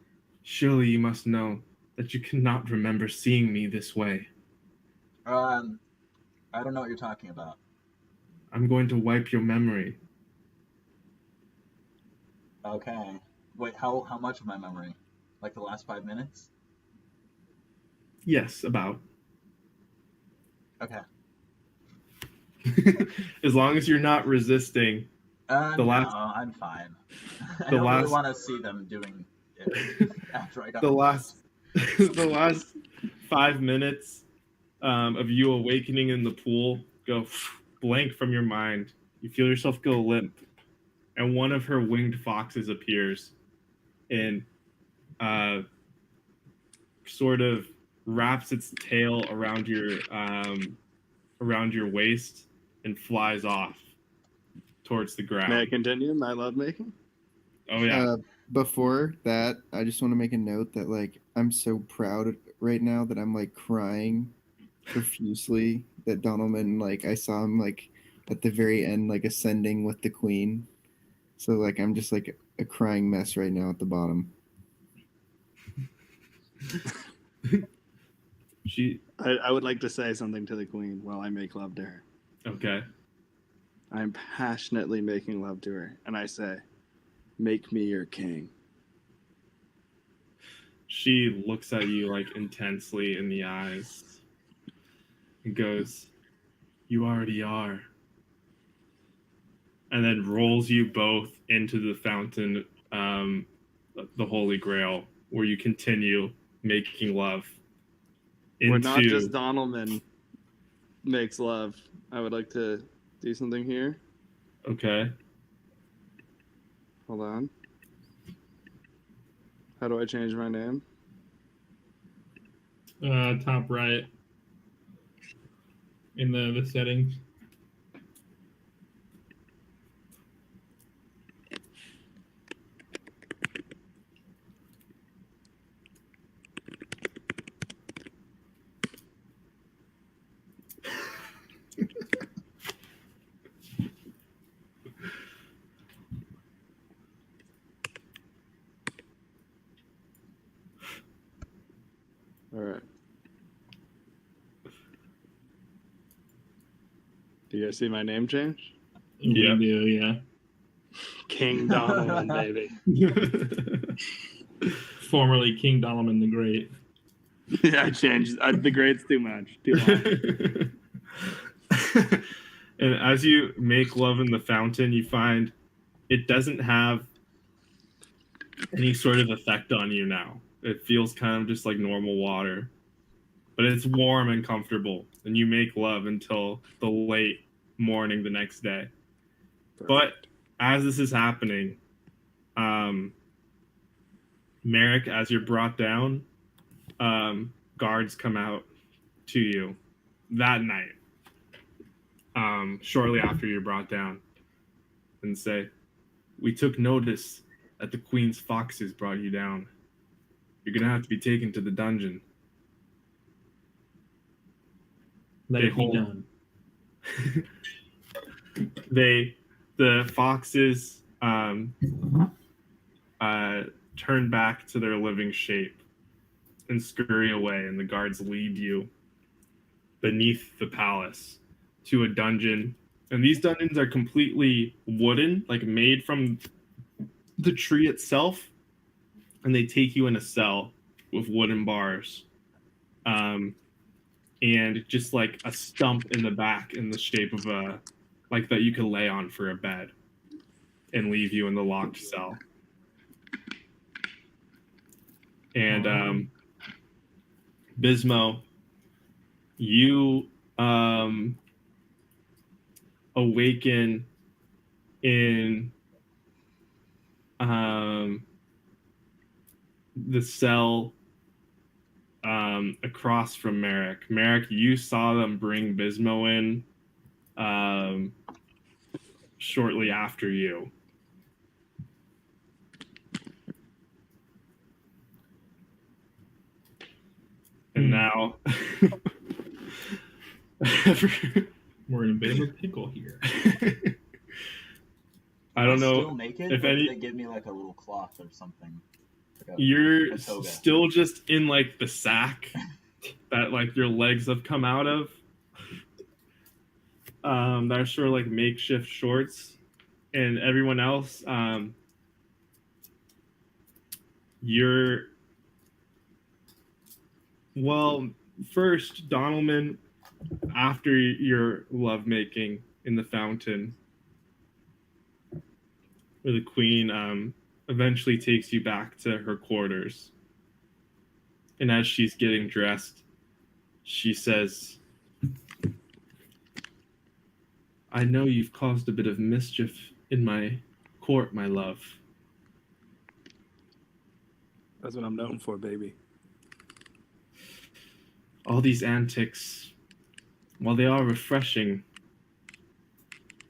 "Surely you must know that you cannot remember seeing me this way. I don't know what you're talking about. I'm going to wipe your memory." Okay. Wait, how much of my memory? Like the last 5 minutes? Yes, about. Okay. As long as you're not resisting. No, I'm fine. I don't really want to see them doing it after I got the last 5 minutes of you awakening in the pool go blank from your mind. You feel yourself go limp, and one of her winged foxes appears and sort of wraps its tail around your waist and flies off towards the ground. May I continue my lovemaking? Oh yeah. Before that, I just want to make a note that like I'm so proud right now that I'm like crying profusely that Donalman, like I saw him like at the very end like ascending with the queen. So like I'm just like a crying mess right now at the bottom. I would like to say something to the queen while I make love to her. Okay. I'm passionately making love to her, and I say, "Make me your king." She looks at you like intensely in the eyes and goes, "You already are." And then rolls you both into the fountain, the Holy Grail, where you continue making love. Where not just Donalman makes love. I would like to do something here. Okay. Hold on. How do I change my name? Top right in the settings. All right. Do you guys see my name change? Yeah. We do, yeah. King Donalman, baby. Formerly King Donalman the Great. Yeah, I changed. The Great's too much. Too long. And as you make love in the fountain, you find it doesn't have any sort of effect on you now. It feels kind of just like normal water, but it's warm and comfortable, and you make love until the late morning the next day. Perfect. But as this is happening, Merrick, as you're brought down, guards come out to you that night, shortly after you're brought down, and say, "We took notice that the Queen's foxes brought you down. You're gonna have to be taken to the dungeon." Let it be done. The foxes turn back to their living shape and scurry away, and the guards lead you beneath the palace to a dungeon. And these dungeons are completely wooden, like made from the tree itself, and they take you in a cell with wooden bars, and just like a stump in the back in the shape of a, like that you could lay on for a bed, and leave you in the locked cell. And Bismo, you awaken in the cell across from Merrick. Merrick, you saw them bring Bismo in shortly after you. And now we're in a bit of a pickle here. I don't know still naked, if or any. they give me like a little cloth or something. Like You're a toga. still just in like the sack that like your legs have come out of. That are sort of like makeshift shorts, and everyone else, you're. Well, first, Donalman, after your lovemaking in the fountain, where the queen eventually takes you back to her quarters. And as she's getting dressed, she says, "I know you've caused a bit of mischief in my court, my love." That's what I'm known for, baby. All these antics, while they are refreshing,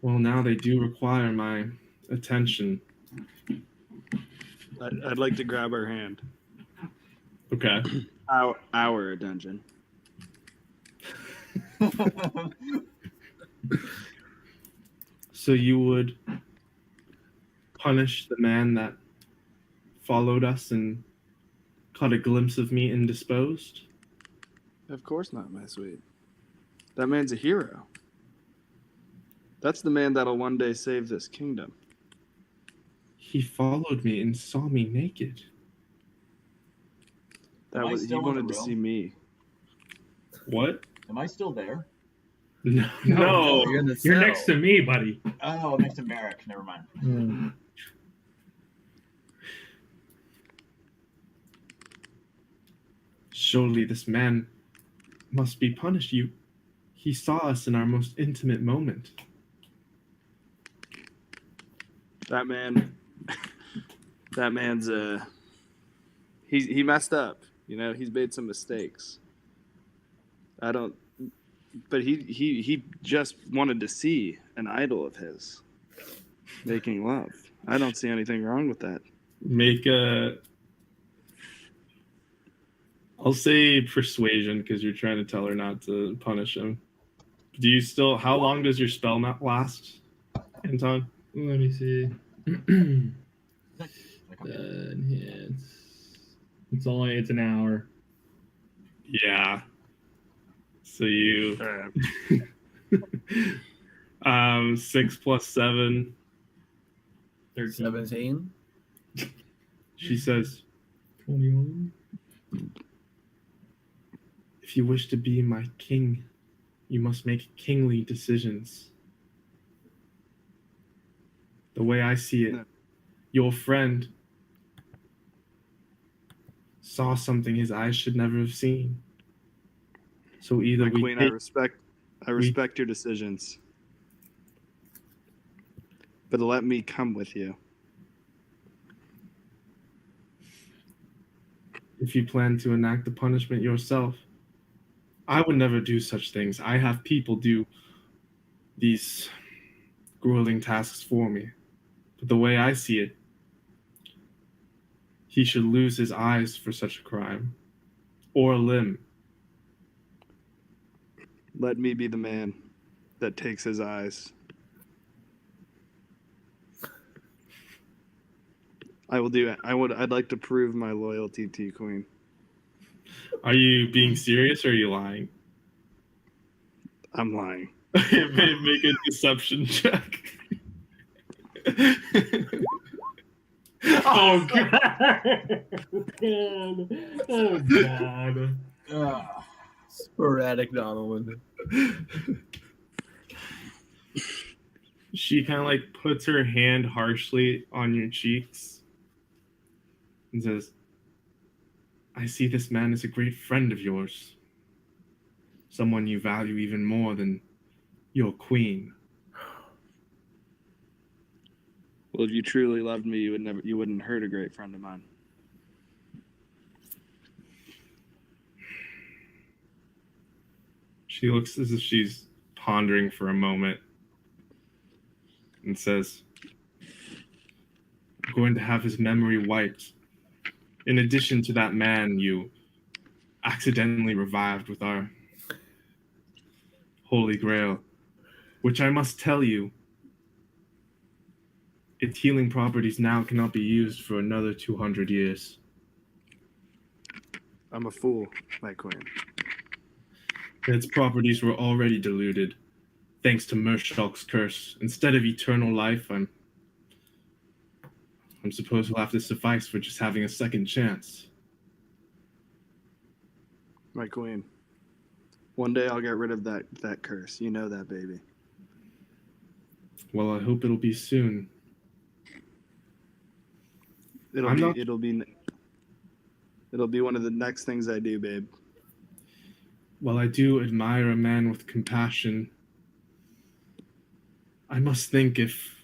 Well, now they do require my attention. I'd like to grab her hand. Okay. Our attention. So you would punish the man that followed us and caught a glimpse of me indisposed? Of course not, my sweet. That man's a hero. That's the man that'll one day save this kingdom. He followed me and saw me naked. Am I He still in wanted the to room? see me. What? Am I still there? No. You're in the You're cell. next to me, buddy. Oh, next to Merrick. Never mind. Hmm. Surely this man must be punished. He saw us in our most intimate moment. That man's he messed up. You know, he's made some mistakes. But he just wanted to see an idol of his making love. I don't see anything wrong with that. I'll say persuasion because you're trying to tell her not to punish him. How long does your spell not last, Anton? Let me see. It's an hour. Yeah. So you 6 plus 7. 17. She says, 21. if you wish to be my king, you must make kingly decisions. The way I see it, your friend saw something his eyes should never have seen. So either My we queen, take, I respect your decisions. But let me come with you. if you plan to enact the punishment yourself. I would never do such things. I have people do these grueling tasks for me. But the way I see it, he should lose his eyes for such a crime, or a limb. Let me be the man that takes his eyes. I will do it. I'd like to prove my loyalty to you, Queen. Are you being serious or are you lying? I'm lying. Make a deception check. Oh god! Oh god! Sporadic Donovan. She kind of like puts her hand harshly on your cheeks and says, I see this man as a great friend of yours. Someone you value even more than your queen. Well, if you truly loved me, you wouldn't hurt a great friend of mine. She looks as if she's pondering for a moment and says, I'm going to have his memory wiped. In addition to that man you accidentally revived with our Holy Grail, which I must tell you, its healing properties now cannot be used for another 200 years. I'm a fool, my queen. Its properties were already diluted, thanks to Mershulk's curse. Instead of eternal life, I'm suppose we'll have to suffice for just having a second chance. My queen. One day I'll get rid of that curse. You know that, baby. Well, I hope it'll be soon. It'll be one of the next things I do, babe. While I do admire a man with compassion, I must think if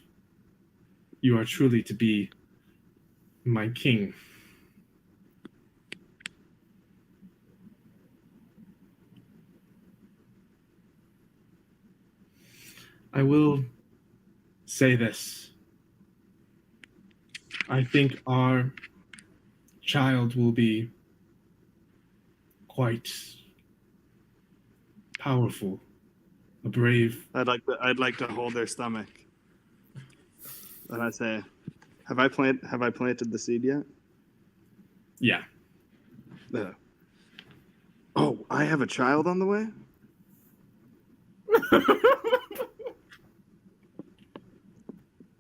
you are truly to be my king. I will say this. I think our child will be quite powerful, a brave. I'd like to hold their stomach. And I say, have I planted the seed yet? Yeah. Oh, I have a child on the way?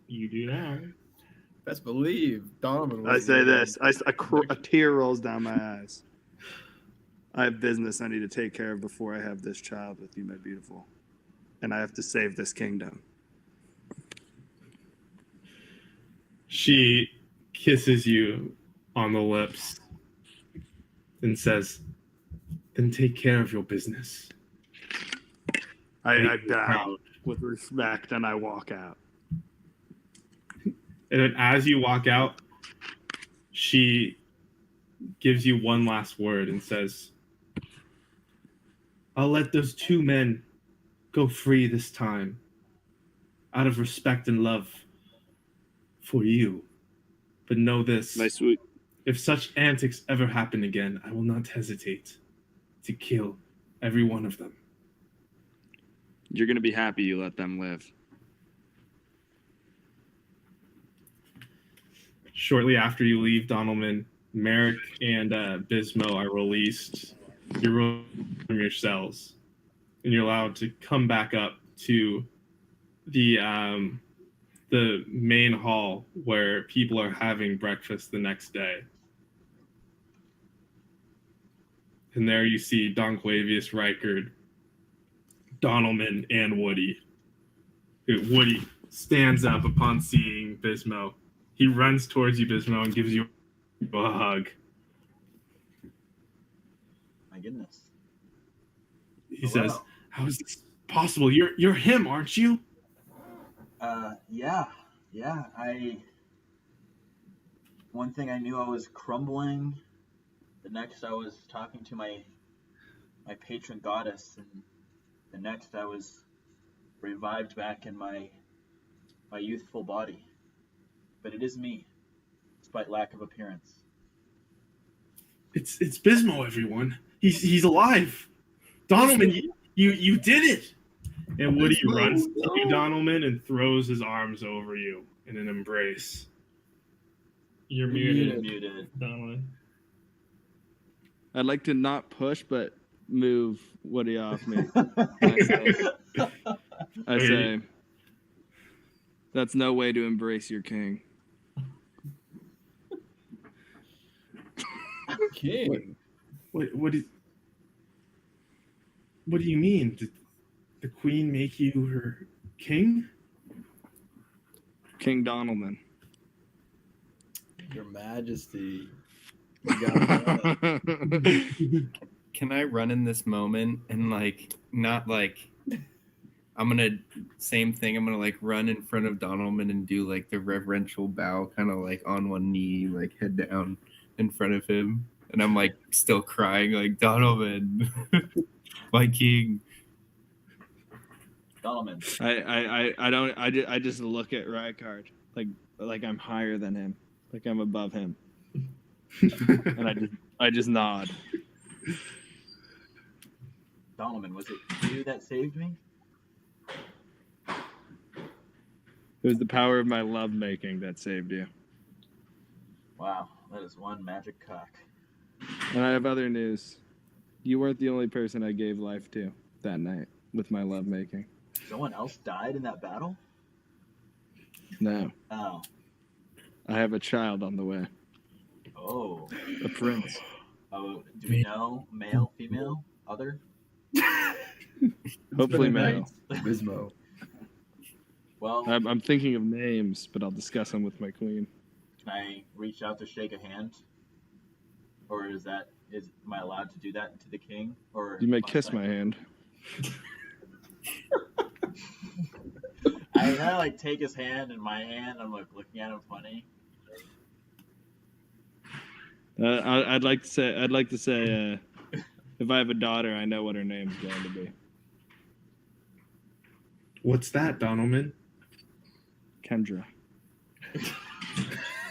You do now. Best believe Donovan. I say this. A tear rolls down my eyes. I have business I need to take care of before I have this child with you, my beautiful. And I have to save this kingdom. She kisses you on the lips and says, then take care of your business. I bow with respect and I walk out. And then as you walk out, she gives you one last word and says, I'll let those two men go free this time, out of respect and love for you. But know this, My sweet. if such antics ever happen again, I will not hesitate to kill every one of them. You're going to be happy you let them live. Shortly after you leave Donalman, Merrick and Bismo are released. You're removed from your cells, and you're allowed to come back up to the main hall where people are having breakfast the next day. And there you see Don Clavius, Reichard, Donalman, and Woody. Woody stands up upon seeing Bismo. He runs towards you, Bismo, and gives you a hug. My goodness. He says, how is this possible? You're him, aren't you? Yeah. One thing I knew I was crumbling. The next I was talking to my patron goddess, and the next I was revived back in my youthful body. But it is me, despite lack of appearance. It's Bismo, everyone. He's alive. Donalman, you did it. And Woody runs to you, Donalman, and throws his arms over you in an embrace. You're muted, Donalman. I'd like to not push, but move Woody off me. I say, that's no way to embrace your king. King. What do you mean? Did the queen make you her king? King Donalman. Your Majesty. Can I run in this moment and not I'm gonna same thing. I'm gonna run in front of Donalman and do the reverential bow, kind of on one knee, head down in front of him, and I'm still crying Donalman, my king. Donalman. I just look at Rykard like I'm higher than him, like I'm above him, and I just nod. Donalman, was it you that saved me? It was the power of my love making that saved you. Wow, that is one magic cock. And I have other news. You weren't the only person I gave life to that night with my love making. Someone else died in that battle? No. Oh. I have a child on the way. Oh. A prince. Oh, do we know male, female, other? Hopefully male. Bismo. Well, I'm thinking of names, but I'll discuss them with my queen. can I reach out to shake a hand? Or am I allowed to do that to the king? Or You may kiss my hand. I kind of take his hand in my hand. I'm looking at him funny. I'd like to say, if I have a daughter, I know what her name's going to be. What's that, Donalman? Kendra.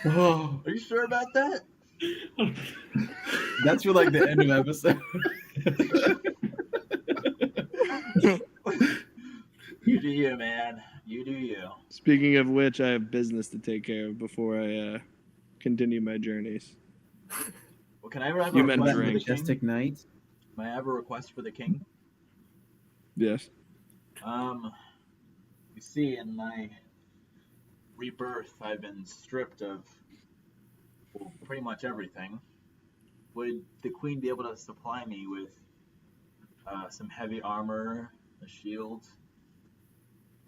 Oh, Are you sure about that? that's for like the end of episode. You do you, man. You do you. Speaking of which, I have business to take care of before I continue my journeys. Well, can I ever have You a meant request for the drink. king? Majestic Knight. May I have a request for the king? Yes. You see, in my rebirth, I've been stripped of, well, pretty much everything. Would the queen be able to supply me with some heavy armor, a shield,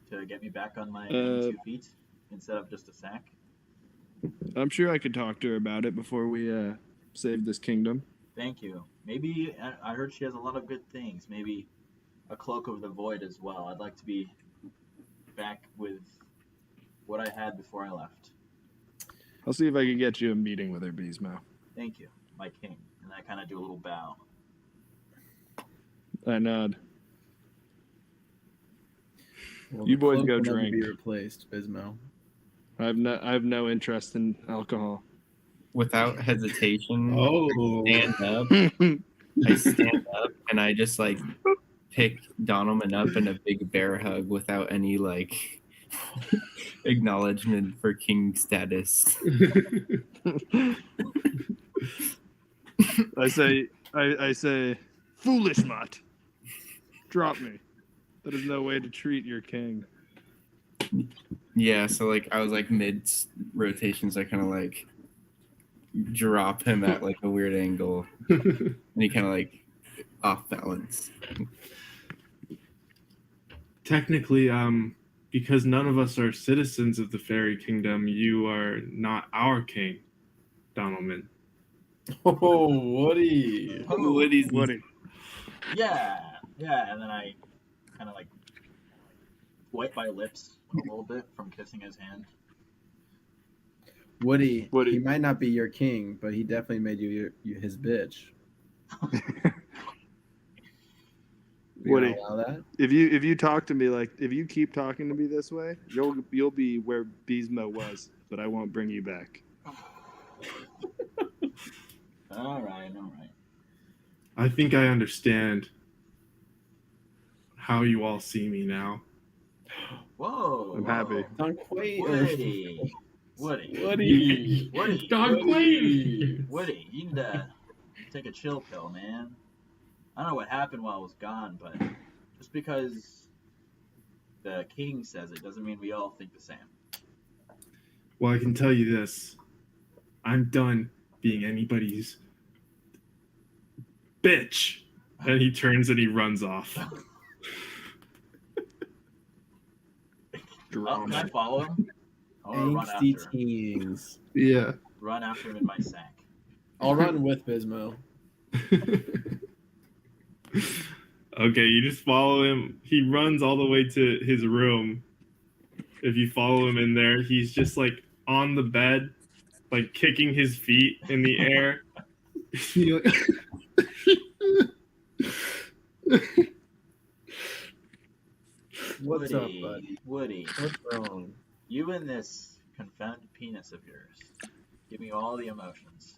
to get me back on my own 2 feet instead of just a sack? I'm sure I could talk to her about it before we save this kingdom. Thank you. Maybe I heard she has a lot of good things. Maybe a cloak of the void as well. I'd like to be back with what I had before I left. I'll see if I can get you a meeting with her, Beesmo. Thank you, my king. And I kind of do a little bow. I nod. Well, You the boys cloak go will never drink. Be replaced, Bismo. I have no interest in alcohol. Without hesitation, Oh, I stand up and I just like pick Donovan up in a big bear hug without any like acknowledgement for king status. I say, foolish mutt. Drop me. That is no way to treat your king. Yeah, so like I was like mid rotations, I kind of like drop him at like a weird angle, and he kind of like off balance. Technically, because none of us are citizens of the fairy kingdom, you are not our king, Donaldman. oh, Woody. Oh, Woody's Woody. yeah. And then I kind of like wipe my lips a little bit from kissing his hand. Woody. Woody. He might not be your king, but he definitely made you his bitch. You Woody. gonna allow that? If you talk to me if you keep talking to me this way, you'll be where Beesmo was, but I won't bring you back. All right. I think I understand how you all see me now. Whoa. I'm happy. Don Quaid. Woody. Woody. Dog Queen. Woody, you need to take a chill pill, man. I don't know what happened while I was gone, but just because the king says it doesn't mean we all think the same. Well, I can tell you this. I'm done being anybody's bitch. And he turns and he runs off. Oh, can I follow him? I want to run after Angsty him. teens. Yeah. Run after him in my sack. I'll run with Bismo. Okay, you just follow him. He runs all the way to his room. If you follow him in there, he's just like on the bed, like kicking his feet in the air. You're like- What's up, bud? Woody, What's wrong? you and this confounded penis of yours give me all the emotions.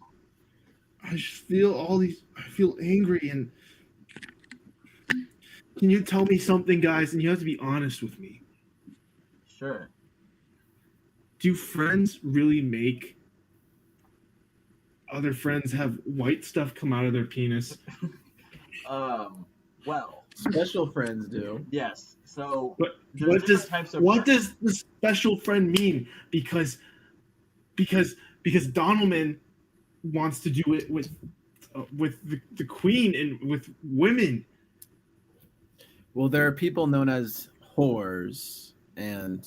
I just feel I feel angry and can you tell me something, guys? And you have to be honest with me. Sure. Do friends really make other friends have white stuff come out of their penis? Well, Special friends do. yes. So But there's what different does types of what friends. does the special friend mean? Because Donaldman wants to do it with the queen and with women. Well, there are people known as whores, and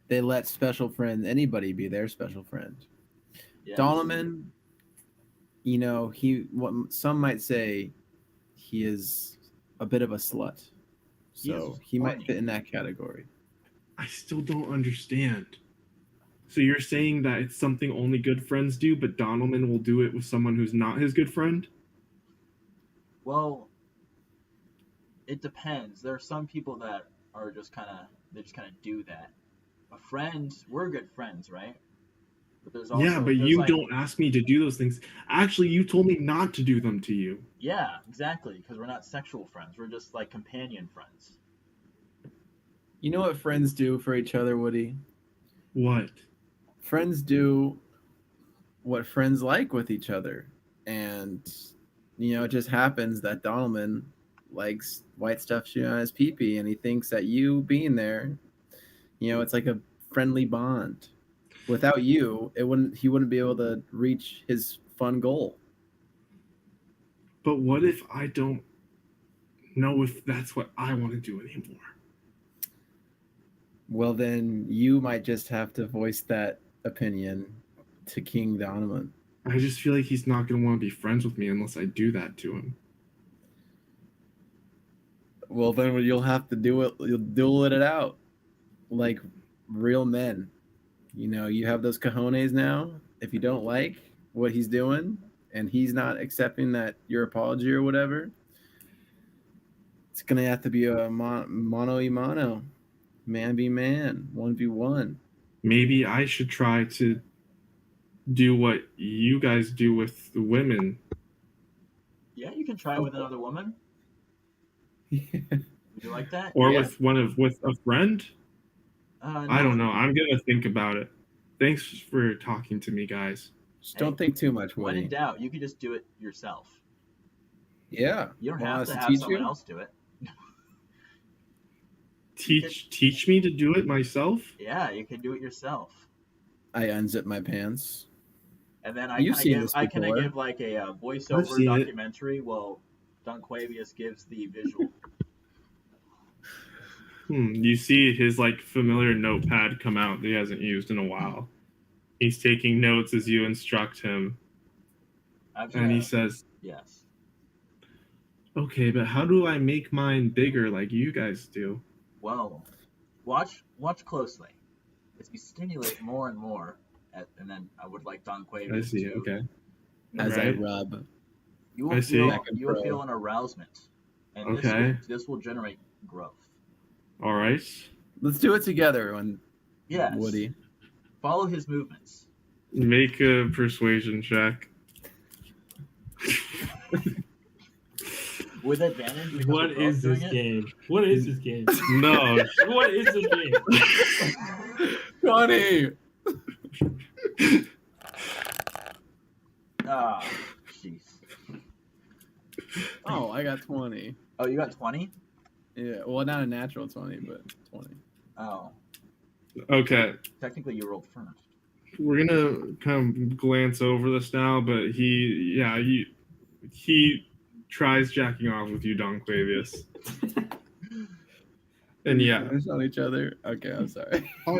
they let special friend anybody be their special friend. Yes. Donovan, what some might say he is a bit of a slut. So he might horny. fit in that category. I still don't understand. So you're saying that it's something only good friends do, but Donaldman will do it with someone who's not his good friend? Well, it depends. There are some people that are just kind of do that. a friend. We're good friends, right? But there's Yeah, but there's you like, don't ask me to do those things. Actually, you told me not to do them to you. yeah, exactly, because we're not sexual friends. We're just like companion friends. You know what friends do for each other, Woody? What? Friends do what friends like with each other. And, it just happens that Donalman likes white stuff shooting on his pee-pee, and he thinks that you being there, it's like a friendly bond. Without you, he wouldn't be able to reach his fun goal. But what if I don't know if that's what I want to do anymore? Well, then you might just have to voice that opinion to King Donovan. I just feel like he's not going to want to be friends with me unless I do that to him. Well, then you'll have to do it. You'll duel it out like real men. You have those cojones now. If you don't like what he's doing and he's not accepting that your apology or whatever, it's gonna have to be a mano y mano, man be man, 1v1. Maybe I should try to do what you guys do with the women. Yeah, you can try with another woman. Would you like that? Or Yeah. with a friend? No. I don't know. I'm going to think about it. Thanks for talking to me, guys. Just don't think too much, When in Woody. doubt, you can just do it yourself. Yeah. You don't Want have us to to have teach someone you? else do it. Teach me to do it myself? Yeah, you can do it yourself. I unzip my pants. And then I You've kind seen of give this I kind of before. give like a I've voiceover seen it. documentary while Dunquavius gives the visual. You see his like familiar notepad come out that he hasn't used in a while. He's taking notes as you instruct him. And he says, Yes. "Okay, but how do I make mine bigger like you guys do?" Well, watch closely. As you stimulate more and more, and then I would like Dunquavius I see. to. Okay. As I Right. rub. You I will see. feel Back and you will pro. feel an arousement, and Okay. this will generate growth. All right. Let's do it together, Yes. Woody. Follow his movements. Make a persuasion check. With advantage. Because What we're both is this doing it? game? What is this game? No. What is this game? Johnny! Ah, jeez. Oh, I got 20. Oh, you got 20? Yeah, well, not a natural 20, but 20. Oh, Okay. technically you rolled first. We're gonna kind of glance over this now, but he tries jacking off with you, Don Clavius. And yeah. Finish on each other? Okay, I'm sorry. Well,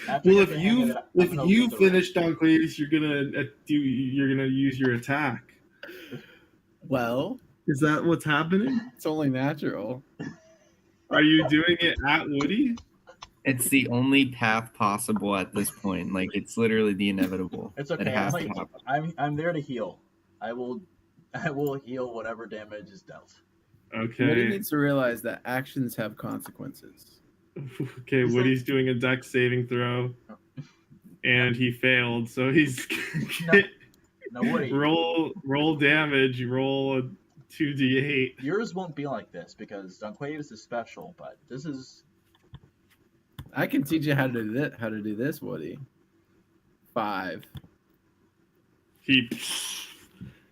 After I get if the hang of it, I'm gonna you leave the finish Don Clavius, you're gonna use your attack. Well, Is that what's happening? it's only natural. Are you doing it at Woody? It's the only path possible at this point. Like it's literally the inevitable. It's It okay. has to happen. I'm there to heal. I will heal whatever damage is dealt. Woody Okay. needs to realize that actions have consequences. Okay, Is Woody's doing a dex saving throw, and he failed. So he's No, Woody. roll damage. You roll a 2d8. Yours won't be like this because Dunquavius is special, but this is I can teach you how to do this, Woody. 5. He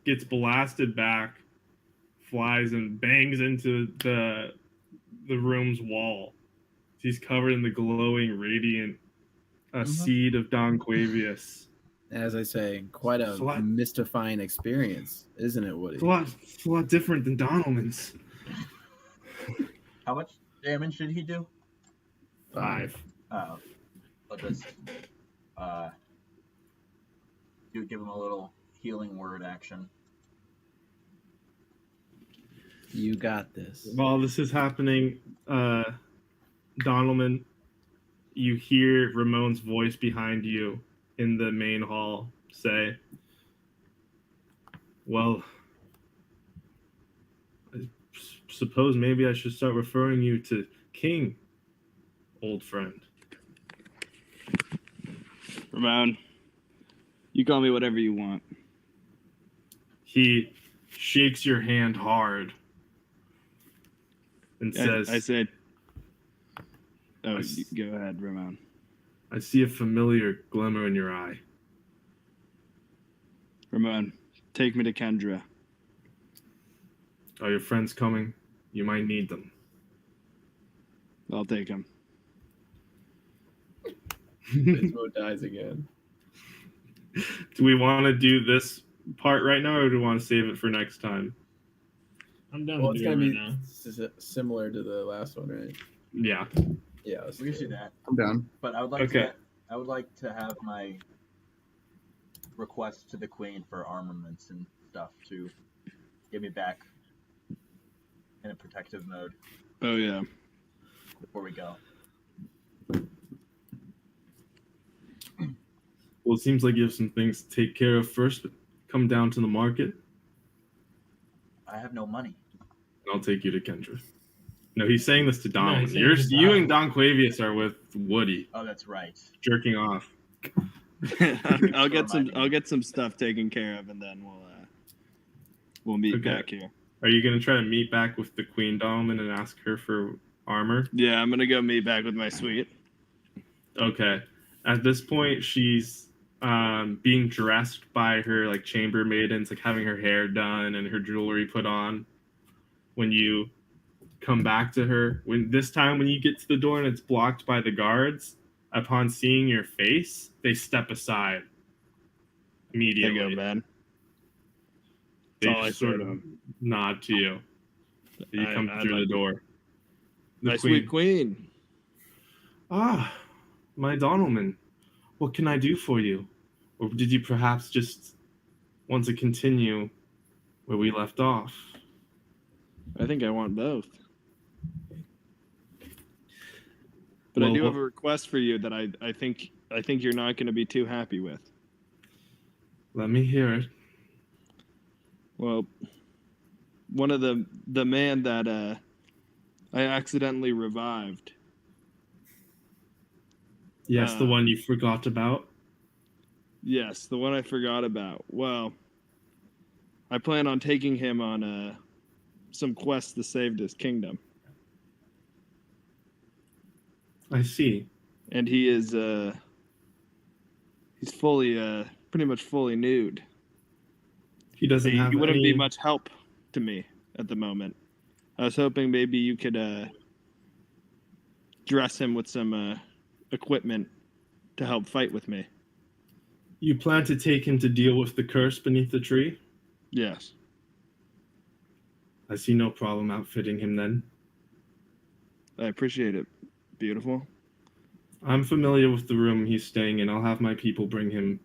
gets blasted back, flies and bangs into the room's wall. He's covered in the glowing, radiant seed of Don Quavius. As I say, quite a mystifying experience, isn't it, Woody? It's a lot different than Donalman's. how much damage did he do? 5. I'll just give him a little healing word action. You got this. While this is happening, Donalman, you hear Ramon's voice behind you in the main hall say, "Well, I suppose maybe I should start referring you to King old friend. Ramon, you call me whatever you want. He shakes your hand hard and says, I said, oh, I s- go ahead, Ramon. I see a familiar glimmer in your eye. Ramon, take me to Kendra. Are your friends coming? You might need them. I'll take him. Bismo dies again. Do we want to do this part right now, or do we want to save it for next time? I'm done Well, with it's doing gonna it be right now. similar to the last one, right? Yeah. Yeah, let's We can do that. I'm down. But I would like Okay. I would like to have my request to the queen for armaments and stuff to get me back in a protective mode Oh, yeah. before we go. Well, it seems like you have some things to take care of first, but come down to the market, I have no money. and I'll take you to Kendra. No, he's saying this to Don. No, he's saying it to You Don. and Don Quavius are with Woody, Oh, that's right. jerking off. I'll get some stuff taken care of, and then we'll meet Okay. back here. Are you going to try to meet back with the Queen Donovan and ask her for armor? Yeah, I'm gonna go meet back with my suite. Okay. At this point, she's being dressed by her like chamber maidens, like having her hair done and her jewelry put on. When you come back to her, when you get to the door and it's blocked by the guards, upon seeing your face, they step aside There immediately. you go, man. They That's all I just sort say of to him. nod to you. You come I'd through like the door. The My sweet queen. Ah, my Donalman, what can I do for you? Or did you perhaps just want to continue where we left off? I think I want both. But I Well, do have a request for you that I think you're not going to be too happy with. Let me hear it. Well, one of the man that I accidentally revived. Yes, the one you forgot about. Yes, the one I forgot about. Well, I plan on taking him on some quest to save this kingdom. I see. And he is he's fully pretty much fully nude. He doesn't have He wouldn't any... be much help to me at the moment. I was hoping maybe you could dress him with some equipment to help fight with me. You plan to take him to deal with the curse beneath the tree? Yes. I see no problem outfitting him then. I appreciate it. Beautiful. I'm familiar with the room he's staying in. I'll have my people bring him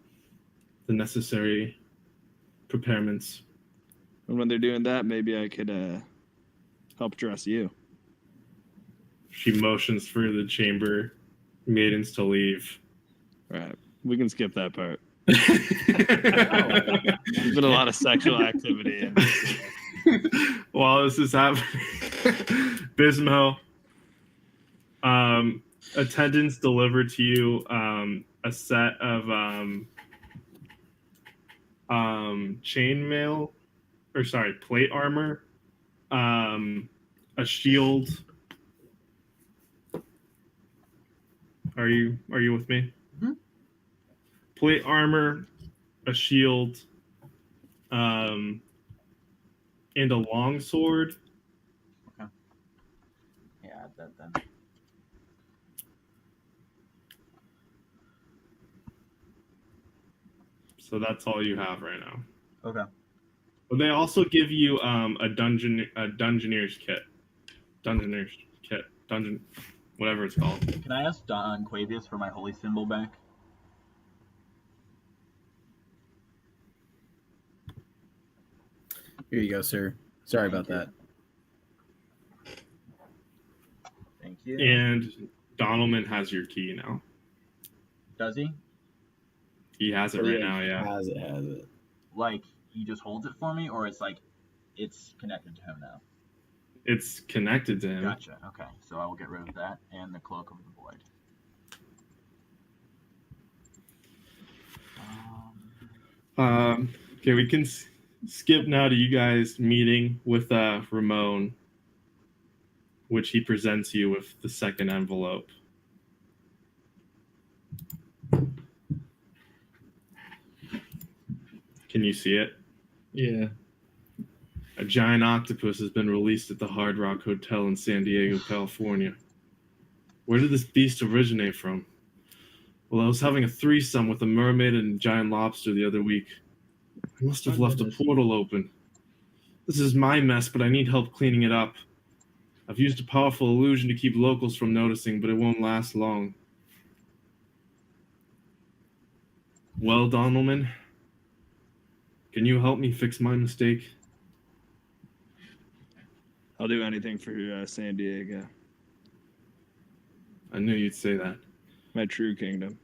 the necessary preparements. And when they're doing that, maybe I could help dress you. She motions for the chamber maidens to leave. All right. We can skip that part. There's been a lot of sexual activity. While this is happening, Bismo, attendants deliver to you a set of chainmail, or sorry, plate armor, a shield. Are you with me? Mm-hmm. Plate armor, a shield, and a long sword. Okay. Yeah, add that then. So that's all you have right now. Okay. But they also give you a dungeoneer's kit, whatever it's called. Can I ask Don Quavius for my holy symbol back? Here you go, sir. Sorry about that. Thank you. And Donalman has your key now. Does he? He has it right now, yeah. Has it. Like, he just holds it for me, or it's like, it's connected to him now? It's connected to him. Gotcha. Okay, so I will get rid of that and the Cloak of the Void. Okay, we can skip now to you guys meeting with Ramon, which he presents you with the second envelope. Can you see it? Yeah. A giant octopus has been released at the Hard Rock Hotel in San Diego, California. Where did this beast originate from? Well, I was having a threesome with a mermaid and a giant lobster the other week. I must have left a portal open. This is my mess, but I need help cleaning it up. I've used a powerful illusion to keep locals from noticing, but it won't last long. Well, Donaldman, can you help me fix my mistake? I'll do anything for San Diego, I knew you'd say that. my true kingdom.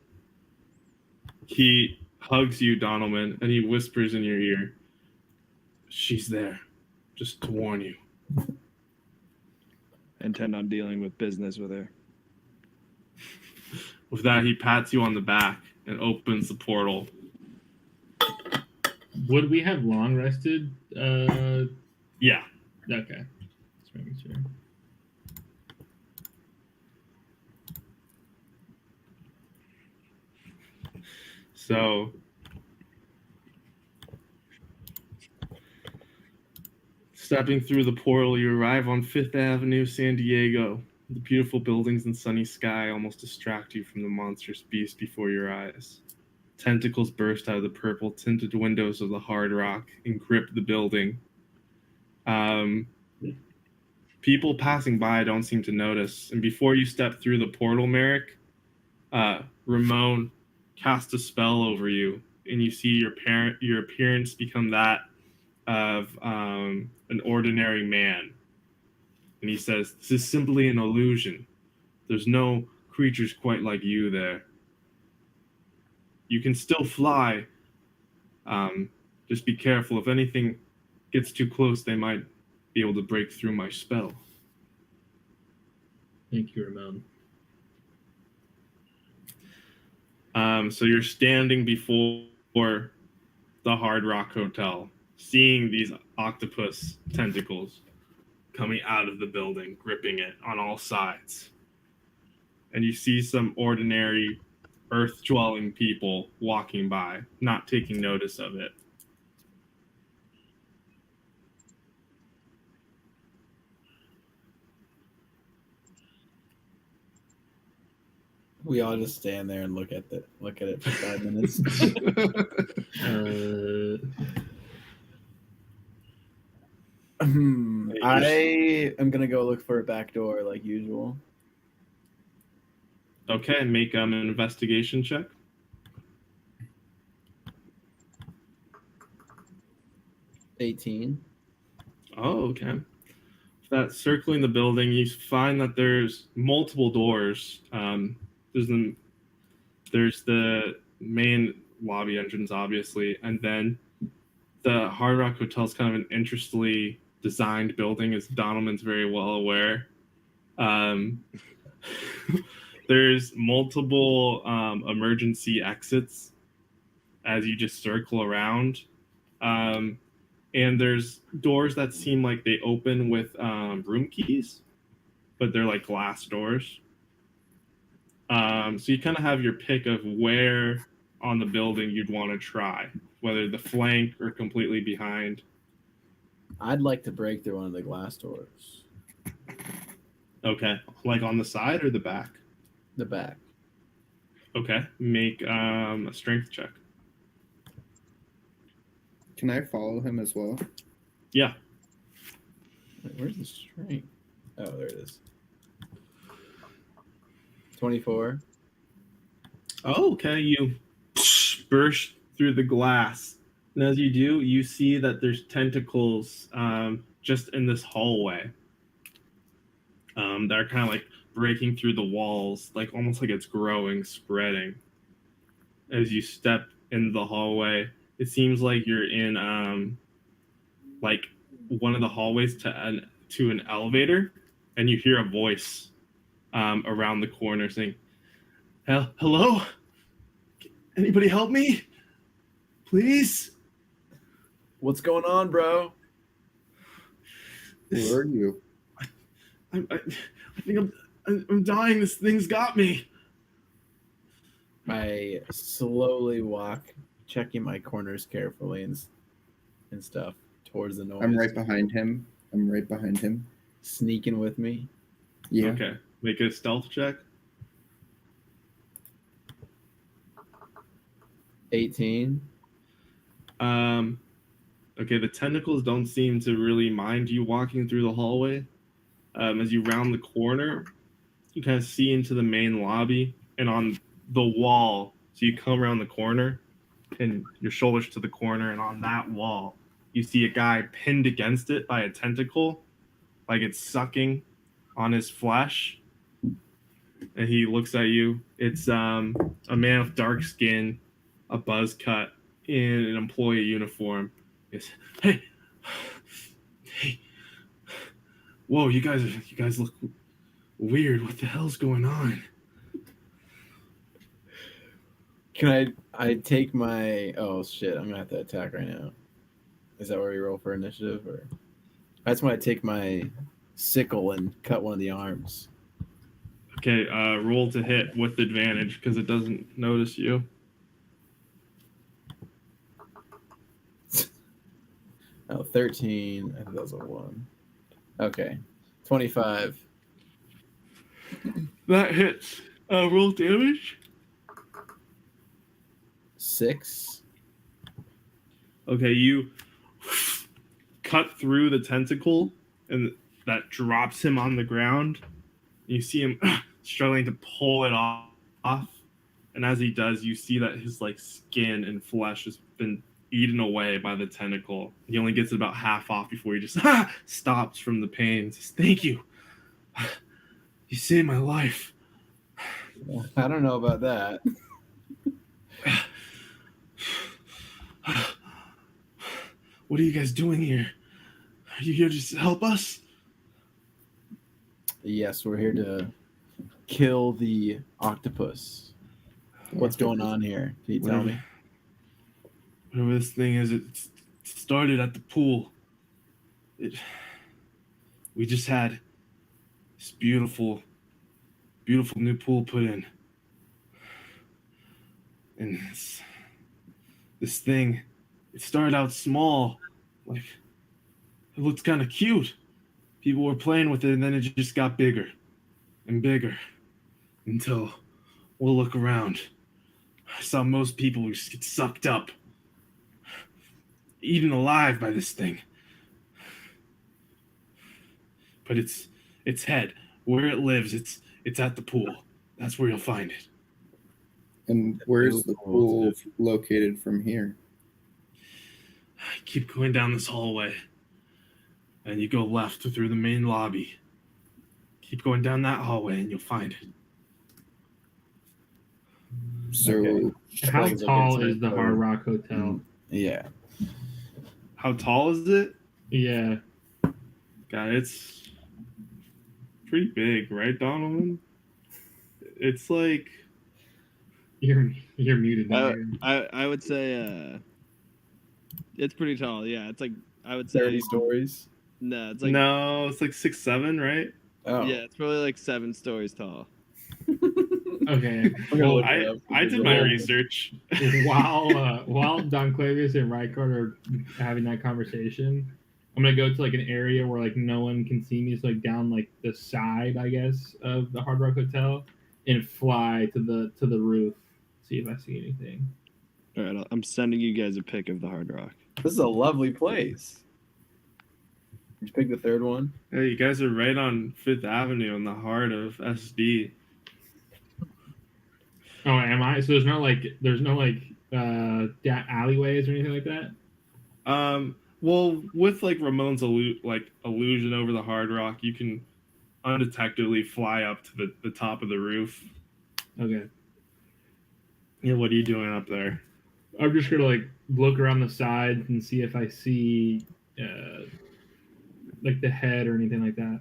He hugs you, Donaldman, and he whispers in your ear, "She's there, just to warn you." I intend on dealing with business with her. With that, he pats you on the back and opens the portal. Would we have long rested? Yeah. Okay. Just making sure. So, stepping through the portal, you arrive on Fifth Avenue, San Diego. The beautiful buildings and sunny sky almost distract you from the monstrous beast before your eyes. Tentacles burst out of the purple tinted windows of the Hard Rock and grip the building. People passing by don't seem to notice. And before you step through the portal, Merrick, Ramon casts a spell over you, and you see your appearance become that of an ordinary man. And he says, "This is simply an illusion. There's no creatures quite like you there. You can still fly. Just be careful. If anything gets too close, they might be able to break through my spell." Thank you, Ramon. So you're standing before the Hard Rock Hotel, seeing these octopus tentacles coming out of the building, gripping it on all sides. And you see some ordinary earth-dwelling people walking by, not taking notice of it. We all just stand there and look at it for 5 minutes. I am gonna go look for a back door like usual. Okay, make an investigation check. $18. Oh, okay. That circling the building, you find that there's multiple doors. There's the main lobby entrance, obviously, and then the Hard Rock Hotel is kind of an interestingly designed building, as Donaldman's very well aware. There's multiple emergency exits as you just circle around. And there's doors that seem like they open with room keys, but they're like glass doors. So you kind of have your pick of where on the building you'd want to try, whether the flank or completely behind. I'd like to break through one of the glass doors. Okay, like on the side or the back? The back. Okay, make a strength check. Can I follow him as well? Yeah. Wait, where's the strength? Oh, there it is. 24. Oh, okay. You burst through the glass. And as you do, you see that there's tentacles just in this hallway. They're kind of like breaking through the walls, like almost like it's growing, spreading. As you step into the hallway, it seems like you're in like one of the hallways to to an elevator, and you hear a voice around the corner saying, "Hello? Anybody help me? Please?" What's going on, bro? Who are you? I think I'm dying. This thing's got me. I slowly walk, checking my corners carefully and stuff towards the noise. I'm right behind him. Sneaking with me. Yeah. Okay. Make a stealth check. 18. Okay, the tentacles don't seem to really mind you walking through the hallway. As you round the corner, you kind of see into the main lobby, and on the wall, so you come around the corner, and your shoulders to the corner, and on that wall, you see a guy pinned against it by a tentacle, like it's sucking on his flesh. And he looks at you. It's a man with dark skin, a buzz cut, in an employee uniform. Yes. Hey, whoa! You guys look weird. What the hell's going on? Can I take my... Oh, shit. I'm going to have to attack right now. Is that where we roll for initiative? Or that's when I take my sickle and cut one of the arms. Okay, roll to hit with advantage because it doesn't notice you. Oh, 13. I think that was a 1. Okay. 25. That hits. Roll damage. 6. Okay, you cut through the tentacle, and that drops him on the ground. You see him struggling to pull it off, and as he does, you see that his like skin and flesh has been eaten away by the tentacle. He only gets it about half off before he just stops from the pain. Says, "Thank you. You saved my life." I don't know about that. What are you guys doing here? Are you here to help us? Yes, we're here to kill the octopus. What's going on here? Can you tell me? Whatever this thing is, it started at the pool. We just had this beautiful new pool put in. And this thing, it started out small, like it looked kind of cute. People were playing with it, and then it just got bigger and bigger until we'll look around. I saw most people just get sucked up, eaten alive by this thing. But its head, where it lives, it's at the pool. That's where you'll find it. And where's the pool located from here? Keep going down this hallway, and you go left through the main lobby. Keep going down that hallway, and you'll find it. So, Okay. How Like, tall it's is the like, Hard Rock Hotel? Yeah. How tall is it? Yeah. God, it's pretty big, right, Donovan? It's like You're muted now. I would say it's pretty tall. Yeah, it's like I would say 30 stories. no, it's like no, it's like 6'7", right? Oh. yeah, it's probably like 7 stories tall. Okay. I'm gonna Well, look it up. I did my research. while Don Clavius and Rykard are having that conversation, I'm gonna go to like an area where like no one can see me. So like down like the side, I guess, of the Hard Rock Hotel, and fly to the roof, see if I see anything. All right, I'm sending you guys a pic of the Hard Rock. This is a lovely place. Did you pick the third one? Hey, you guys are right on 5th Avenue in the heart of SD. Oh, am I? So there's no alleyways or anything like that. Well, with like Ramon's illusion over the Hard Rock, you can undetectably fly up to the top of the roof. Okay. Yeah, what are you doing up there? I'm just gonna like look around the sides and see if I see like the head or anything like that.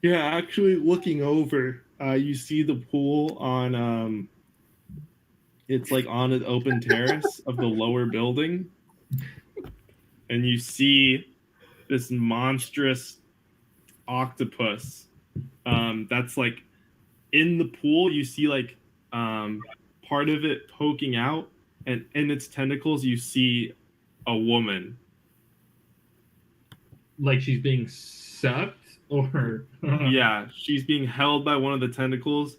Yeah, actually, looking over, you see the pool on. It's like on an open terrace of the lower building, and you see this monstrous octopus. That's like in the pool. You see like part of it poking out, and in its tentacles, you see a woman. Like she's being sucked, or Yeah, she's being held by one of the tentacles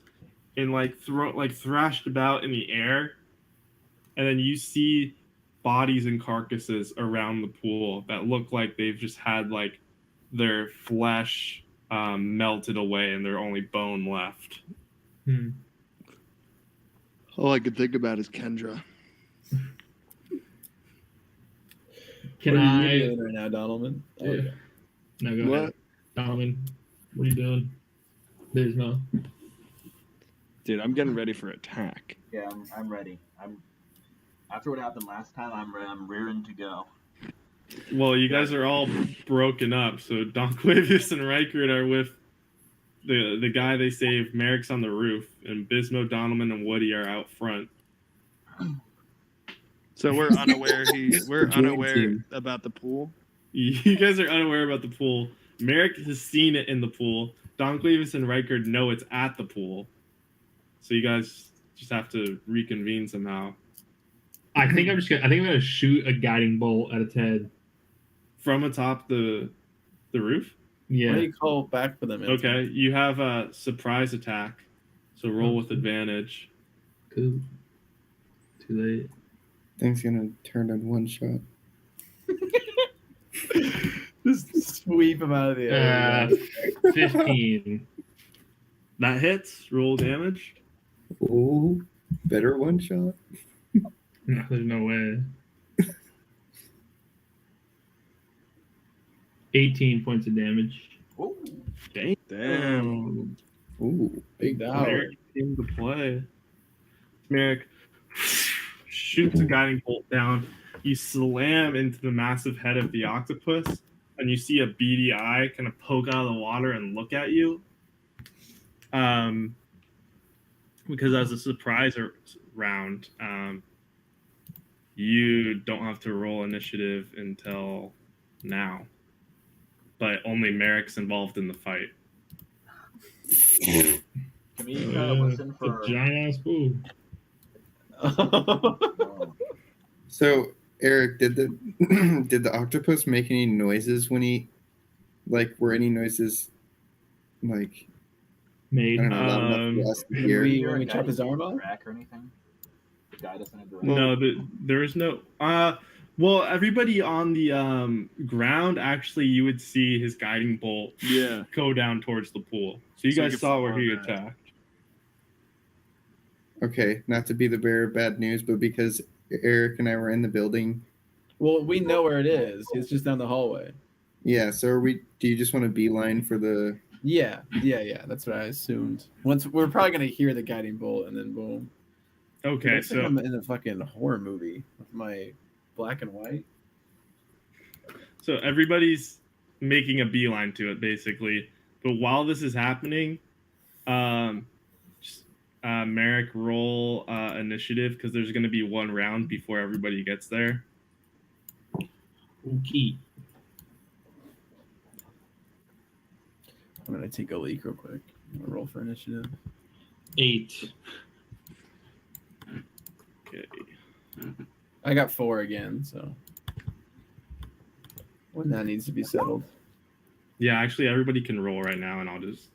and like thrashed about in the air, and then you see bodies and carcasses around the pool that look like they've just had like their flesh melted away and they're only bone left. Hmm. All I could think about is Kendra. Can What are you I? doing right now, Donaldman? Oh, Yeah. No, go What? ahead. Donovan, what are you doing? There's no. Dude, I'm getting ready for attack. Yeah, I'm ready. After what happened last time, I'm rearing to go. Well, you guys are all broken up, so Donclavius and Reichert are with the guy they saved. Merrick's on the roof, and Bismo, Donovan, and Woody are out front. So we're unaware we're Joint unaware team. about the pool. You guys are unaware about the pool. Merrick has seen it in the pool. Donclavius and Reichert know it's at the pool. So you guys just have to reconvene somehow. I think I'm gonna shoot a guiding bolt at its head. From atop the roof? Why Yeah. do you call back for them? Anthony? Okay, you have a surprise attack. So roll with advantage. Cool. Too late. Thing's gonna turn in one shot. Just sweep them out of the air. 15. That hits. Roll damage. Oh, better one shot. No, there's no way. 18 points of damage. Ooh, Damn. Ooh, Big dollar. Merrick came to play. Merrick shoots a guiding bolt down. You slam into the massive head of the octopus, and you see a beady eye kind of poke out of the water and look at you. Because as a surprise round, you don't have to roll initiative until now. But only Merrick's involved in the fight. can we listen for? A giant ass pool. Oh, So Eric, did the did the octopus make any noises when he, like, were any noises like Made. I don't know loud enough for us to When hear? when we chop his arm off? Track or anything? To guide us in a direction. No, there is no. Well, everybody on the ground, actually, you would see his guiding bolt Yeah. go down towards the pool. So you So you guys can saw where follow he that. attacked. Okay, not to be the bearer of bad news, but because Eric and I were in the building. Well, we know where it is. It's just down the hallway. Yeah, so are we? Do you just want to beeline for the? Yeah. That's what I assumed. Once we're probably gonna hear the guiding bolt, and then boom. Okay, It looks like so I'm in a fucking horror movie with my black and white. everybody's making a beeline to it, basically. But while this is happening, Merrick, roll initiative because there's going to be one round before everybody gets there. Okay. I'm gonna take a leak real quick. I'm gonna roll for initiative. 8. Okay. I got 4 again, so when that needs to be settled. Yeah, actually, everybody can roll right now, and I'll just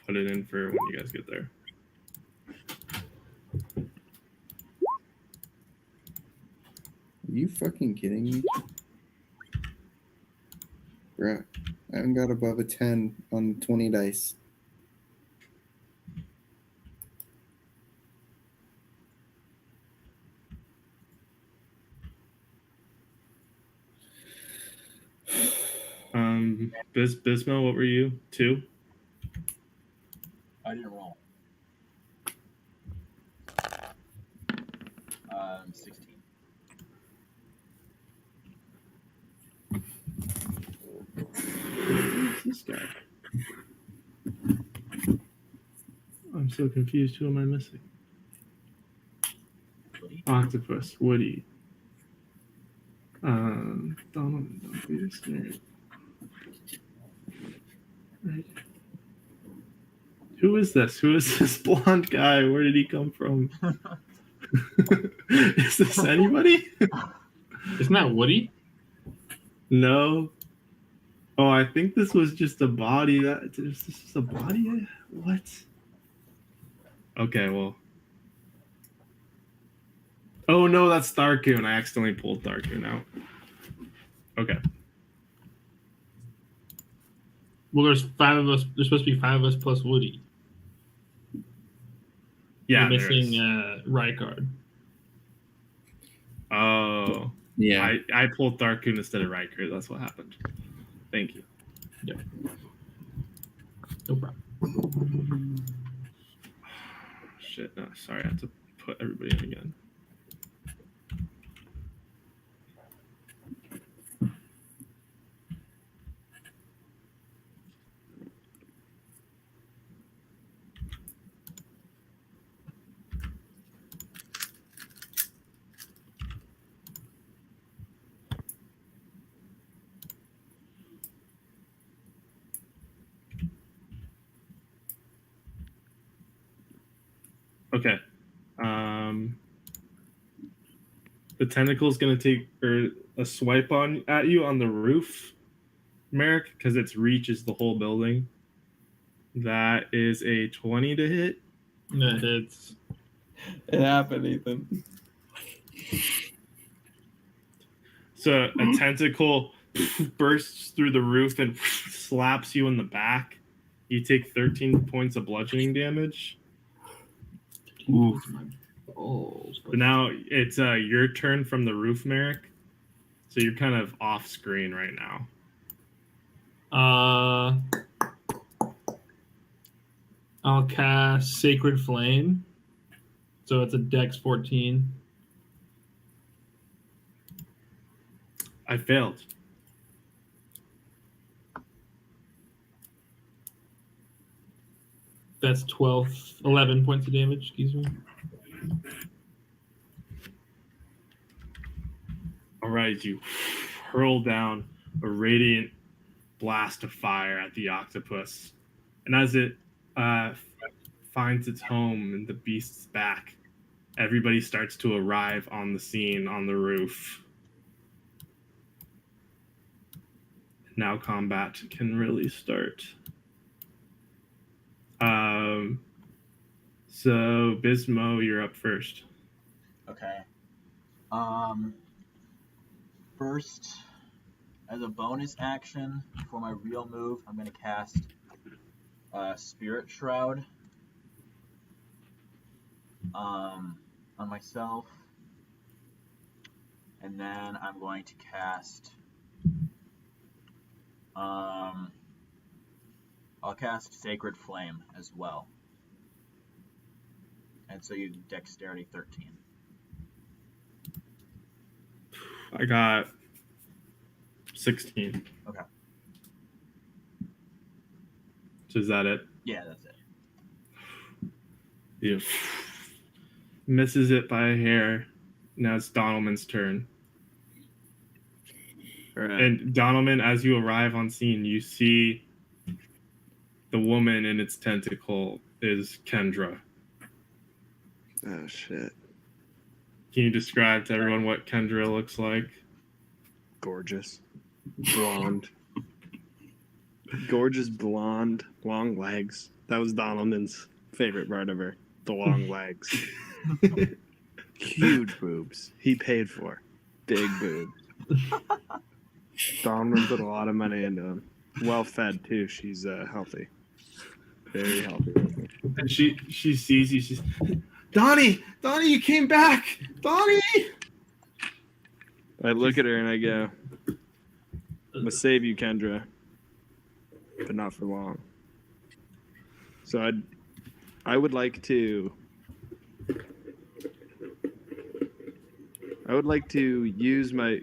put it in for when you guys get there. Are you fucking kidding me? Bruh, I haven't got above a 10 on 20 dice. Bismo, what were you? 2? I didn't roll. 16. guy? I'm so confused. Who am I missing? Octopus, Woody. Donald, don't be a snare. Right. Who is this? Who is this blonde guy? Where did he come from? Is this anybody? Isn't that Woody? No. Oh, I think this was just a body. This is a body? What? Okay, well. Oh no, that's Tharkoon. I accidentally pulled Tharkoon out. Okay. Well, there's 5 of us. There's supposed to be 5 of us plus Woody. Yeah, We're missing Rykard. Oh. Yeah. I pulled Tharkoon instead of Riker. That's what happened. Thank you. Yep. No problem. Shit, no, sorry, I have to put everybody in again. Okay. The tentacle's gonna take a swipe at you on the roof, Merrick, because its reach is the whole building. That is a 20 to hit. No, it's It happened, Ethan. So a tentacle bursts through the roof and slaps you in the back. You take 13 points of bludgeoning damage. Oof. Balls. But now it's your turn from the roof, Merrick. So you're kind of off screen right now. I'll cast Sacred Flame. So it's a Dex 14. I failed. That's 11 points of damage, excuse me. All right, you hurl down a radiant blast of fire at the octopus. And as it finds its home in the beast's back, everybody starts to arrive on the scene on the roof. Now combat can really start. So Bismo, you're up first. Okay. First, as a bonus action for my real move, I'm going to cast Spirit Shroud on myself. And then I'm going to cast... I'll cast Sacred Flame as well. And so you Dexterity 13. I got 16. Okay. So is that it? Yeah, that's it. You misses it by a hair. Now it's Donalman's turn. All right. And Donalman, as you arrive on scene, you see the woman in its tentacle is Kendra. Oh shit. Can you describe to everyone what Kendra looks like? Gorgeous. Blonde. Gorgeous blonde, long legs. That was Donalman's favorite part of her. The long legs. Huge boobs. He paid for. Big boobs. Donovan put a lot of money into him. Well fed too. She's healthy. Very healthy. And she sees you. She's, Donnie, you came back, Donnie. I look at her and I go, I'm gonna save you, Kendra, but not for long. So I would like to use my.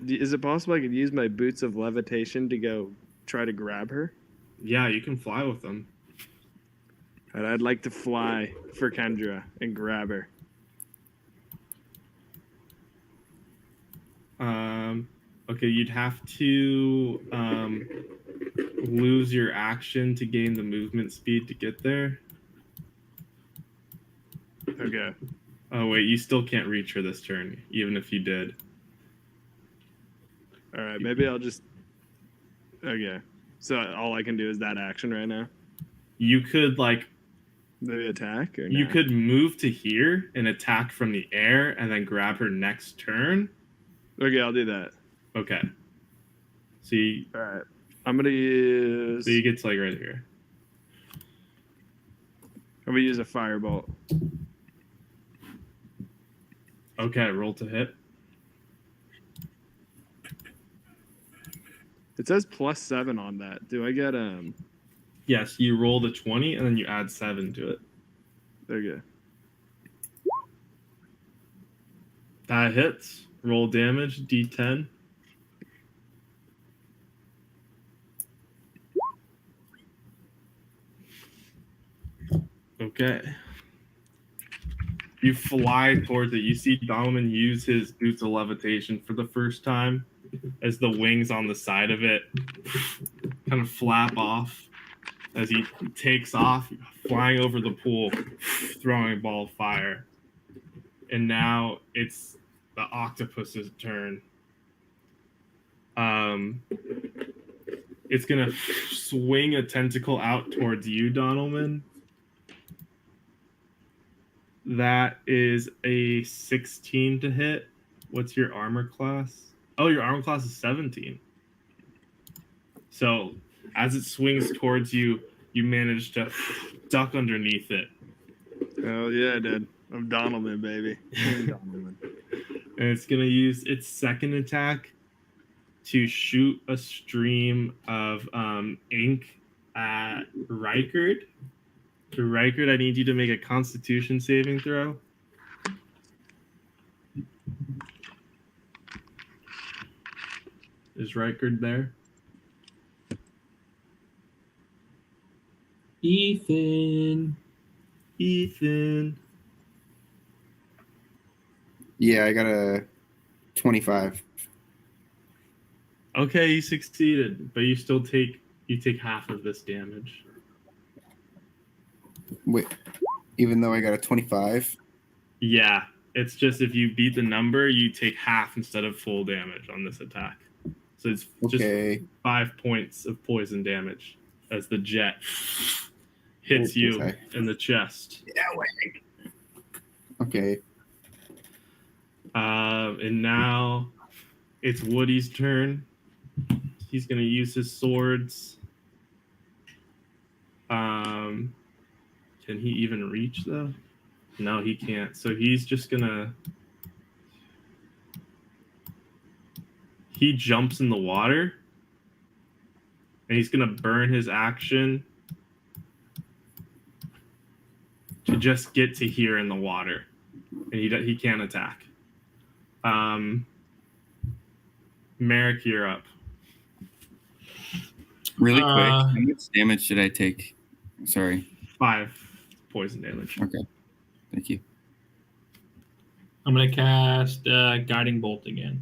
Is it possible I could use my boots of levitation to go try to grab her? Yeah, you can fly with them. And I'd like to fly for Kendra and grab her. Okay, you'd have to lose your action to gain the movement speed to get there. Okay. Oh wait, you still can't reach her this turn, even if you did. All right. Maybe I'll just. Okay. So all I can do is that action right now. You could like Maybe attack. Or you no? could move to here and attack from the air, and then grab her next turn. Okay, I'll do that. Okay. So you, All right. I'm gonna use. so you get to like right here. I'm gonna use a firebolt. Okay, roll to hit. It says +7 on that. Do I get Yes, you roll the 20 and then you add 7 to it. Okay. That hits. Roll damage, D10. Okay. You fly towards it. You see Donovan use his boots of levitation for the first time as the wings on the side of it kind of flap off as he takes off, flying over the pool, throwing a ball of fire. And now it's the octopus's turn. It's gonna swing a tentacle out towards you, Donalman. That is a 16 to hit. What's your armor class? Oh, your armor class is 17. So as it swings towards you, you manage to duck underneath it. Oh yeah, I did. I'm Donaldman, baby. I'm Donaldman. And it's going to use its second attack to shoot a stream of ink at Reichard. To Reichard, I need you to make a Constitution saving throw. Is Reichard there? Ethan. Yeah, I got a 25. Okay, you succeeded, but you still take half of this damage. Wait, even though I got a 25? Yeah, it's just if you beat the number, you take half instead of full damage on this attack. So it's Okay. just 5 points of poison damage as the jet hits you Okay. in the chest. Okay. And now it's Woody's turn. He's going to use his swords. Can he even reach, though? No, he can't. So he's just going to... He jumps in the water. And he's going to burn his action to just get to here in the water. And he can't attack. Merrick, you're up. Really quick, how much damage did I take? Sorry. 5 poison damage. Okay. Thank you. I'm going to cast Guiding Bolt again.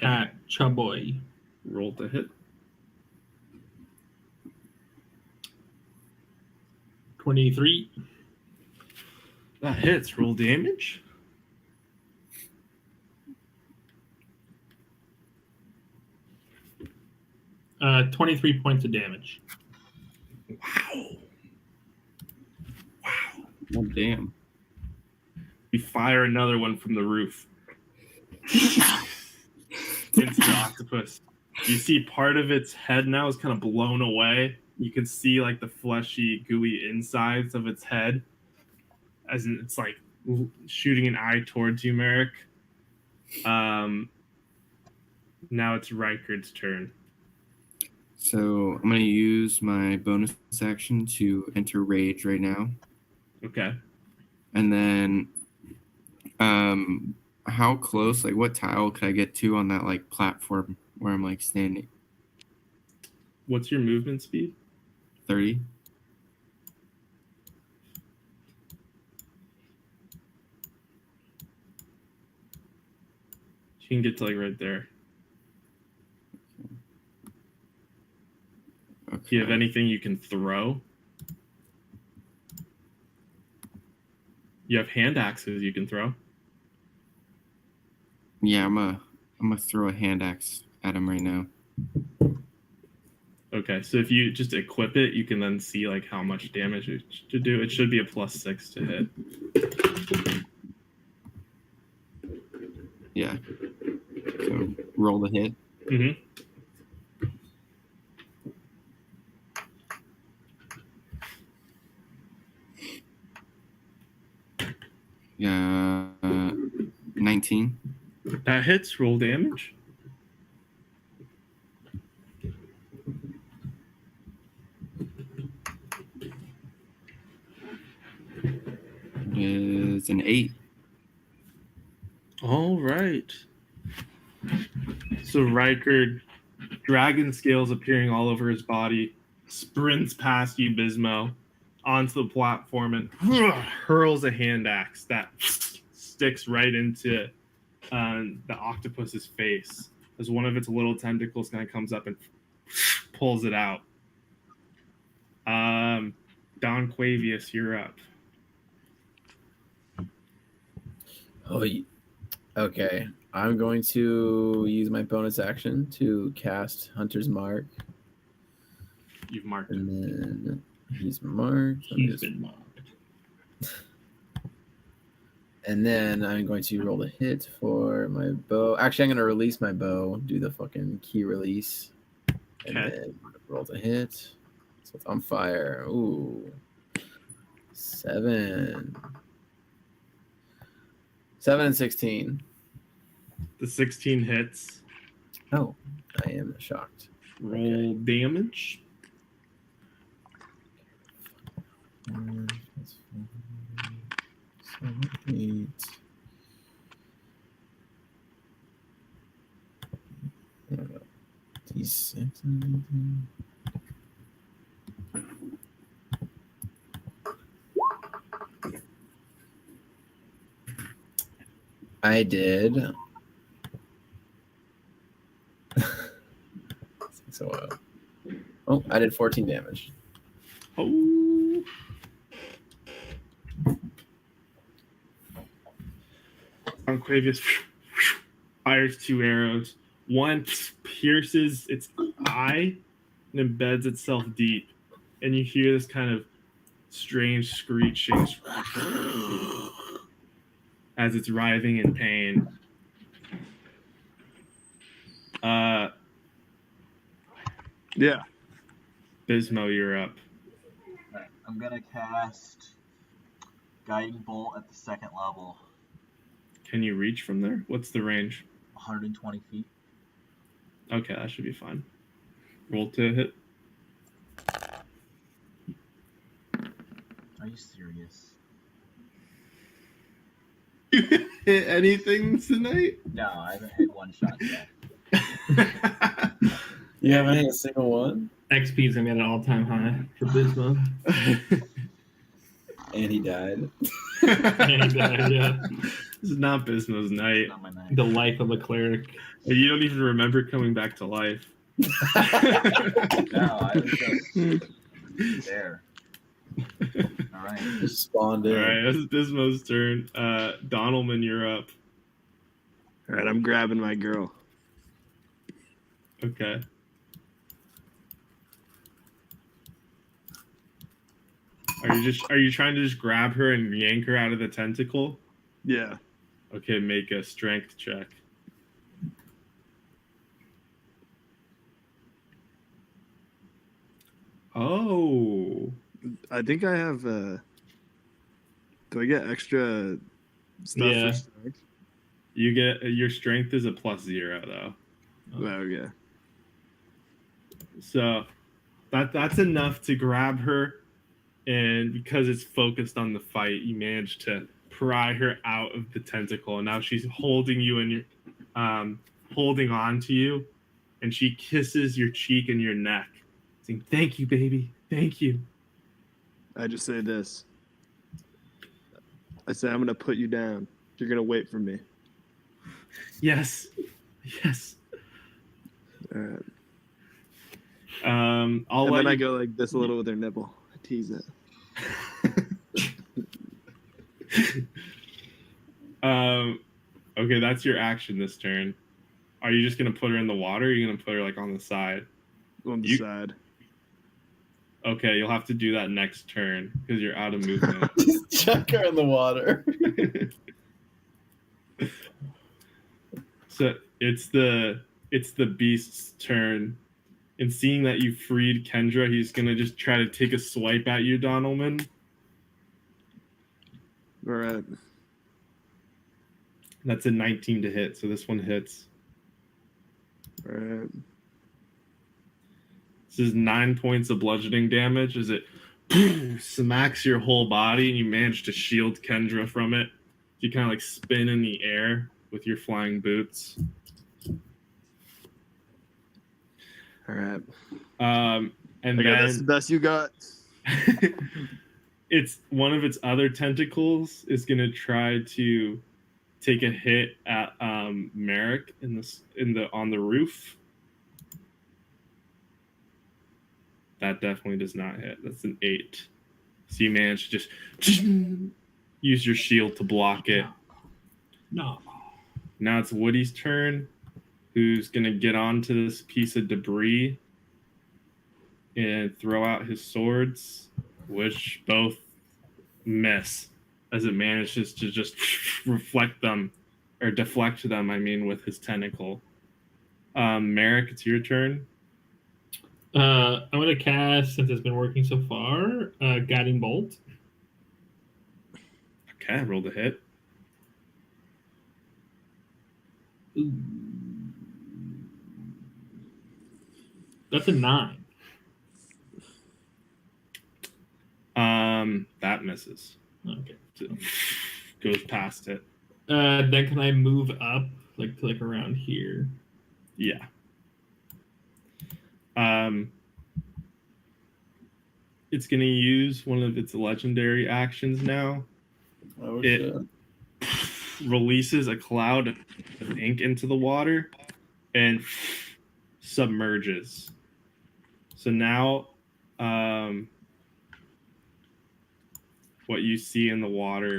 At Chaboy. Roll to hit. 23. That hits. Roll damage. Uh, 23 points of damage. Wow. Oh, damn. You fire another one from the roof. Into the octopus. You see part of its head now is kind of blown away. You can see like the fleshy, gooey insides of its head. As in, it's like shooting an eye towards you, Merrick. Now it's Reichard's turn. So I'm going to use my bonus action to enter rage right now. Okay. And then how close, like what tile could I get to on that like platform where I'm like standing? What's your movement speed? 30. You can get to like right there. Okay. Do you have anything you can throw? You have hand axes you can throw. Yeah, I'm gonna throw a hand axe at him right now. Okay, so if you just equip it, you can then see like how much damage it should do. It should be a +6 to hit. Yeah. So roll the hit. Mm-hmm. Yeah, 19. That hits. Roll damage. Is an 8. All right. So Riker, dragon scales appearing all over his body, sprints past you, Bismo, onto the platform and hurls a hand axe that sticks right into the octopus's face as one of its little tentacles kind of comes up and pulls it out. Don Quavius, you're up. Oh, okay. I'm going to use my bonus action to cast Hunter's Mark. You've marked it. And then he's marked. He's been marked. And then I'm going to roll a hit for my bow. Actually, I'm going to release my bow, do the fucking key release. And Okay. then roll a hit. So it's on fire. Ooh. 7. 7 and 16. The 16 hits. Oh, I am shocked. Roll damage. 4, 7, 8. D6. I did. So, I did 14 damage. Oh. Quavius fires 2 arrows. One pierces its eye and embeds itself deep. And you hear this kind of strange screeching as it's writhing in pain. Yeah. Bismo, you're up. Alright, I'm gonna cast Guiding Bolt at the 2nd level, Can you reach from there? What's the range? 120 feet. Okay, that should be fine. Roll to hit. Are you serious? Hit anything tonight? No, I haven't hit one shot yet. You haven't hit a single one? XP is gonna be at an all-time high for Bismo. And he died. Yeah. This is not Bismo's night. Not my night. The life of a cleric. You don't even remember coming back to life. No, I was just there. Alright. Just spawned All in. right, that's Bismo's turn. Donaldman, you're up. All right, I'm grabbing my girl. Okay. Are you trying to just grab her and yank her out of the tentacle? Yeah. Okay, make a strength check. Oh. I think I have. Do I get extra stuff? Yeah. For strength? You get your strength is a +0 though. Oh, yeah. So that's enough to grab her, and because it's focused on the fight, you manage to pry her out of the tentacle, and now she's holding you and your holding on to you, and she kisses your cheek and your neck saying, "Thank you, baby. Thank you." I just say this. I say I'm gonna put you down. You're gonna wait for me. Yes. Yes. All right. I'll And let then I you. go like this a little with her nipple. I tease it. Okay, that's your action this turn. Are you just gonna put her in the water? Or are you gonna put her like on the side? On the You- side. Okay, you'll have to do that next turn because you're out of movement. Just chuck her in the water. So it's the beast's turn. And seeing that you freed Kendra, he's gonna just try to take a swipe at you, Donalman. All right. That's a 19 to hit, so this one hits. All right. This is 9 points of bludgeoning damage as it smacks your whole body, and you manage to shield Kendra from it. You kind of like spin in the air with your flying boots. All right. And I then got that's the best you got. it's one of its other tentacles is gonna try to take a hit at Merrick on the roof. That definitely does not hit. That's an 8. So you manage to just use your shield to block it. No. Now it's Woody's turn, who's gonna get onto this piece of debris and throw out his swords, which both miss as it manages to just deflect them, I mean, with his tentacle. Merrick, it's your turn. I'm gonna cast, since it's been working so far, Guiding Bolt. Okay, roll the hit. Ooh. That's a 9. That misses. Okay. Goes past it. Then can I move up, like to like around here? Yeah. It's gonna use one of its legendary actions now. Oh, It releases a cloud of ink into the water and submerges. So now, what you see in the water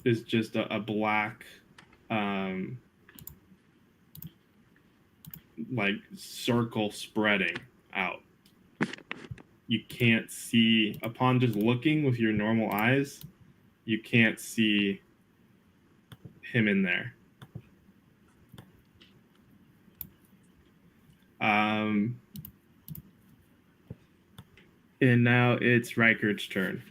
is just a black, like circle spreading out. You can't see, upon just looking with your normal eyes, you can't see him in there. And now it's Reichard's turn.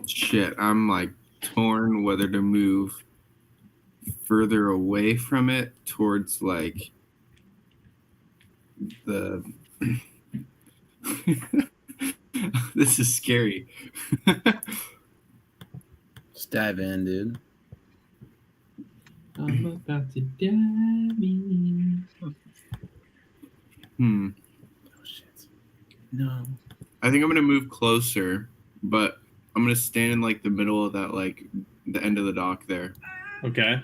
Shit, I'm like torn whether to move further away from it towards like the this is scary. Just dive in, dude. I'm about to dive in. Oh shit. No. I think I'm gonna move closer, but I'm gonna stand in like the middle of that, like the end of the dock there. Okay.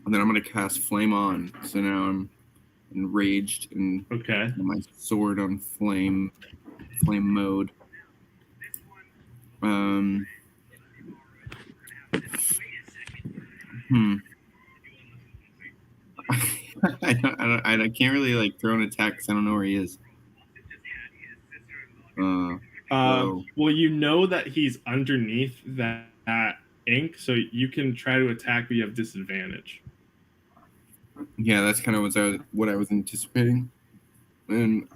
And then I'm gonna cast Flame On. So now I'm enraged and Okay. my sword on flame mode. I can't really like throw an attack because I don't know where he is. Well, you know that he's underneath that ink, so you can try to attack, but you have disadvantage. Yeah, that's kind of what I was anticipating. And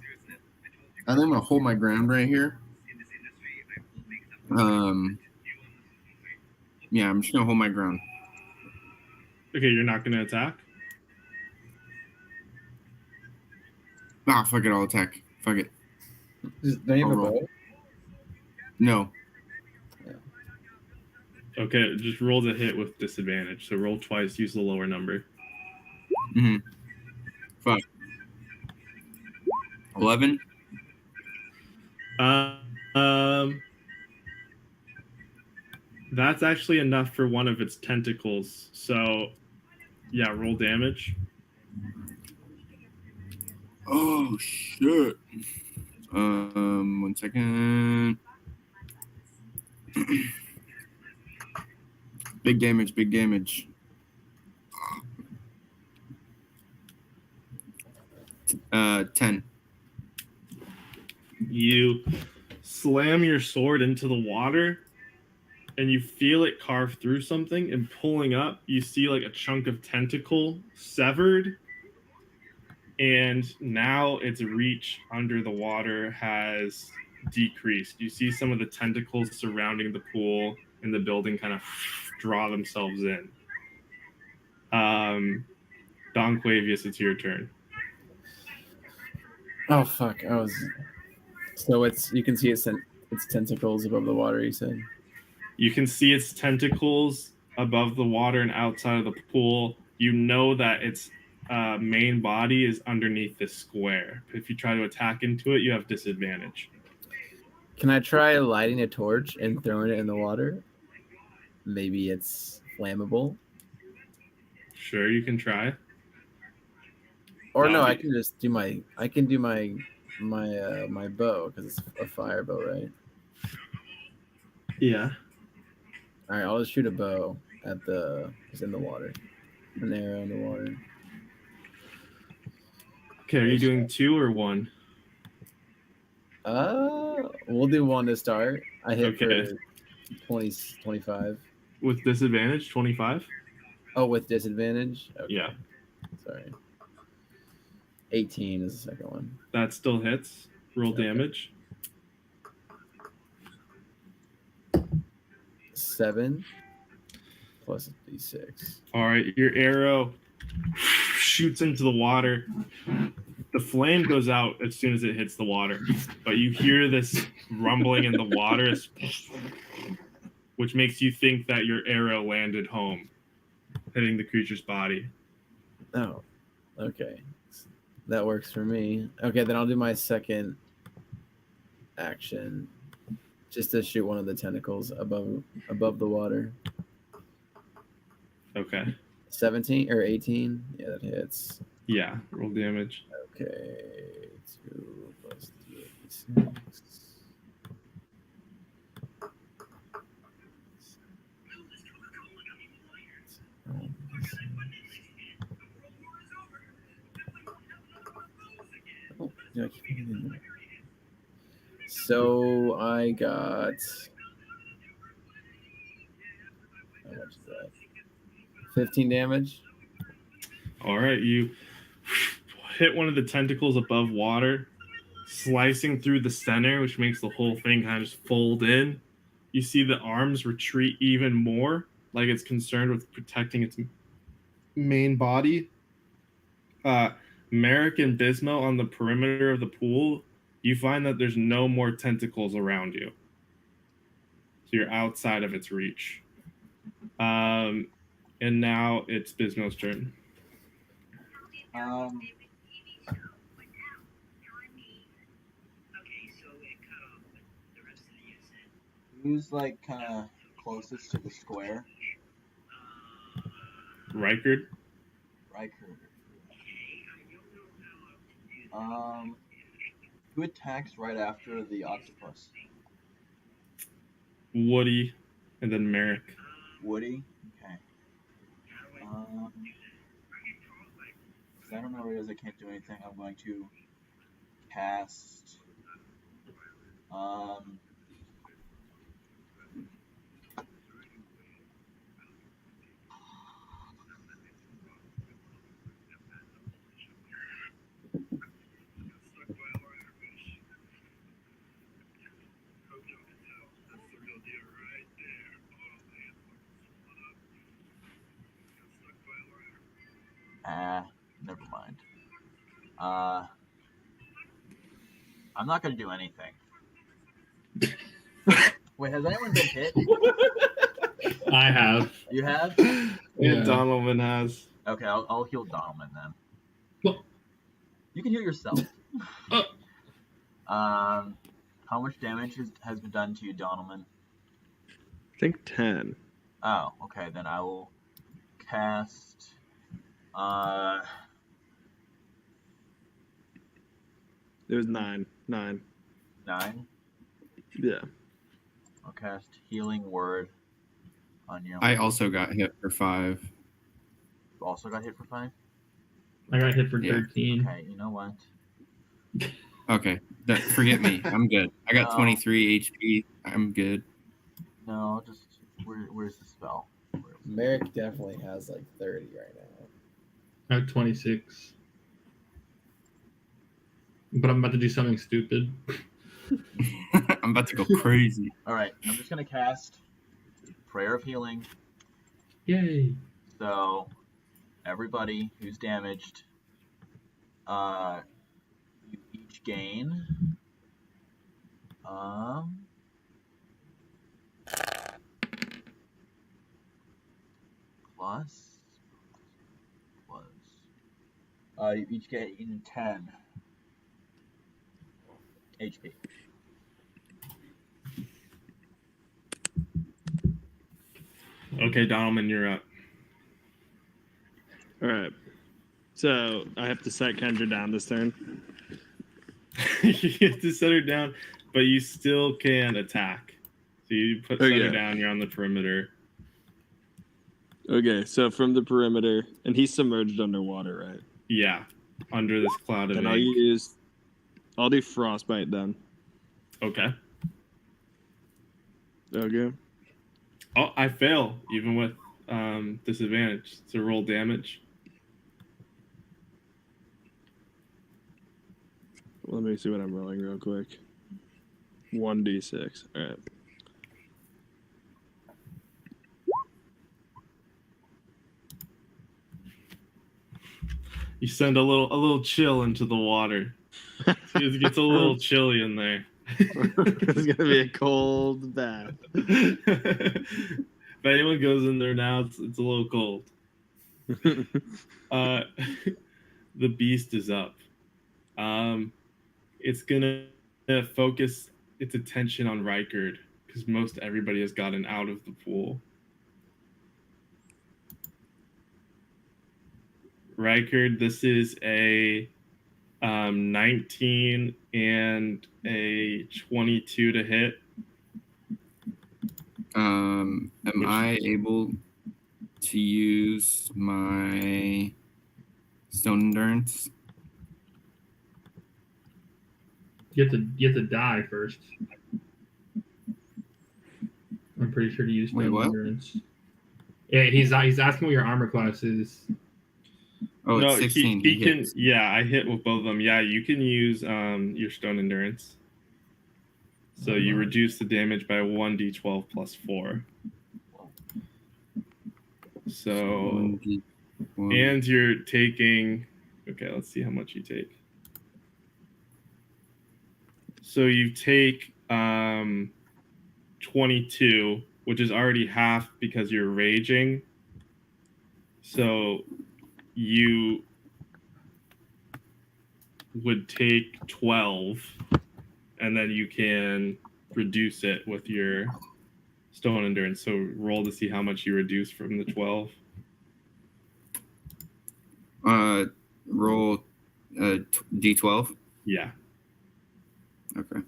I think I'm gonna hold my ground right here. Yeah, I'm just gonna hold my ground. Okay, you're not going to attack? Ah, fuck it, I'll attack. Fuck it. Don't you have a I'll roll. bow? No. Okay, just roll the hit with disadvantage. So roll twice, use the lower number. Mm-hmm. 5. 11. That's actually enough for one of its tentacles. So, yeah, roll damage. Oh shit. 1 second. Big damage. 10. You slam your sword into the water, and you feel it carve through something, and pulling up, you see like a chunk of tentacle severed, and now its reach under the water has decreased. You see some of the tentacles surrounding the pool and the building kind of draw themselves in. Don Quavius, it's your turn. Oh fuck! I was. So you can see its tentacles above the water. You said. You can see its tentacles above the water and outside of the pool. You know that its main body is underneath this square. If you try to attack into it, you have disadvantage. Can I try lighting a torch and throwing it in the water? Maybe it's flammable. Sure, you can try. Or no, I can just do my. I can do my bow because it's a fire bow, right? Yeah. All right, I'll just shoot a bow at just in the water, an arrow in the water. Okay, are you doing 2 or 1? We'll do 1 to start. I hit Okay. for 20, 25. With disadvantage, 25? Oh, with disadvantage? Okay. Yeah. Sorry. 18 is the second one. That still hits. Roll damage. 7 plus d6. All right, your arrow shoots into the water. The flame goes out as soon as it hits the water, but you hear this rumbling in the water, which makes you think that your arrow landed home, hitting the creature's body. Oh, okay. That works for me. Okay, then I'll do my second action just to shoot one of the tentacles above the water. Okay. 17 or 18? Yeah, that hits. Yeah, roll damage. Okay, 2 plus 2d6. Oh, yeah, I keep getting in there. So I got. How much is that? 15 damage. All right, you hit one of the tentacles above water, slicing through the center, which makes the whole thing kind of just fold in. You see the arms retreat even more, like it's concerned with protecting its main body. Merrick and Bismo on the perimeter of the pool, you find that there's no more tentacles around you. So you're outside of its reach. And now it's Bismo's turn. Who's like kind of closest to the square? Reichard. Who attacks right after the octopus? Woody, and then Merrick. Woody? Okay. I don't know where it is. I can't do anything. I'm going to cast. Never mind. I'm not gonna do anything. Wait, has anyone been hit? I have. You have? And Donovan has. Okay, I'll heal Donovan then. Well- You can heal yourself. Oh. How much damage has been done to you, Donovan? I think 10. Oh, okay, then I will cast It was 9. 9. 9. Yeah. I'll cast Healing Word on you. I also got hit for 5. You also got hit for 5? I got hit for Yeah. 13. Okay, you know what? Okay, forget me. I'm good. I got No. 23 HP. I'm good. No, just where's the spell? Merrick definitely has like 30 right now. I have 26. But I'm about to do something stupid. I'm about to go crazy. Alright, I'm just gonna cast Prayer of Healing. Yay. So everybody who's damaged, you each gain you each gain 10 HP. Okay, Donovan, you're up. All right. So I have to set Kendra down this turn. You have to set her down, but you still can attack. So you set her Okay. down, you're on the perimeter. Okay, so from the perimeter, and he's submerged underwater, right? Yeah, under this cloud of Then ink. I'll do frostbite then. Okay. Okay. Oh, I fail, even with disadvantage. So roll damage. Let me see what I'm rolling real quick. 1d6. All right. You send a little chill into the water. It gets a little chilly in there. It's gonna be a cold bath. If anyone goes in there now, it's a little cold. The beast is up. It's gonna focus its attention on Rykard because most everybody has gotten out of the pool. Rykard, this is a 19 and a 22 to hit. Am I able to use my stone endurance? You have to die first. I'm pretty sure to use Wait, stone what? endurance. Yeah, he's asking what your armor class is. Oh, it's 16. He can. hits. Yeah, I hit with both of them. Yeah, you can use your stone endurance. So you reduce the damage by 1d12 plus 4. So 1d12. and you're taking. Okay, let's see how much you take. So you take 22, which is already half because you're raging. So you would take 12, and then you can reduce it with your stone endurance. So roll to see how much you reduce from the 12. Roll d12. Yeah. Okay.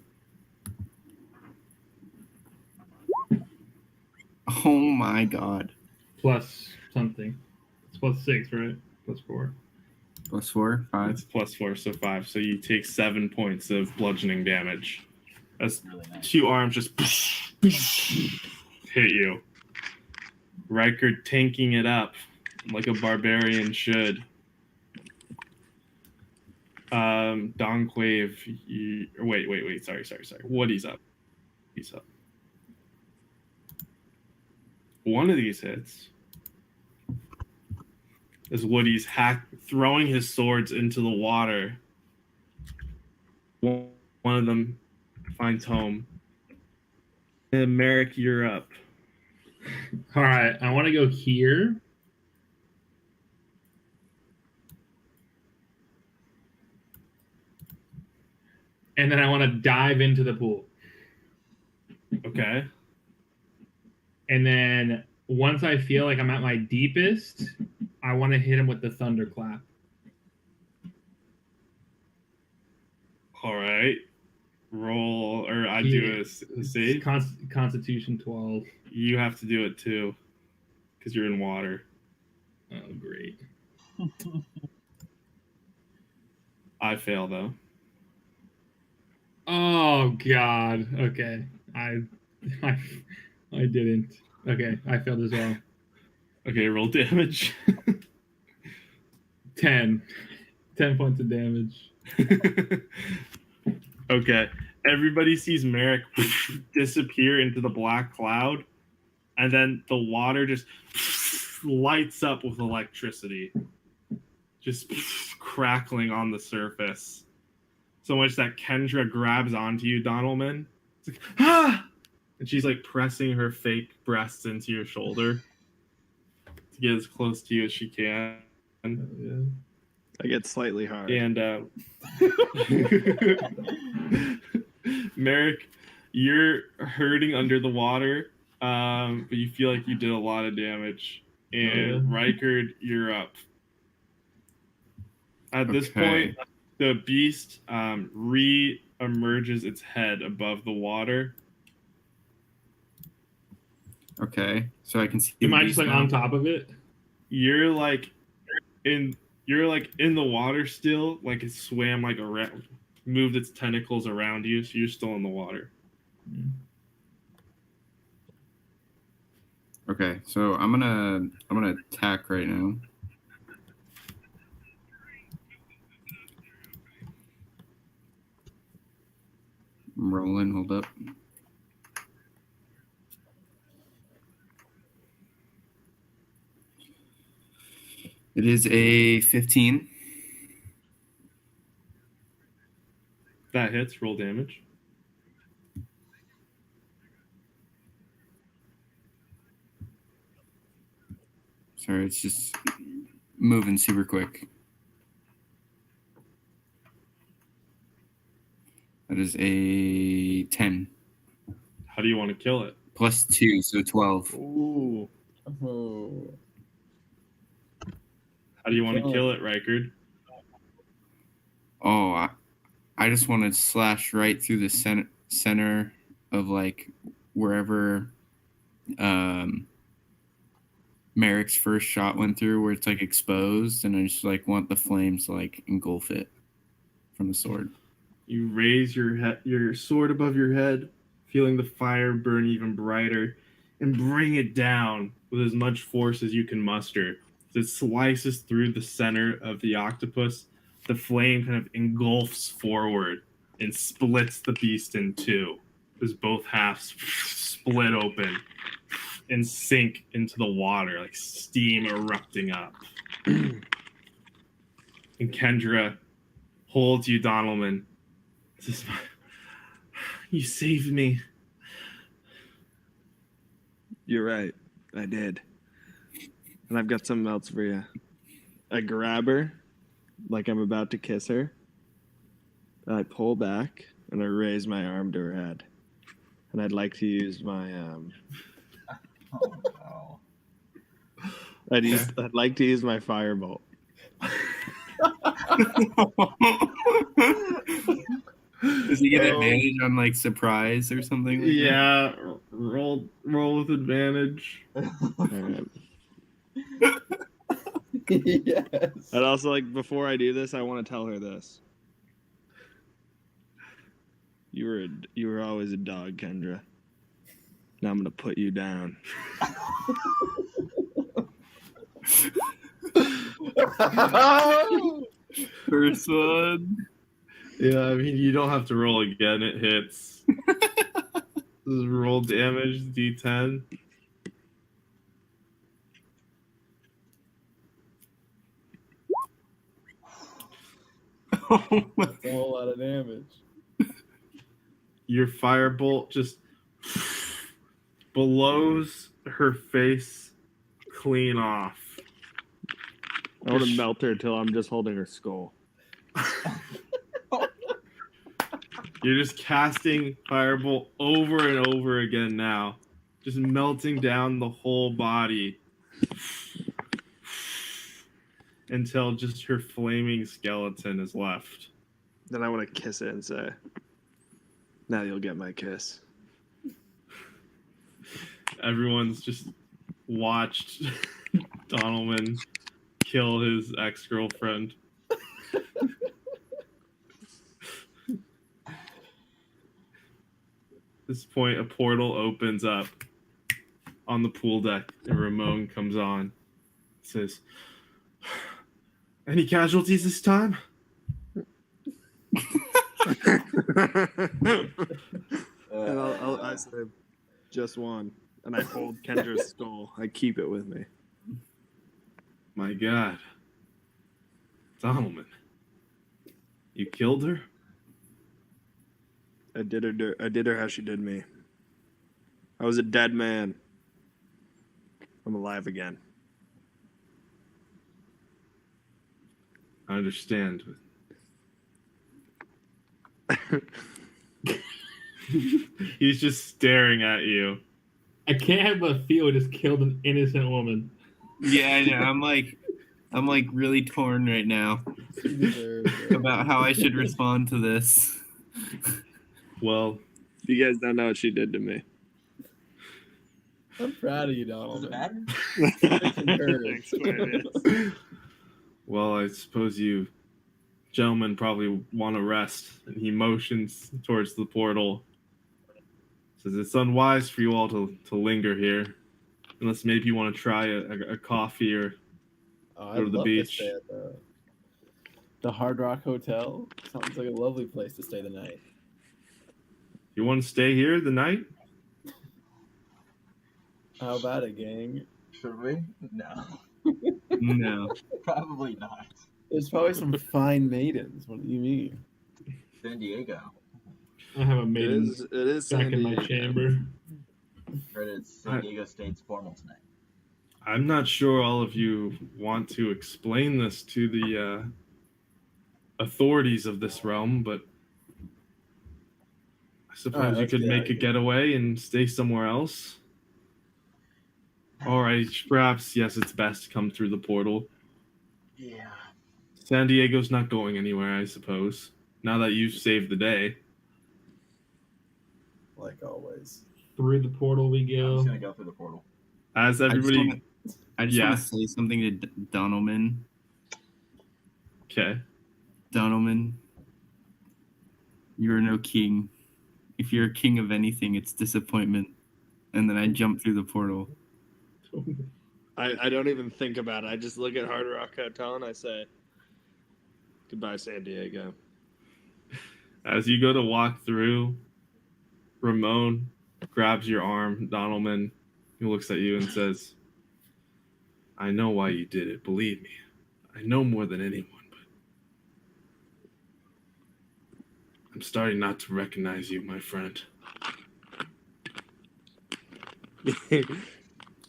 Oh my god. Plus something. It's plus 6, right? Plus 4. Plus 4, 5. It's plus 4, so 5. So you take 7 points of bludgeoning damage. As Really nice. 2 arms just hit you. Rykard tanking it up like a barbarian should. Donquave, wait. Sorry. Woody's up. He's up. One of these hits is Woody's throwing his swords into the water. One of them finds home. And Merrick, you're up. All right, I want to go here. And then I want to dive into the pool. Okay. And then once I feel like I'm at my deepest, I want to hit him with the thunderclap. All right. Roll, or I do a save. Constitution 12. You have to do it too, because you're in water. Oh, great. I fail though. Oh God. Okay. I didn't. Okay, I failed as well. Okay, roll damage. 10 points of damage. Okay. Everybody sees Merrick disappear into the black cloud, and then the water just lights up with electricity. Just crackling on the surface. So much that Kendra grabs onto you, Donaldman. It's like, ah! And she's like pressing her fake breasts into your shoulder to get as close to you as she can. Yeah. I get slightly hard. And Merrick, you're hurting under the water, but you feel like you did a lot of damage. And Rykard, you're up. At this point, the beast re-emerges its head above the water. Okay, so I can see. Am I just like on top of it? You're like in the water still, like it swam like around, moved its tentacles around you, so you're still in the water. Okay, so I'm gonna attack right now. I'm rolling. Hold up. It is a 15. That hits. Roll damage. Sorry, it's just moving super quick. That is a 10. How do you want to kill it? Plus 2, so 12. Ooh. Oh. How do you want to kill it, Rykard? Oh, I just want to slash right through the center of like wherever Merrick's first shot went through, where it's like exposed, and I just like want the flames to like engulf it from the sword. You raise your sword above your head, feeling the fire burn even brighter, and bring it down with as much force as you can muster. As it slices through the center of the octopus, the flame kind of engulfs forward and splits the beast in two, as both halves split open and sink into the water, like steam erupting up. And Kendra holds you, Donaldman. You saved me. You're right. I did. And I've got something else for you. I grab her like I'm about to kiss her. And I pull back and I raise my arm to her head. And I'd like to use my Oh, no. I'd like to use my firebolt. Does he get advantage on like surprise or something? Like Yeah, roll with advantage. Alright. Yes. I'd also like, before I do this, I want to tell her this. You were always a dog, Kendra. Now I'm gonna put you down. First one. Yeah, I mean, you don't have to roll again. It hits. This is roll damage, D10. That's a whole lot of damage. your firebolt just blows her face clean off. I want to melt her till I'm just holding her skull. You're just casting firebolt over and over again now, just melting down the whole body until just her flaming skeleton is left. Then I want to kiss it and say, "Now you'll get my kiss." Everyone's just watched Donalman kill his ex-girlfriend. At this point, a portal opens up on the pool deck, and Ramon comes on. Says, "Any casualties this time?" And I say, "Just one." And I hold Kendra's skull. I keep it with me. My God. Donalman. You killed her? I did her how she did me. I was a dead man. I'm alive again. I understand. He's just staring at you. I can't help but feel it just killed an innocent woman. Yeah, I know. I'm like really torn right now about how I should respond to this. Well, You guys don't know what she did to me. I'm proud of you, Does it Donald. matter? Thanks, Quavius. well, I suppose you gentlemen probably want to rest. And he motions towards the portal. Says it's unwise for you all to linger here. Unless maybe you want to try a coffee or go to the beach. To stay at the Hard Rock Hotel. Sounds like a lovely place to stay the night. You want to stay here the night? How about it, gang? Should we? No. No. Probably not. There's probably some fine maidens. What do you mean? San Diego. I have a It maiden is back San in my Diego. chamber. Heard it's San Diego State's formal tonight. I'm not sure all of you want to explain this to the authorities of this realm, but I suppose you let's could get make out a of here. getaway and stay somewhere else. All right, perhaps, yes, it's best to come through the portal. Yeah. San Diego's not going anywhere, I suppose, now that you've saved the day. Like always. Through the portal we I'm go. just gonna go through the portal. As everybody... I just Yeah. want to say something to Donalman. Okay. Donalman, you're no king. If you're a king of anything, it's disappointment. And then I jump through the portal. I don't even think about it. I just look at Hard Rock Hotel and I say, "Goodbye, San Diego." As you go to walk through, Ramon grabs your arm, Donalman. He looks at you and says, "I know why you did it, believe me. I know more than anyone, but I'm starting not to recognize you, my friend."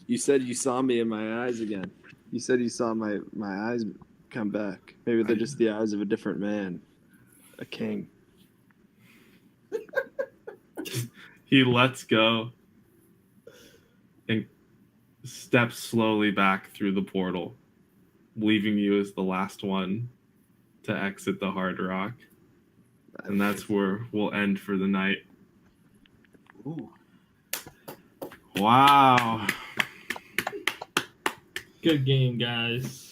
You said you saw me in my eyes again. You said you saw my eyes come back. Maybe they're just the eyes of a different man. A king. He lets go and steps slowly back through the portal, leaving you as the last one to exit the Hard Rock. And that's where we'll end for the night. Ooh. Wow. Good game, guys.